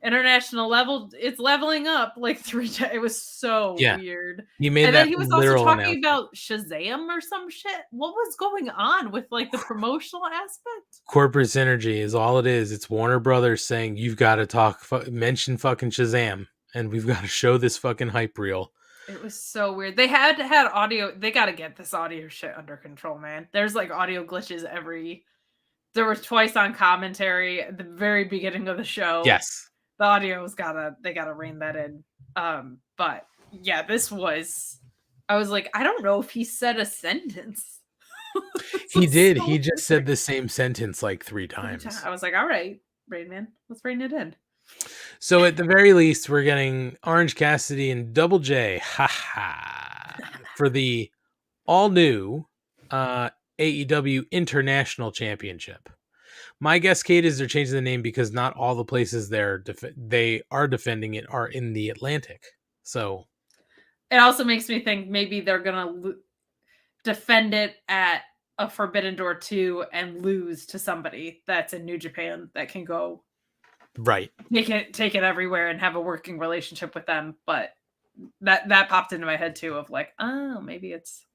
International level, it's leveling up like 3 times. It was so weird. He made and that then he was also talking about Shazam or some shit. What was going on with like the promotional aspect? Corporate synergy is all it is. It's Warner Brothers saying you've got to mention fucking Shazam, and we've got to show this fucking hype reel. It was so weird. They had audio. They got to get this audio shit under control, man. There's like audio glitches there was twice on commentary at the very beginning of the show. Yes. The audio's they gotta rein that in. But yeah, I was like, I don't know if he said a sentence. He did. He just said the same sentence like 3 times. I was like, all right, Rain Man, let's rein it in. So at the very least, we're getting Orange Cassidy and Double J, for the all new AEW International Championship. My guess, Kate, is they're changing the name because not all the places they are defending it are in the Atlantic. So it also makes me think maybe they're gonna defend it at a Forbidden Door 2 and lose to somebody that's in New Japan that can go right, take it everywhere and have a working relationship with them. But that popped into my head too of like, oh, maybe it's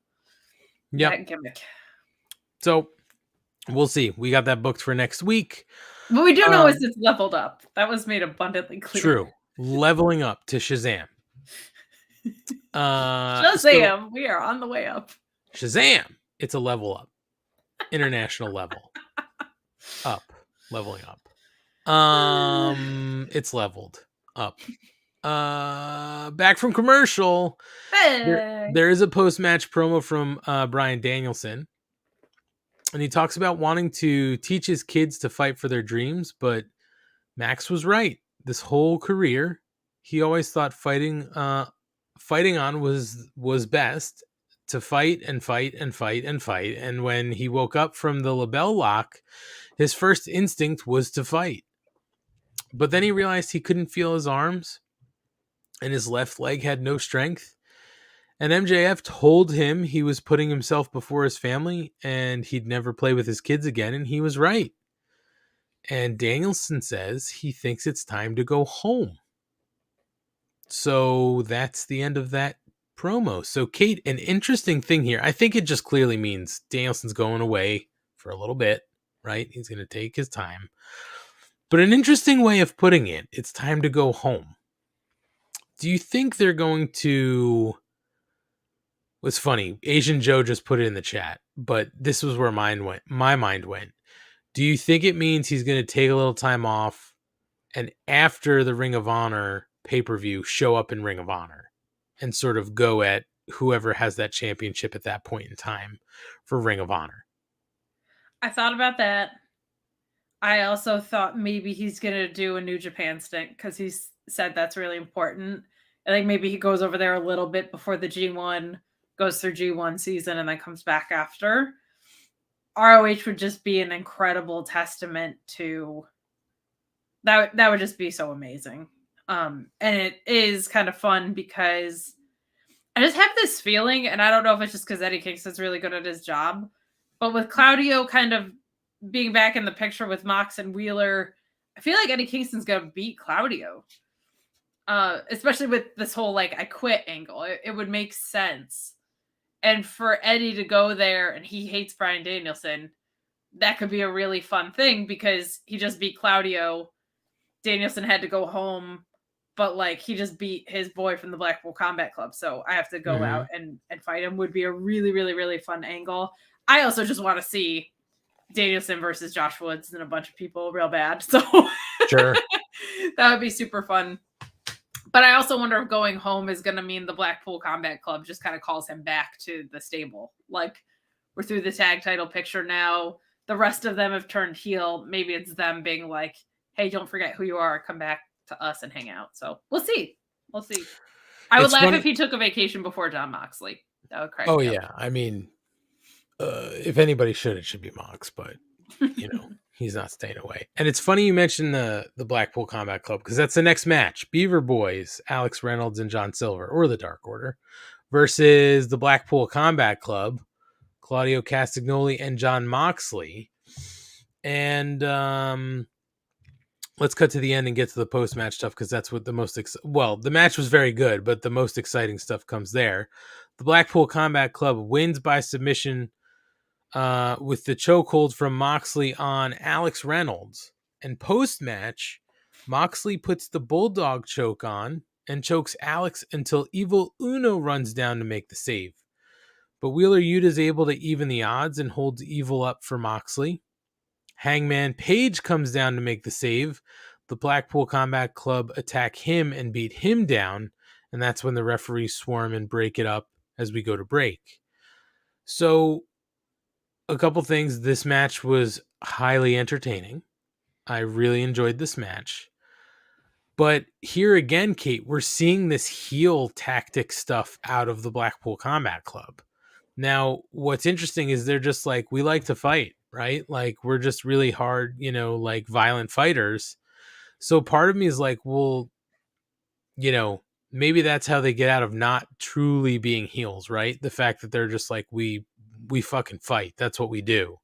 that gimmick. So we'll see. We got that booked for next week. What we do know is it's leveled up. That was made abundantly clear. True. Leveling up to Shazam. Shazam, we are on the way up. Shazam. It's a level up. International level. Up. Leveling up. It's leveled up. Back from commercial. Hey. There is a post-match promo from Bryan Danielson. And he talks about wanting to teach his kids to fight for their dreams, but Max was right. This whole career, he always thought fighting on was best, to fight and fight and fight and fight. And when he woke up from the label lock, his first instinct was to fight. But then he realized he couldn't feel his arms and his left leg had no strength. And MJF told him he was putting himself before his family and he'd never play with his kids again. And he was right. And Danielson says he thinks it's time to go home. So that's the end of that promo. So, Kate, an interesting thing here. I think it just clearly means Danielson's going away for a little bit, right? He's going to take his time. But an interesting way of putting it, it's time to go home. Do you think they're going to... What's funny, Asian Joe just put it in the chat, but this was where my mind went. Do you think it means he's going to take a little time off and after the Ring of Honor pay-per-view show up in Ring of Honor and sort of go at whoever has that championship at that point in time for Ring of Honor? I thought about that. I also thought maybe he's going to do a New Japan stint because he's said that's really important. I think maybe he goes over there a little bit before the G1, goes through G1 season, and then comes back after. ROH would just be an incredible testament to that. That would just be so amazing. And it is kind of fun because I just have this feeling, and I don't know if it's just because Eddie Kingston's really good at his job, but with Claudio kind of being back in the picture with Mox and Wheeler, I feel like Eddie Kingston's going to beat Claudio. Especially with this whole, like, I quit angle. It would make sense. And for Eddie to go there and he hates Bryan Danielson, that could be a really fun thing because he just beat Claudio. Danielson had to go home, but, like, he just beat his boy from the Blackpool Combat Club. So I have to go out and fight him. Would be a really, really, really fun angle. I also just want to see Danielson versus Josh Woods and a bunch of people real bad. So sure, that would be super fun. But I also wonder if going home is going to mean the Blackpool Combat Club just kind of calls him back to the stable. Like, we're through the tag title picture now. The rest of them have turned heel. Maybe it's them being like, hey, don't forget who you are. Come back to us and hang out. So we'll see. We'll see. I would laugh if he took a vacation before Jon Moxley. That would crack me up. Yeah. I mean, if anybody should, it should be Mox, but, you know. He's not staying away. And it's funny you mentioned the Blackpool Combat Club because that's the next match. Beaver Boys, Alex Reynolds and John Silver, or the Dark Order, versus the Blackpool Combat Club, Claudio Castagnoli and Jon Moxley. And let's cut to the end and get to the post-match stuff because that's what the most... the match was very good, but the most exciting stuff comes there. The Blackpool Combat Club wins by submission with the chokehold from Moxley on Alex Reynolds. And post-match, Moxley puts the Bulldog choke on and chokes Alex until Evil Uno runs down to make the save. But Wheeler Yuta is able to even the odds and holds Evil up for Moxley. Hangman Page comes down to make the save. The Blackpool Combat Club attack him and beat him down. And that's when the referees swarm and break it up as we go to break. So, a couple things. This match was highly entertaining. I really enjoyed this match. But here again, Kate, we're seeing this heel tactic stuff out of the Blackpool Combat Club. Now, what's interesting is they're just like, we like to fight. right? Like, we're just really hard, like violent fighters. So part of me is like, well, maybe that's how they get out of not truly being heels, right? The fact that they're just like, we fucking fight. That's what we do.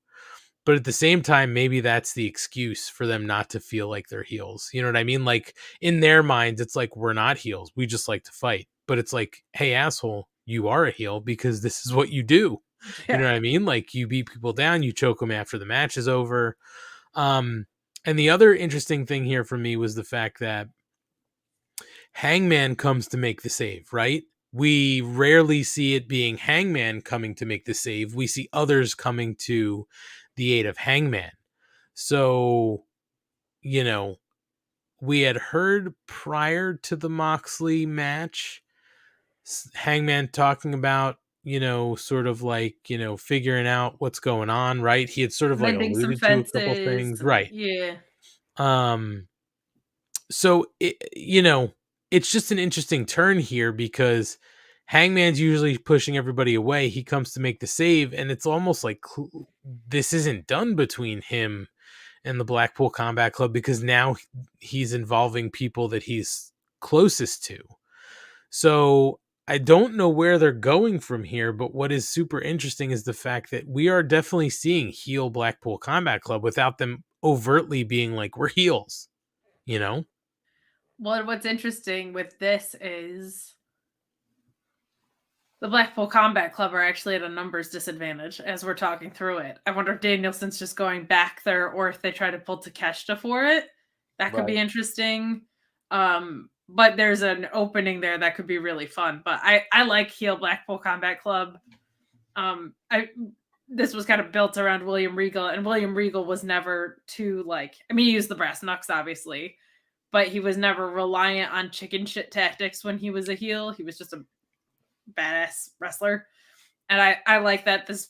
But at the same time, maybe that's the excuse for them not to feel like they're heels. You know what I mean? Like, in their minds, it's like, we're not heels. We just like to fight. But it's like, hey, asshole, you are a heel because this is what you do. You know what I mean? Like, you beat people down, you choke them after the match is over. And the other interesting thing here for me was the fact that Hangman comes to make the save, right? We rarely see it being Hangman coming to make the save. We see others coming to the aid of Hangman. So, we had heard prior to the Moxley match, Hangman talking about, sort of like, figuring out what's going on, right? He had sort of like Mending some alluded to a couple fences. things, right? Yeah. So it's just an interesting turn here because Hangman's usually pushing everybody away. He comes to make the save, and it's almost like this isn't done between him and the Blackpool Combat Club because now he's involving people that he's closest to. So I don't know where they're going from here, but what is super interesting is the fact that we are definitely seeing heel Blackpool Combat Club without them overtly being like, we're heels, Well, what's interesting with this is the Blackpool Combat Club are actually at a numbers disadvantage as we're talking through it. I wonder if Danielson's just going back there or if they try to pull Takeshita for it. That could be interesting. But there's an opening there that could be really fun. But I like heel Blackpool Combat Club. This was kind of built around William Regal, and William Regal was never too he used the brass knucks, obviously, but he was never reliant on chicken shit tactics when he was a heel. He was just a badass wrestler. And I like that this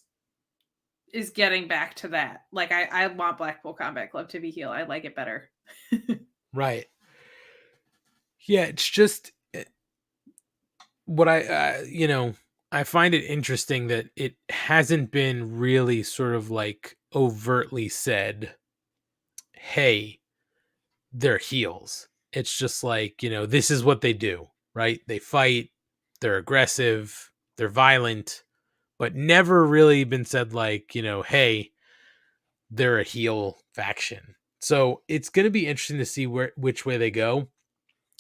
is getting back to that. Like, I want Blackpool Combat Club to be heel. I like it better. Right. Yeah, it's just what I find it interesting that it hasn't been really sort of like overtly said, hey, they're heels. It's just like, this is what they do, right? They fight, they're aggressive, they're violent, but never really been said like, hey, they're a heel faction. So it's going to be interesting to see which way they go.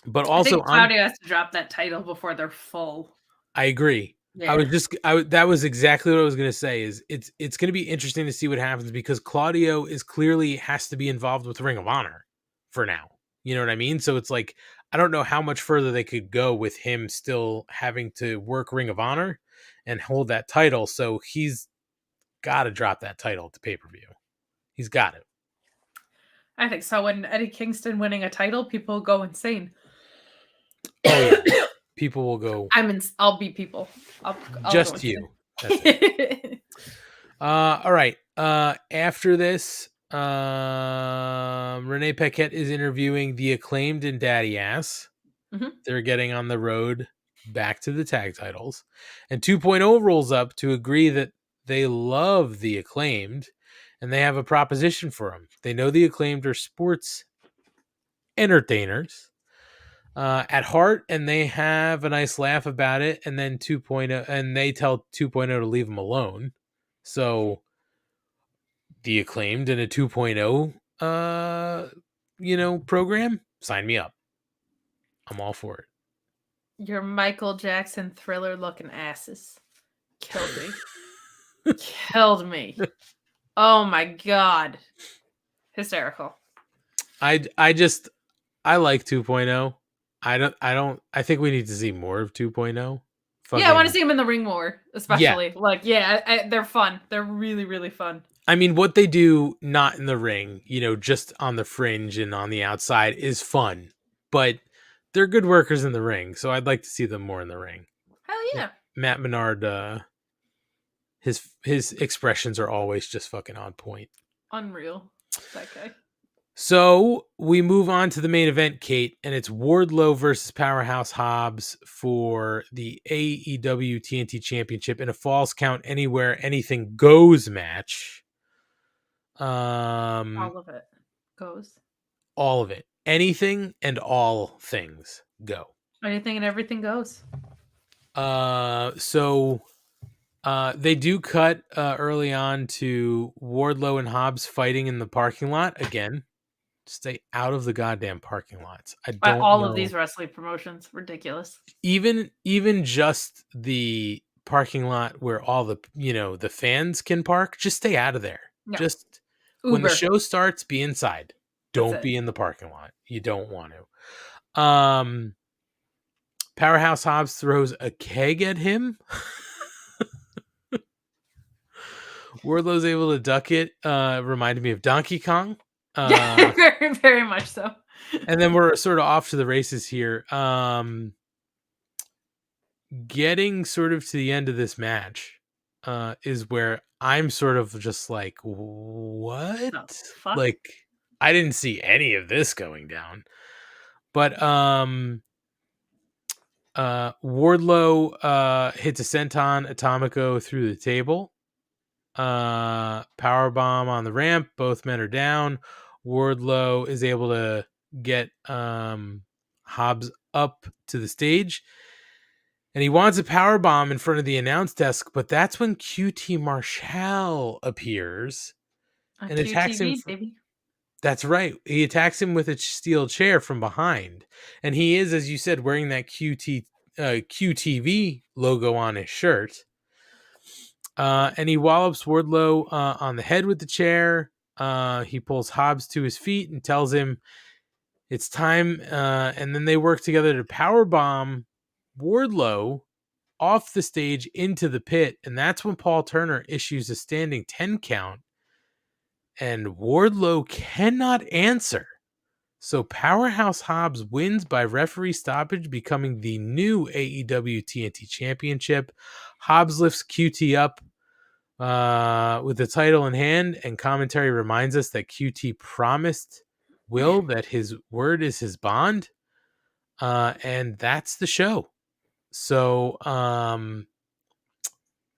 But also, I think Claudio has to drop that title before they're full. I agree. Yeah. That was exactly what I was going to say. Is it's going to be interesting to see what happens because Claudio has to be involved with Ring of Honor for now. You know what I mean? So it's like, I don't know how much further they could go with him still having to work Ring of Honor and hold that title. So he's got to drop that title to pay-per-view. He's got it. I think so. When Eddie Kingston winning a title, people go insane. Oh yeah. People will go. I'll be people. I'll just you. That's it. All right. After this, Renee Paquette is interviewing the Acclaimed and Daddy Ass. Mm-hmm. They're getting on the road back to the tag titles. And 2.0 rolls up to agree that they love the Acclaimed and they have a proposition for them. They know the Acclaimed are sports entertainers at heart, and they have a nice laugh about it. And then 2.0, and they tell 2.0 to leave them alone. So the Acclaimed in a 2.0 program, sign me up. I'm all for it. Your Michael Jackson Thriller looking asses killed me. Killed me. Oh my god. Hysterical. I like 2.0. I think we need to see more of 2.0. Yeah, I want to see him in the ring more, especially. Yeah. They're fun. They're really, really fun. I mean, what they do not in the ring, just on the fringe and on the outside is fun, but they're good workers in the ring. So I'd like to see them more in the ring. Hell yeah. Matt Menard, his expressions are always just fucking on point. Unreal. That guy. So we move on to the main event, Kate, and it's Wardlow versus Powerhouse Hobbs for the AEW TNT Championship in a Falls Count Anywhere Anything Goes match. All of it goes. All of it. Anything and all things go. Anything and everything goes. So they do cut early on to Wardlow and Hobbs fighting in the parking lot again. Stay out of the goddamn parking lots. I don't All know. of these wrestling promotions, ridiculous. Even just the parking lot where all the the fans can park, just stay out of there. No. Just when the Uber. show starts, be inside. Don't it. be in the parking lot. You don't want to. Powerhouse Hobbs throws a keg at him. Wardlow's able to duck it. Reminded me of Donkey Kong. Very, very much so. And then we're sort of off to the races here. Getting sort of to the end of this match is where I'm sort of just like, what? Like, I didn't see any of this going down. But Wardlow hits a senton atomico through the table. Power bomb on the ramp. Both men are down. Wardlow is able to get Hobbs up to the stage, and he wants a power bomb in front of the announce desk, but that's when QT Marshall appears and attacks him. Baby. That's right. He attacks him with a steel chair from behind, and he is, as you said, wearing that QTV logo on his shirt. And he wallops Wardlow on the head with the chair. He pulls Hobbs to his feet and tells him it's time. And then they work together to powerbomb Wardlow off the stage into the pit. And that's when Paul Turner issues a standing 10 count. And Wardlow cannot answer. So Powerhouse Hobbs wins by referee stoppage, becoming the new AEW TNT Championship. Hobbs lifts QT up with the title in hand, and commentary reminds us that QT promised Will that his word is his bond. And that's the show. So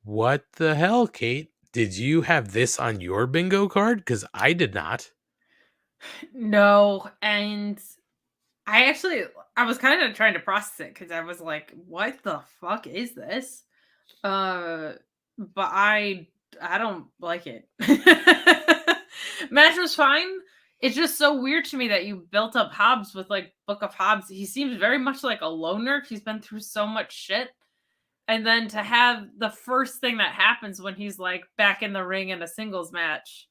what the hell, Kate? Did you have this on your bingo card? Because I did not. No, and I was kind of trying to process it because I was like, what the fuck is this? But I don't like it. Match was fine. It's just so weird to me that you built up Hobbs with like Book of Hobbs. He seems very much like a loner. He's been through so much shit. And then to have the first thing that happens when he's like back in the ring in a singles match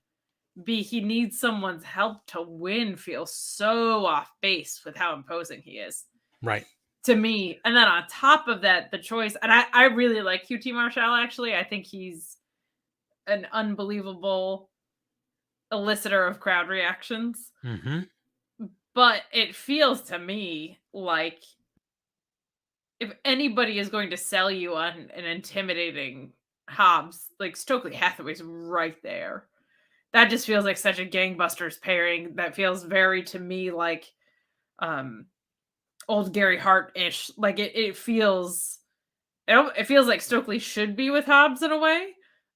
be he needs someone's help to win feels so off base with how imposing he is. Right. To me. And then on top of that, the choice, and I really like QT Marshall, actually. I think he's an unbelievable elicitor of crowd reactions. Mm-hmm. But it feels to me like if anybody is going to sell you on an intimidating Hobbs, like Stokely Hathaway's right there. That just feels like such a gangbusters pairing. That feels very to me like old Gary Hart-ish. Like it feels like Stokely should be with Hobbs in a way.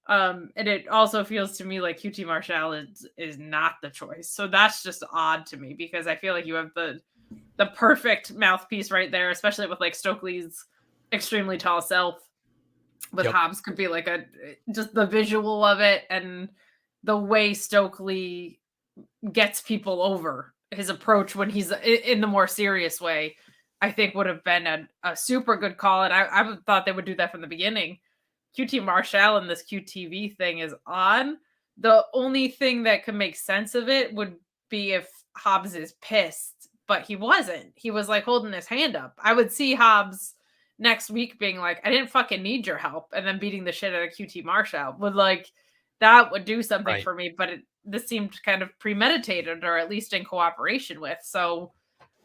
And it also feels to me like QT Marshall is not the choice. So that's just odd to me because I feel like you have the perfect mouthpiece right there, especially with like Stokely's extremely tall self. With Hobbs could be like just the visual of it and the way Stokely gets people over. His approach when he's in the more serious way, I think would have been a super good call. And I thought they would do that from the beginning. QT Marshall and this QTV thing is on. The only thing that could make sense of it would be if Hobbs is pissed, but he wasn't. He was like holding his hand up. I would see Hobbs next week being like, I didn't fucking need your help. And then beating the shit out of QT Marshall that would do something for me. But this seemed kind of premeditated or at least in cooperation with. So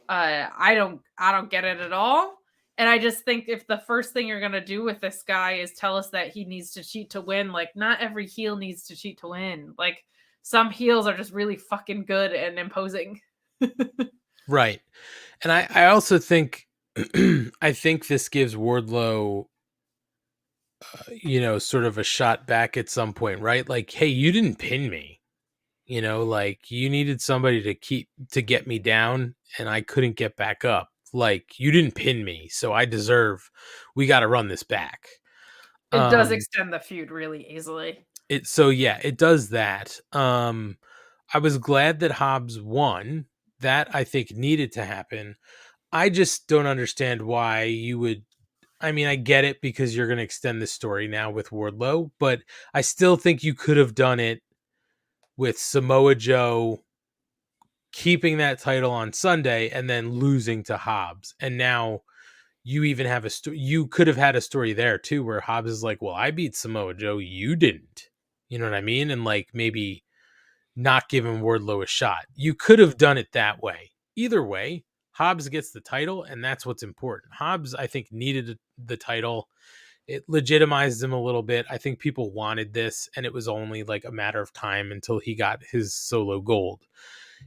I don't get it at all. And I just think if the first thing you're going to do with this guy is tell us that he needs to cheat to win, like not every heel needs to cheat to win. Like some heels are just really fucking good and imposing. Right. And I also think, I think this gives Wardlow, sort of a shot back at some point, right? Like, hey, you didn't pin me. You know, like you needed somebody to get me down and I couldn't get back up. Like you didn't pin me, so we got to run this back. It does extend the feud really easily. It does that. I was glad that Hobbs won. That I think needed to happen. I just don't understand why you would. I mean, I get it because you're going to extend the story now with Wardlow, but I still think you could have done it with Samoa Joe keeping that title on Sunday and then losing to Hobbs. And now you even have you could have had a story there too, where Hobbs is like, well, I beat Samoa Joe. You didn't, you know what I mean? And like, maybe not giving Wardlow a shot. You could have done it that way. Either way, Hobbs gets the title, and that's what's important. Hobbs, I think, needed the title. It legitimized him a little bit. I think people wanted this, and it was only like a matter of time until he got his solo gold.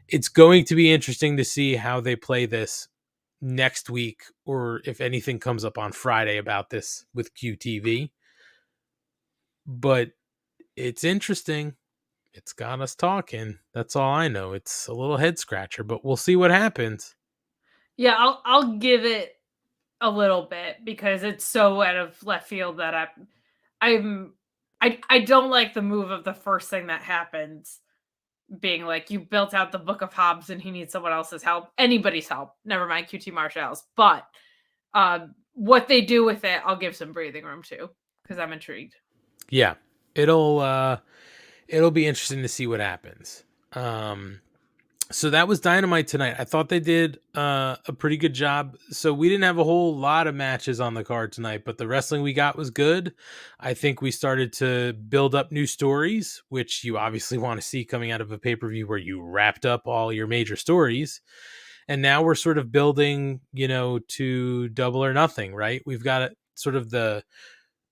It's going to be interesting to see how they play this next week, or if anything comes up on Friday about this with QTV. But it's interesting. It's got us talking. That's all I know. It's a little head scratcher, but we'll see what happens. Yeah, I'll give it a little bit because it's so out of left field that I don't like the move of the first thing that happens being like, you built out the Book of Hobbs and he needs someone else's help, anybody's help, never mind QT Marshall's. But what they do with it, I'll give some breathing room to because I'm intrigued. Yeah, it'll be interesting to see what happens. So that was Dynamite tonight. I thought they did a pretty good job. So we didn't have a whole lot of matches on the card tonight, but the wrestling we got was good. I think we started to build up new stories, which you obviously want to see coming out of a pay-per-view where you wrapped up all your major stories. And now we're sort of building, to Double or Nothing, right? We've got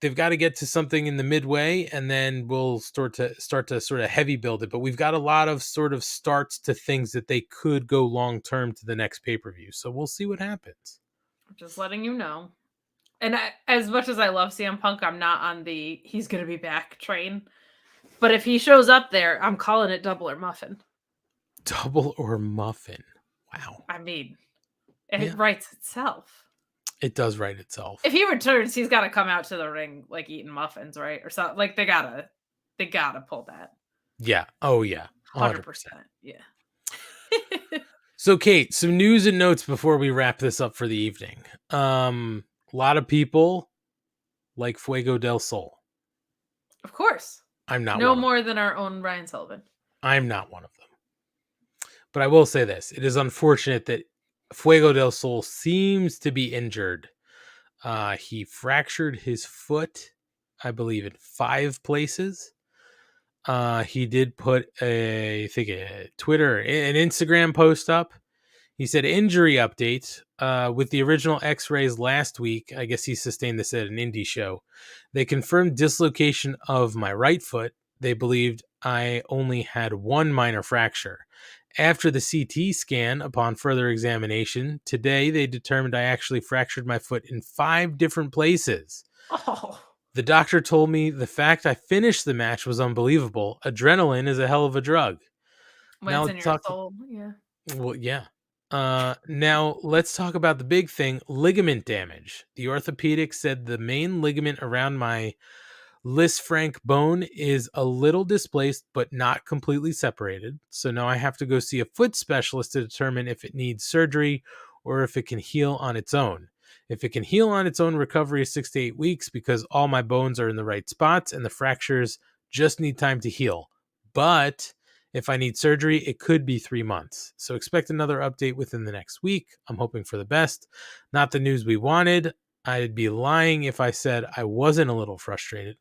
they've got to get to something in the midway, and then we'll start to sort of heavy build it. But we've got a lot of sort of starts to things that they could go long term to the next pay-per-view. So we'll see what happens. I'm just letting you know. And as much as I love CM Punk, I'm not on the he's going to be back train. But if he shows up there, I'm calling it Double or Muffin. Double or Muffin. Wow. I mean, it writes itself. It does write itself. If he returns, he's got to come out to the ring like eating muffins, right? Or something. Like they gotta pull that. Yeah. Oh yeah. 100%. Yeah. So Kate, some news and notes before we wrap this up for the evening. A lot of people like Fuego del Sol. Of course. I'm not. No more than our own Ryan Sullivan. I'm not one of them. But I will say this: it is unfortunate that Fuego del Sol seems to be injured. He fractured his foot, I believe, in 5 places. He did put a Twitter, an Instagram post up. He said, injury update, with the original x-rays last week. I guess he sustained this at an indie show. They confirmed dislocation of my right foot. They believed I only had 1 minor fracture. After the CT scan, upon further examination, today they determined I actually fractured my foot in 5 different places. Oh. The doctor told me the fact I finished the match was unbelievable. Adrenaline is a hell of a drug. When it's in your soul, yeah. Well, yeah. Now let's talk about the big thing, ligament damage. The orthopedic said the main ligament around my Lisfranc bone is a little displaced, but not completely separated. So now I have to go see a foot specialist to determine if it needs surgery or if it can heal on its own. If it can heal on its own, recovery is 6 to 8 weeks because all my bones are in the right spots and the fractures just need time to heal. But if I need surgery, it could be 3 months. So expect another update within the next week. I'm hoping for the best. Not the news we wanted. I'd be lying if I said I wasn't a little frustrated.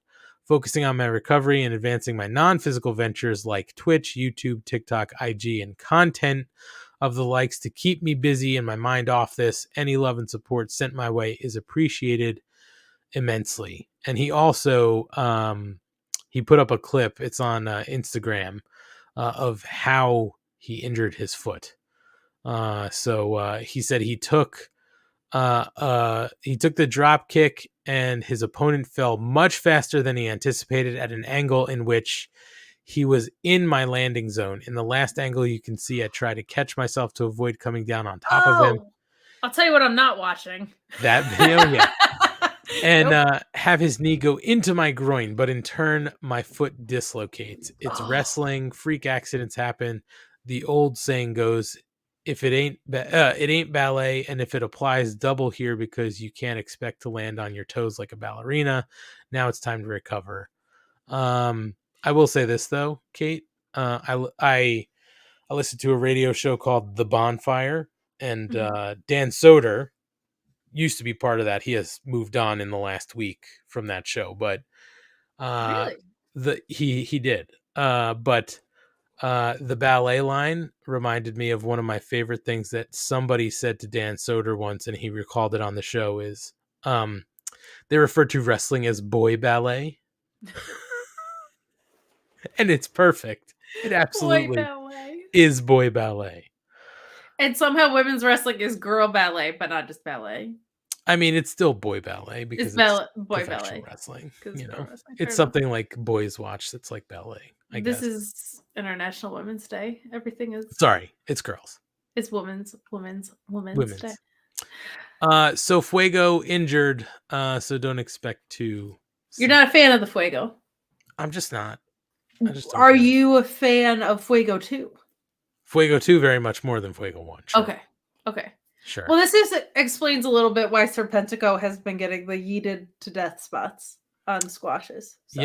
Focusing on my recovery and advancing my non-physical ventures like Twitch, YouTube, TikTok, IG, and content of the likes to keep me busy and my mind off this. Any love and support sent my way is appreciated immensely. And he also he put up a clip. It's on Instagram of how he injured his foot. So he said he took the drop kick and his opponent fell much faster than he anticipated at an angle in which He was in my landing zone. In the last angle you can see, I try to catch myself to avoid coming down on top of him. I'll tell you what I'm not watching. That video, yeah. And Nope. have his knee go into my groin, but in turn, my foot dislocates. It's wrestling. Freak accidents happen. The old saying goes, if it ain't ballet, and if it applies, double here, because you can't expect to land on your toes like a ballerina. Now it's time to recover. I will say this though, Kate. I listened to a radio show called The Bonfire, and Dan Soder used to be part of that. He has moved on in the last week from that show, but he did. But the ballet line reminded me of one of my favorite things that somebody said to Dan Soder once, and he recalled it on the show, is they referred to wrestling as boy ballet. And it's perfect. It absolutely is boy ballet. And somehow women's wrestling is girl ballet, but not just ballet. I mean, it's still boy ballet because It's professional boy ballet wrestling. It's You know, wrestling. it's Fair something like boys watch that's like ballet. I This guess. is International Women's Day. Everything is. Sorry, it's girls. It's women's day. So Fuego injured. So don't expect to. You're not a fan of the Fuego. I'm just not. Are you a fan of Fuego 2? Fuego 2 very much more than Fuego 1. Sure. Okay. Sure. Well, this explains a little bit why Serpentico has been getting the yeeted to death spots on squashes. So.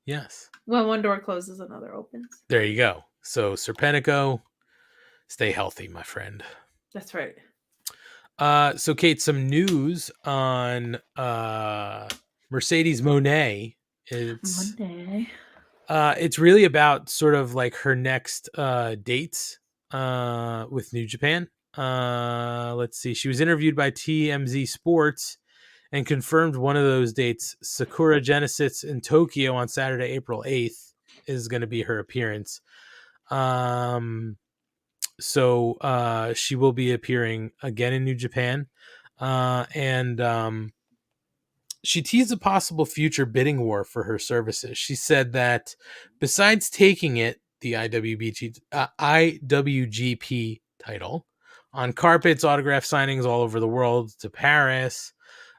Yes. When one door closes, another opens. There you go. So Serpentico, stay healthy, my friend. That's right. So Kate, some news on Mercedes Moné. It's really about sort of like her next dates with New Japan. Let's see. She was interviewed by TMZ Sports and confirmed one of those dates, Sakura Genesis in Tokyo on Saturday, April 8th, is going to be her appearance. So she will be appearing again in New Japan. And she teased a possible future bidding war for her services. She said that besides taking it, the IWGP title, on carpets, autograph signings all over the world, to Paris,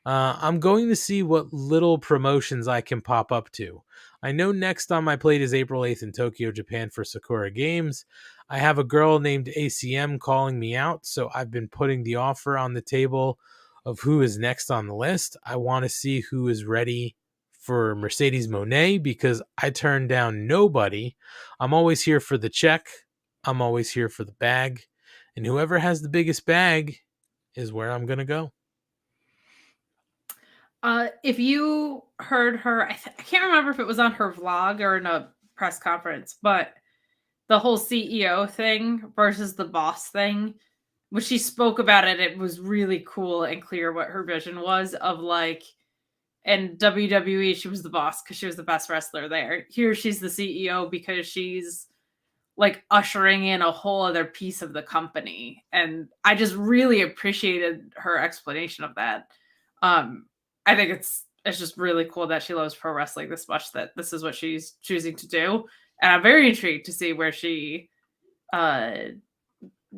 I'm going to see what little promotions I can pop up to. I know next on my plate is April 8th in Tokyo, Japan for Sakura Games. I have a girl named ACM calling me out, so I've been putting the offer on the table of who is next on the list. I want to see who is ready for Mercedes Moné because I turned down nobody. I'm always here for the check. I'm always here for the bag. And whoever has the biggest bag is where I'm going to go. If you heard her, I can't remember if it was on her vlog or in a press conference, but the whole CEO thing versus the boss thing, when she spoke about it, it was really cool and clear what her vision was of like, in WWE, she was the boss because she was the best wrestler there. Here, she's the CEO because she's like ushering in a whole other piece of the company. And I just really appreciated her explanation of that. I think it's just really cool that she loves pro wrestling this much, that this is what she's choosing to do. And I'm very intrigued to see where she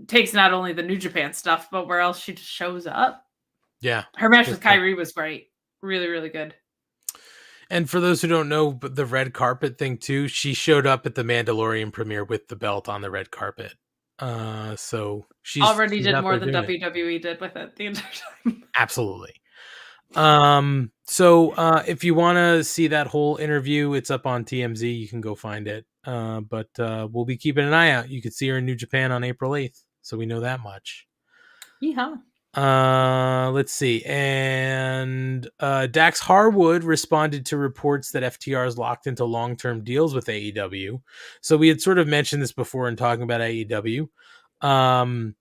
takes not only the New Japan stuff, but where else she just shows up. Yeah. Her match with Kyrie was great. Really, really good. And for those who don't know, but the red carpet thing too, she showed up at the Mandalorian premiere with the belt on the red carpet. So she's already did more than WWE did with it the entire time. Absolutely. So if you want to see that whole interview, it's up on TMZ. You can go find it. But we'll be keeping an eye out. You could see her in New Japan on April 8th. So we know that much. Yeah. Let's see. And Dax Harwood responded to reports that FTR is locked into long-term deals with AEW. So we had sort of mentioned this before in talking about AEW. A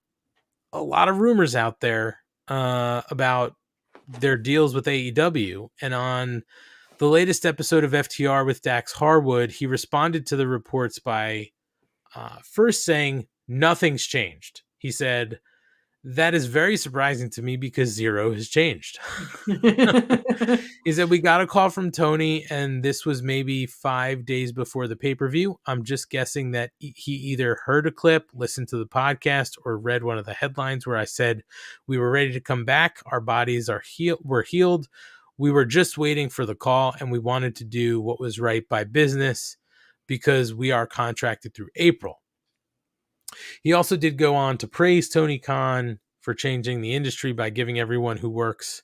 lot of rumors out there about their deals with AEW. And on the latest episode of FTR with Dax Harwood, he responded to the reports by first saying nothing's changed. He said, That is very surprising to me because zero has changed. He said, we got a call from Tony, and this was maybe 5 days before the pay-per-view. I'm just guessing that he either heard a clip, listened to the podcast, or read one of the headlines where I said we were ready to come back. Our bodies were healed. We were just waiting for the call, and we wanted to do what was right by business because we are contracted through April. He also did go on to praise Tony Khan for changing the industry by giving everyone who works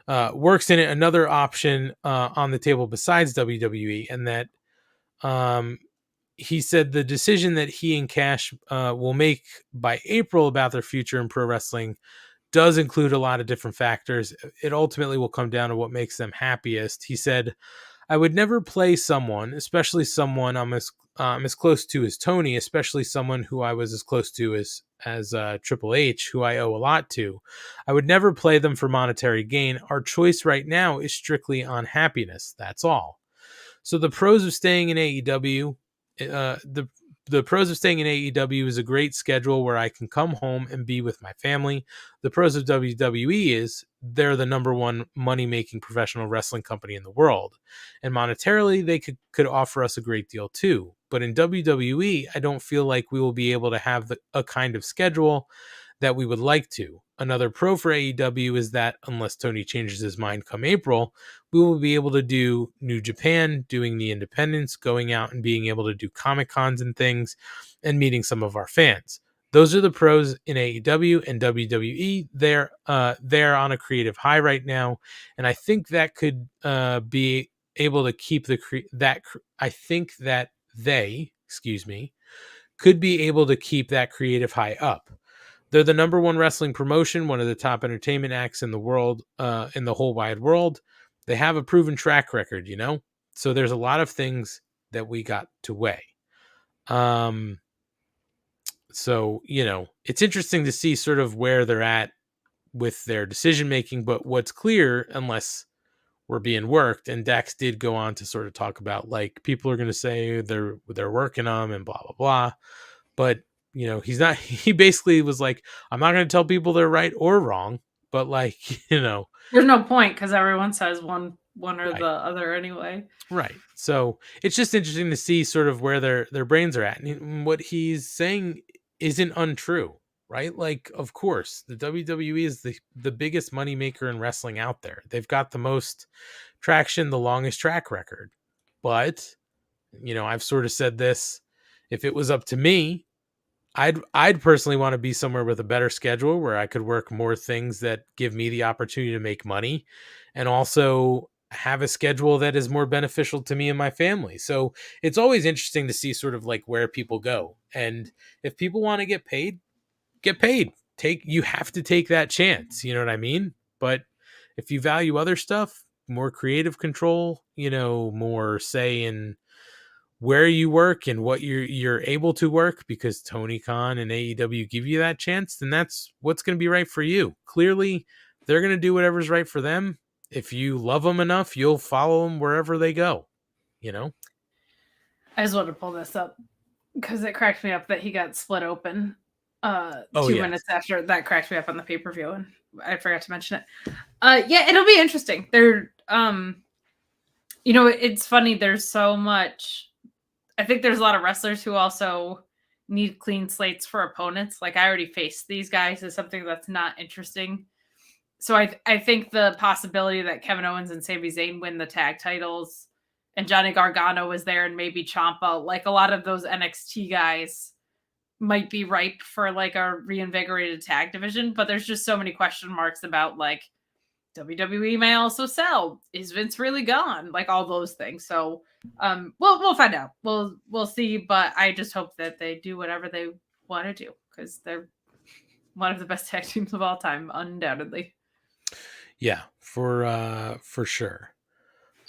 in it another option on the table besides WWE, and that he said the decision that he and Cash will make by April about their future in pro wrestling does include a lot of different factors. It ultimately will come down to what makes them happiest. He said, I would never play someone, especially someone I'm as close to as Tony, especially someone who I was as close to as Triple H, who I owe a lot to. I would never play them for monetary gain. Our choice right now is strictly on happiness. That's all. So the pros of staying in AEW, the pros of staying in AEW is a great schedule where I can come home and be with my family. The pros of WWE is they're the number one money-making professional wrestling company in the world. And monetarily, they could offer us a great deal too. But in WWE, I don't feel like we will be able to have a kind of schedule that we would like to. Another pro for AEW is that unless Tony changes his mind come April, we will be able to do New Japan, doing the independents, going out and being able to do Comic Cons and things, and meeting some of our fans. Those are the pros in AEW and WWE. They're on a creative high right now, and I think that could be able to keep I think that they, could be able to keep that creative high up. They're the number one wrestling promotion, one of the top entertainment acts in the world, in the whole wide world. They have a proven track record, So there's a lot of things that we got to weigh. So, it's interesting to see sort of where they're at with their decision making, but what's clear, unless we're being worked, and Dax did go on to sort of talk about like people are going to say they're working them and blah blah blah, but he basically was like, I'm not going to tell people they're right or wrong, but like, there's no point because everyone says one or right. the other anyway. Right. So it's just interesting to see sort of where their brains are at. And what he's saying isn't untrue, right? Like, of course, the WWE is the biggest moneymaker in wrestling out there. They've got the most traction, the longest track record. But, I've sort of said this, if it was up to me, I'd personally want to be somewhere with a better schedule where I could work more things that give me the opportunity to make money, and also have a schedule that is more beneficial to me and my family. So it's always interesting to see sort of like where people go. And if people want to get paid, get paid. You have to take that chance. You know what I mean? But if you value other stuff, more creative control, more say in where you work and what you're able to work, because Tony Khan and AEW give you that chance, then that's what's going to be right for you. Clearly, they're going to do whatever's right for them. If you love them enough, you'll follow them wherever they go, I just wanted to pull this up because it cracked me up that he got split open 2 minutes after. That cracked me up on the pay-per-view, and I forgot to mention it. Yeah, it'll be interesting. It's funny. There's so much. I think there's a lot of wrestlers who also need clean slates for opponents. Like, I already faced these guys as something that's not interesting. So I think the possibility that Kevin Owens and Sami Zayn win the tag titles and Johnny Gargano is there and maybe Ciampa, like a lot of those NXT guys might be ripe for like a reinvigorated tag division. But there's just so many question marks about like WWE may also sell. Is Vince really gone? Like all those things. So we'll find out. We'll see. But I just hope that they do whatever they want to do because they're one of the best tag teams of all time, undoubtedly. Yeah, for sure.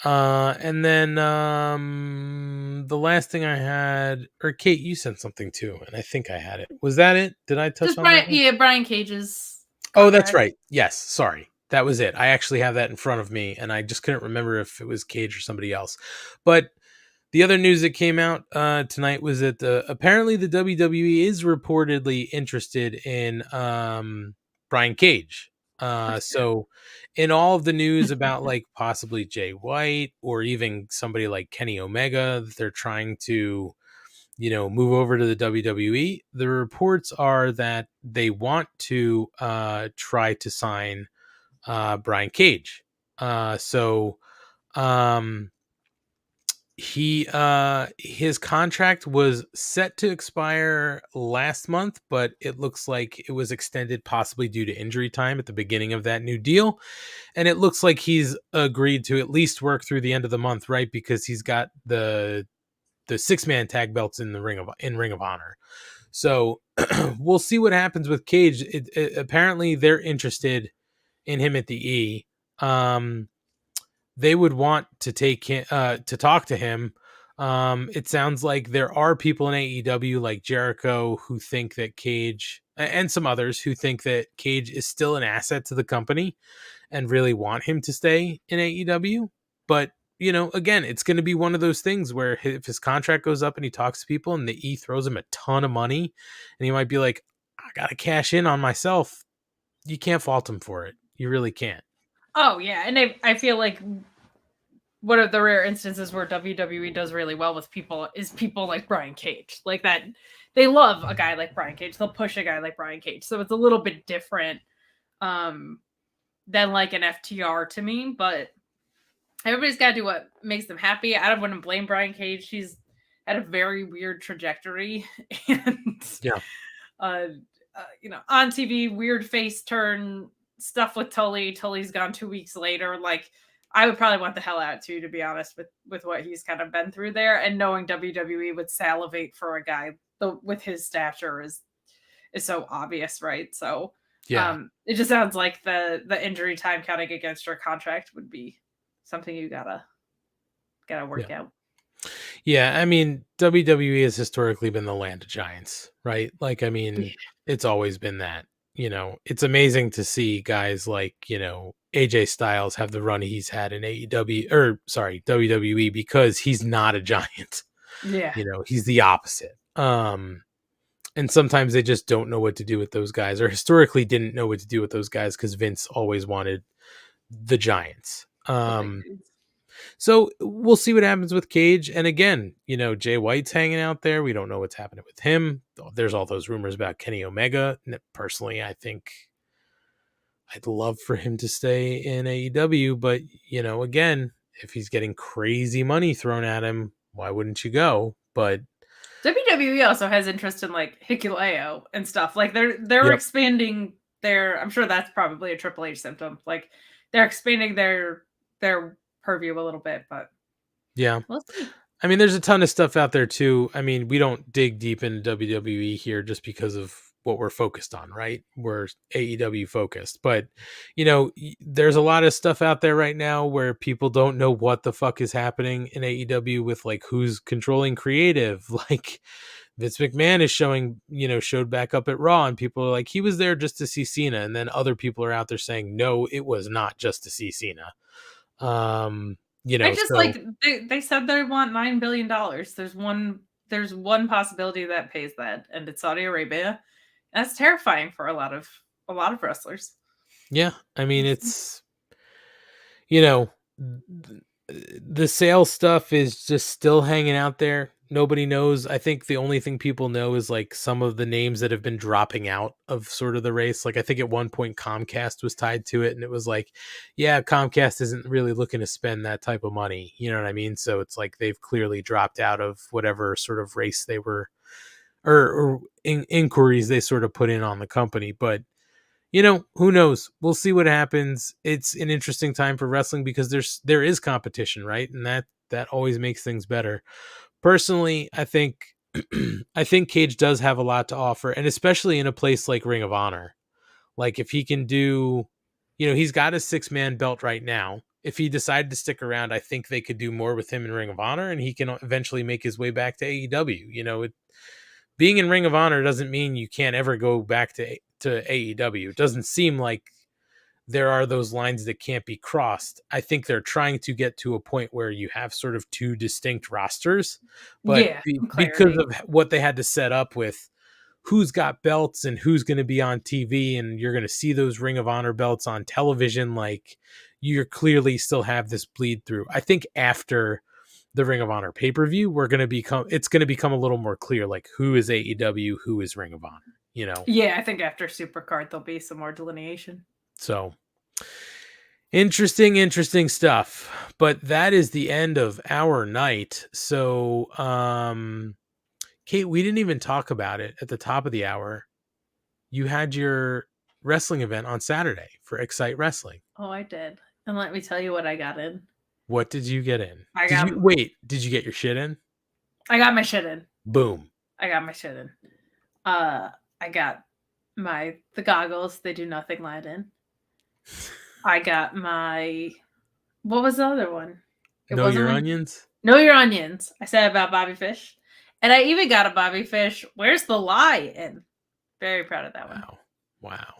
And then the last thing I had, or Kate, you sent something too, and I think I had it. Was that it? Did I touch on that? Yeah, Brian Cage's. Oh, that's right. Yes, sorry. That was it. I actually have that in front of me, and I just couldn't remember if it was Cage or somebody else. But the other news that came out tonight was that apparently the WWE is reportedly interested in Brian Cage. So in all of the news about like possibly Jay White or even somebody like Kenny Omega, that they're trying to, move over to the WWE, the reports are that they want to try to sign Brian Cage. So his contract was set to expire last month, but it looks like it was extended possibly due to injury time at the beginning of that new deal. And it looks like he's agreed to at least work through the end of the month, right? Because he's got the 6-man tag belts in Ring of Honor. So we'll see what happens with Cage. Apparently they're interested in him at the E. They would want to take him to talk to him. It sounds like there are people in AEW like Jericho who think that Cage, and some others who think that Cage is still an asset to the company and really want him to stay in AEW. But, again, it's going to be one of those things where if his contract goes up and he talks to people and the E throws him a ton of money and he might be like, I got to cash in on myself. You can't fault him for it. You really can't. Oh, yeah. And I feel like one of the rare instances where WWE does really well with people is people like Brian Cage. Like that, they love a guy like Brian Cage. They'll push a guy like Brian Cage. So it's a little bit different than like an FTR to me. But everybody's got to do what makes them happy. I wouldn't blame Brian Cage. He's had a very weird trajectory. And, on TV, weird face turn, stuff with Tully. Tully's gone 2 weeks later. Like, I would probably want the hell out too, to be honest, with what he's kind of been through there. And knowing WWE would salivate for a guy with his stature is so obvious, right? So it just sounds like the injury time counting against your contract would be something you gotta work out. Yeah, I mean, WWE has historically been the land of giants, right? Like, I mean, it's always been that. It's amazing to see guys like, AJ Styles have the run he's had in WWE because he's not a giant. Yeah. He's the opposite. And sometimes they just don't know what to do with those guys, or historically didn't know what to do with those guys because Vince always wanted the giants. So we'll see what happens with Cage. And again, Jay White's hanging out there. We don't know what's happening with him. There's all those rumors about Kenny Omega. Personally, I think I'd love for him to stay in AEW. But, again, if he's getting crazy money thrown at him, why wouldn't you go? But WWE also has interest in like Hikuleo and stuff. Like they're expanding I'm sure that's probably a Triple H symptom. Like they're expanding their purview a little bit, but yeah, we'll see. I mean, there's a ton of stuff out there too. I mean, we don't dig deep into WWE here just because of what we're focused on, right? We're AEW focused, but there's a lot of stuff out there right now where people don't know what the fuck is happening in AEW with like who's controlling creative. Like Vince McMahon is showed back up at Raw and people are like, he was there just to see Cena. And then other people are out there saying, no, it was not just to see Cena. They said they want $9 billion. There's one possibility that pays that, and it's Saudi Arabia. That's terrifying for a lot of wrestlers. Yeah, I mean, it's the sales stuff is just still hanging out there. Nobody knows. I think the only thing people know is like some of the names that have been dropping out of sort of the race. Like I think at one point Comcast was tied to it, and it was like, yeah, Comcast isn't really looking to spend that type of money. You know what I mean? So it's like they've clearly dropped out of whatever sort of race they were, or inquiries they sort of put in on the company. But who knows? We'll see what happens. It's an interesting time for wrestling because there is competition, right? And that always makes things better. Personally, I think Cage does have a lot to offer, and especially in a place like Ring of Honor. Like if he can do, he's got a 6-man belt right now. If he decided to stick around, I think they could do more with him in Ring of Honor, and he can eventually make his way back to AEW. Being in Ring of Honor doesn't mean you can't ever go back to AEW. It doesn't seem like there are those lines that can't be crossed. I think they're trying to get to a point where you have sort of two distinct rosters, but because of what they had to set up with who's got belts and who's going to be on TV, and you're going to see those Ring of Honor belts on television, like you're clearly still have this bleed through. I think after the Ring of Honor pay-per-view, it's going to become a little more clear, like who is AEW, who is Ring of Honor, you know? Yeah, I think after Supercard, there'll be some more delineation. So interesting stuff. But that is the end of our night. So, Kate, we didn't even talk about it at the top of the hour. You had your wrestling event on Saturday for Excite Wrestling. Oh, I did. And let me tell you what I got in. What did you get in? Did you get your shit in? I got my shit in. Boom. I got my shit in. I got the goggles. They do nothing light in. I got what was the other one? Know Your Onions? Know Your Onions. I said about Bobby Fish. And I even got a Bobby Fish. Where's the lie in? Very proud of that one. Wow.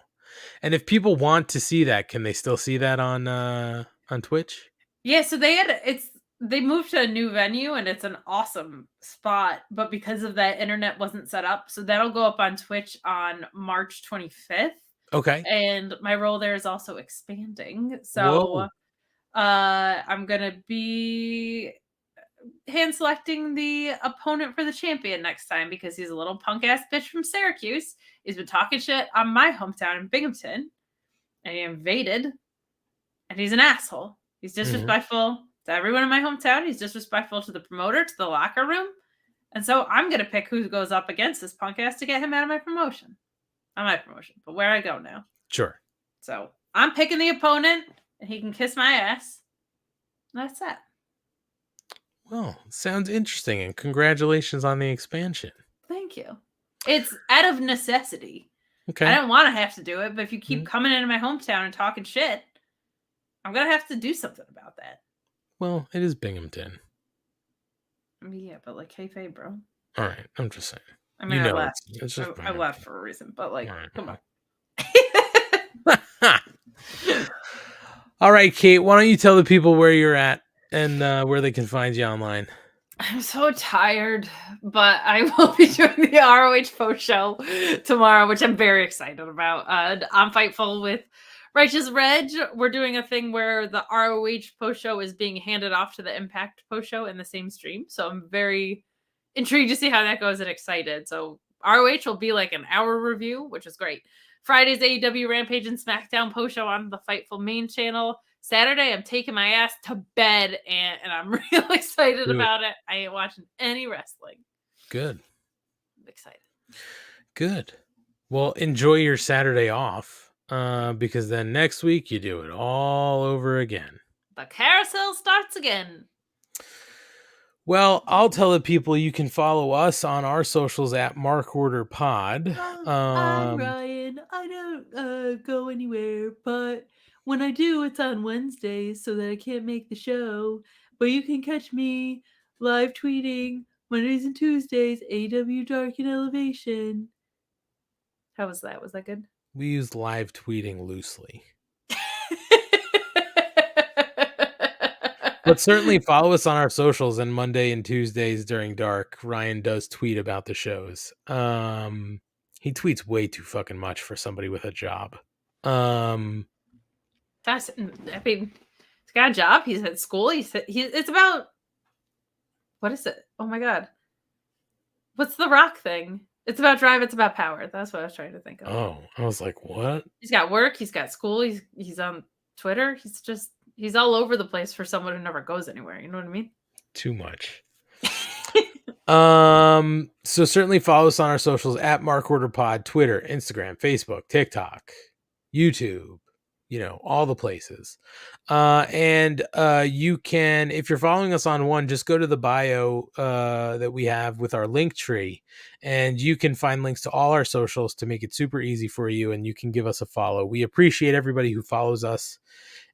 And if people want to see that, can they still see that on Twitch? Yeah, so they moved to a new venue and it's an awesome spot, but because of that, internet wasn't set up. So that'll go up on Twitch on March 25th. Okay. And my role there is also expanding. So I'm gonna be hand selecting the opponent for the champion next time because he's a little punk ass bitch from Syracuse. He's been talking shit on my hometown in Binghamton, and he invaded, and he's an asshole. He's disrespectful to everyone in my hometown. He's disrespectful to the promoter, to the locker room, and so I'm gonna pick who goes up against this punk ass to get him out of my promotion. Not my promotion, but where I go now. Sure. So I'm picking the opponent, and he can kiss my ass. That's that. Well, sounds interesting, and congratulations on the expansion. Thank you. It's out of necessity. Okay. I don't want to have to do it, but if you keep coming into my hometown and talking shit, I'm going to have to do something about that. Well, it is Binghamton. Yeah, but like, kayfabe, bro. All right, I'm just saying. I mean, I left. I left for a reason, but like, come on. All right, Kate, why don't you tell the people where you're at and where they can find you online? I'm so tired, but I will be doing the ROH post show tomorrow, which I'm very excited about. On Fightful with Righteous Reg, we're doing a thing where the ROH post show is being handed off to the Impact post show in the same stream. So I'm very intrigued to see how that goes and excited. So ROH will be like an hour review, which is great. Friday's AEW Rampage and SmackDown post show on the Fightful main channel. Saturday, I'm taking my ass to bed, and I'm real excited about it. I ain't watching any wrestling. Good. I'm excited. Good. Well, enjoy your Saturday off, because then next week you do it all over again. The carousel starts again. Well, I'll tell the people you can follow us on our socials at MarkOrderPod. I'm Ryan. I don't go anywhere, but when I do, it's on Wednesdays so that I can't make the show. But you can catch me live tweeting Mondays and Tuesdays, AW Dark and Elevation. How was that? Was that good? We use live tweeting loosely. But certainly follow us on our socials, and Monday and Tuesdays during dark, Ryan does tweet about the shows. He tweets way too fucking much for somebody with a job. That's, I mean, he's got a job. He's at school. It's about, what is it? Oh my God. What's the Rock thing? It's about drive. It's about power. That's what I was trying to think of. Oh, I was like, what? He's got work. He's got school. He's on Twitter. He's all over the place for someone who never goes anywhere. You know what I mean? Too much. So certainly follow us on our socials at MarkOrderPod, Twitter, Instagram, Facebook, TikTok, YouTube, all the places. And you can, if you're following us on one, just go to the bio that we have with our link tree, and you can find links to all our socials to make it super easy for you, and you can give us a follow. We appreciate everybody who follows us.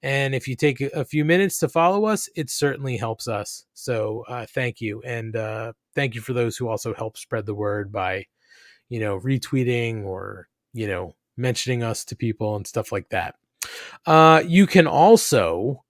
And if you take a few minutes to follow us, it certainly helps us. So thank you. And thank you for those who also help spread the word by, retweeting or, mentioning us to people and stuff like that. You can also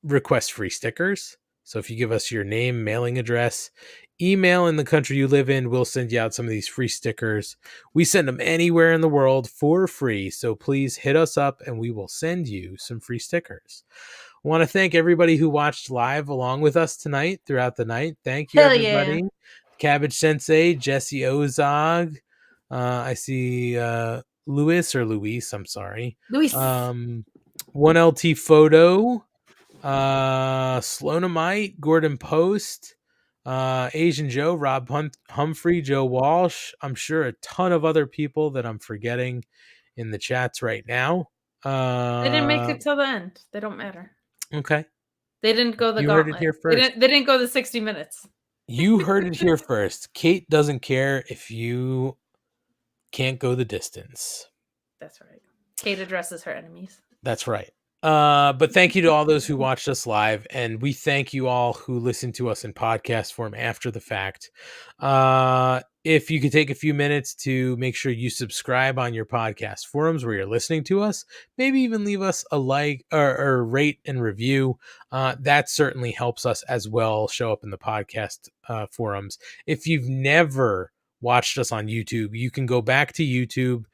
request free stickers. So if you give us your name, mailing address, email in the country you live in, we'll send you out some of these free stickers. We send them anywhere in the world for free. So please hit us up and we will send you some free stickers. I want to thank everybody who watched live along with us tonight throughout the night. Thank you, Hell everybody. yeah. Cabbage Sensei, Jesse Ozog. I see Luis, I'm sorry. Luis. 1LT Photo, Sloanamite, Gordon Post, Asian Joe, Rob Humphrey, Joe Walsh. I'm sure a ton of other people that I'm forgetting in the chats right now. They didn't make it till the end. They don't matter. Okay. They didn't go the You gauntlet. heard it here first. They didn't go the 60 minutes. You heard it here first. Kate doesn't care if you can't go the distance. That's right. Kate addresses her enemies. That's right. But thank you to all those who watched us live, and we thank you all who listened to us in podcast form after the fact. If you could take a few minutes to make sure you subscribe on your podcast forums where you're listening to us, maybe even leave us a like or rate and review. That certainly helps us as well show up in the podcast forums. If you've never watched us on YouTube, you can go back to YouTube.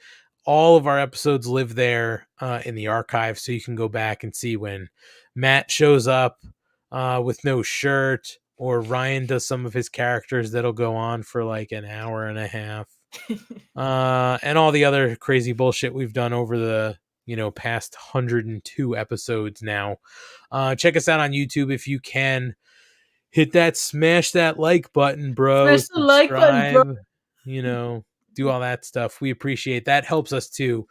All of our episodes live there in the archive, so you can go back and see when Matt shows up with no shirt, or Ryan does some of his characters that'll go on for like an hour and a half, and all the other crazy bullshit we've done over the past 102 episodes now. Check us out on YouTube if you can. Hit that, smash that like button, bro. Smash the like button, bro. Do all that stuff. We appreciate that. Helps us too.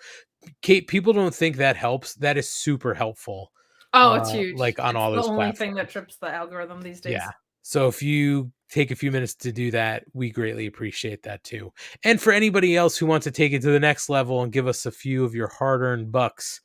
Kate, people don't think that helps. That is super helpful. Oh, it's huge. Like on all those the only platforms. thing that trips the algorithm these days. Yeah. So if you take a few minutes to do that, we greatly appreciate that too. And for anybody else who wants to take it to the next level and give us a few of your hard-earned bucks,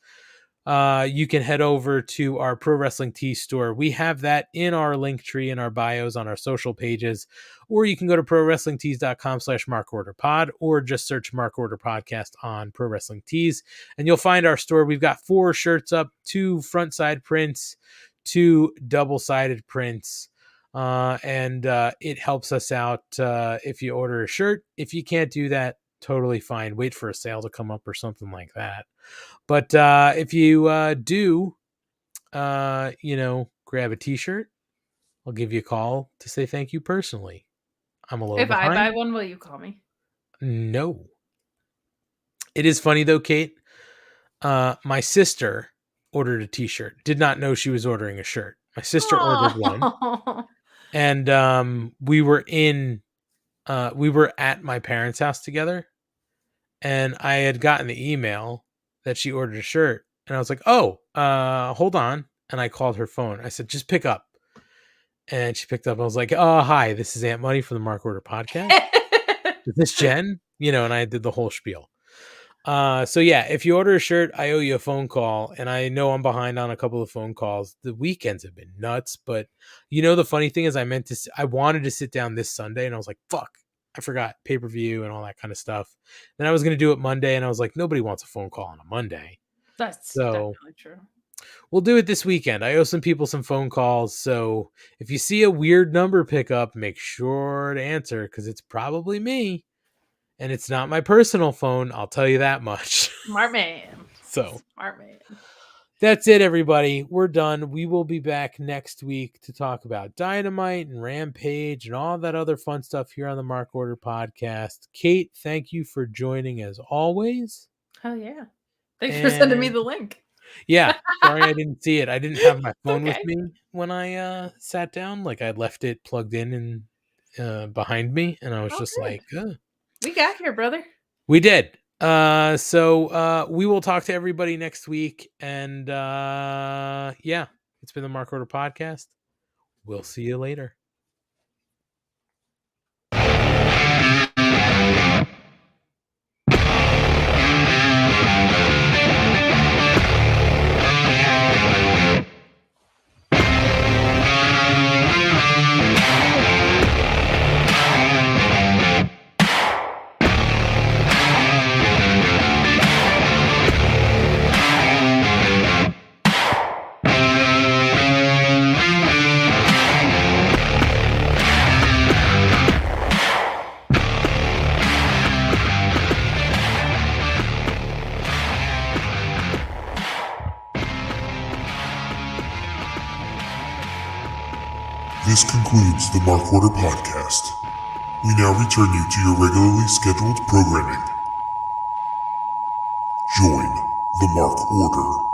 you can head over to our Pro Wrestling Tee store. We have that in our link tree in our bios on our social pages, or you can go to prowrestlingtees.com/markorderpod, or just search Mark Order Podcast on Pro Wrestling Tees, and you'll find our store. We've got 4 shirts up, 2 front side prints, 2 double-sided prints, and it helps us out if you order a shirt. If you can't do that, totally fine. Wait for a sale to come up or something like that. But if you do, grab a t-shirt, I'll give you a call to say thank you personally. I'm a little If behind. I buy one, will you call me? No. It is funny though, Kate. My sister ordered a t-shirt. Did not know she was ordering a shirt. My sister ordered one. And we were at my parents' house together. And I had gotten the email that she ordered a shirt, and I was like, "Oh, hold on." And I called her phone. I said, "Just pick up." And she picked up. I was like, "Oh, hi, this is AntMoney from the Mark Order Podcast. Is this Jen?" And I did the whole spiel. So yeah, if you order a shirt, I owe you a phone call, and I know I'm behind on a couple of phone calls. The weekends have been nuts, but the funny thing is, I wanted to sit down this Sunday, and I was like, "Fuck, I forgot pay-per-view and all that kind of stuff." Then I was going to do it Monday, and I was like, nobody wants a phone call on a Monday. That's so definitely true. We'll do it this weekend. I owe some people some phone calls. So if you see a weird number pick up, make sure to answer, because it's probably me. And it's not my personal phone. I'll tell you that much. Smart man. So Smart man. That's it, everybody. We're done. We will be back next week to talk about Dynamite and Rampage and all that other fun stuff here on the Mark Order Podcast. Kate, thank you for joining as always. Oh, yeah. Thanks for sending me the link. Yeah. Sorry I didn't see it. I didn't have my phone with me when I sat down. Like, I left it plugged in and behind me. And I was just like, we got here, brother. We did. So we will talk to everybody next week, and yeah, it's been the Mark Order Podcast. We'll see you later. This concludes the Mark Order podcast. We now return you to your regularly scheduled programming. Join the Mark Order.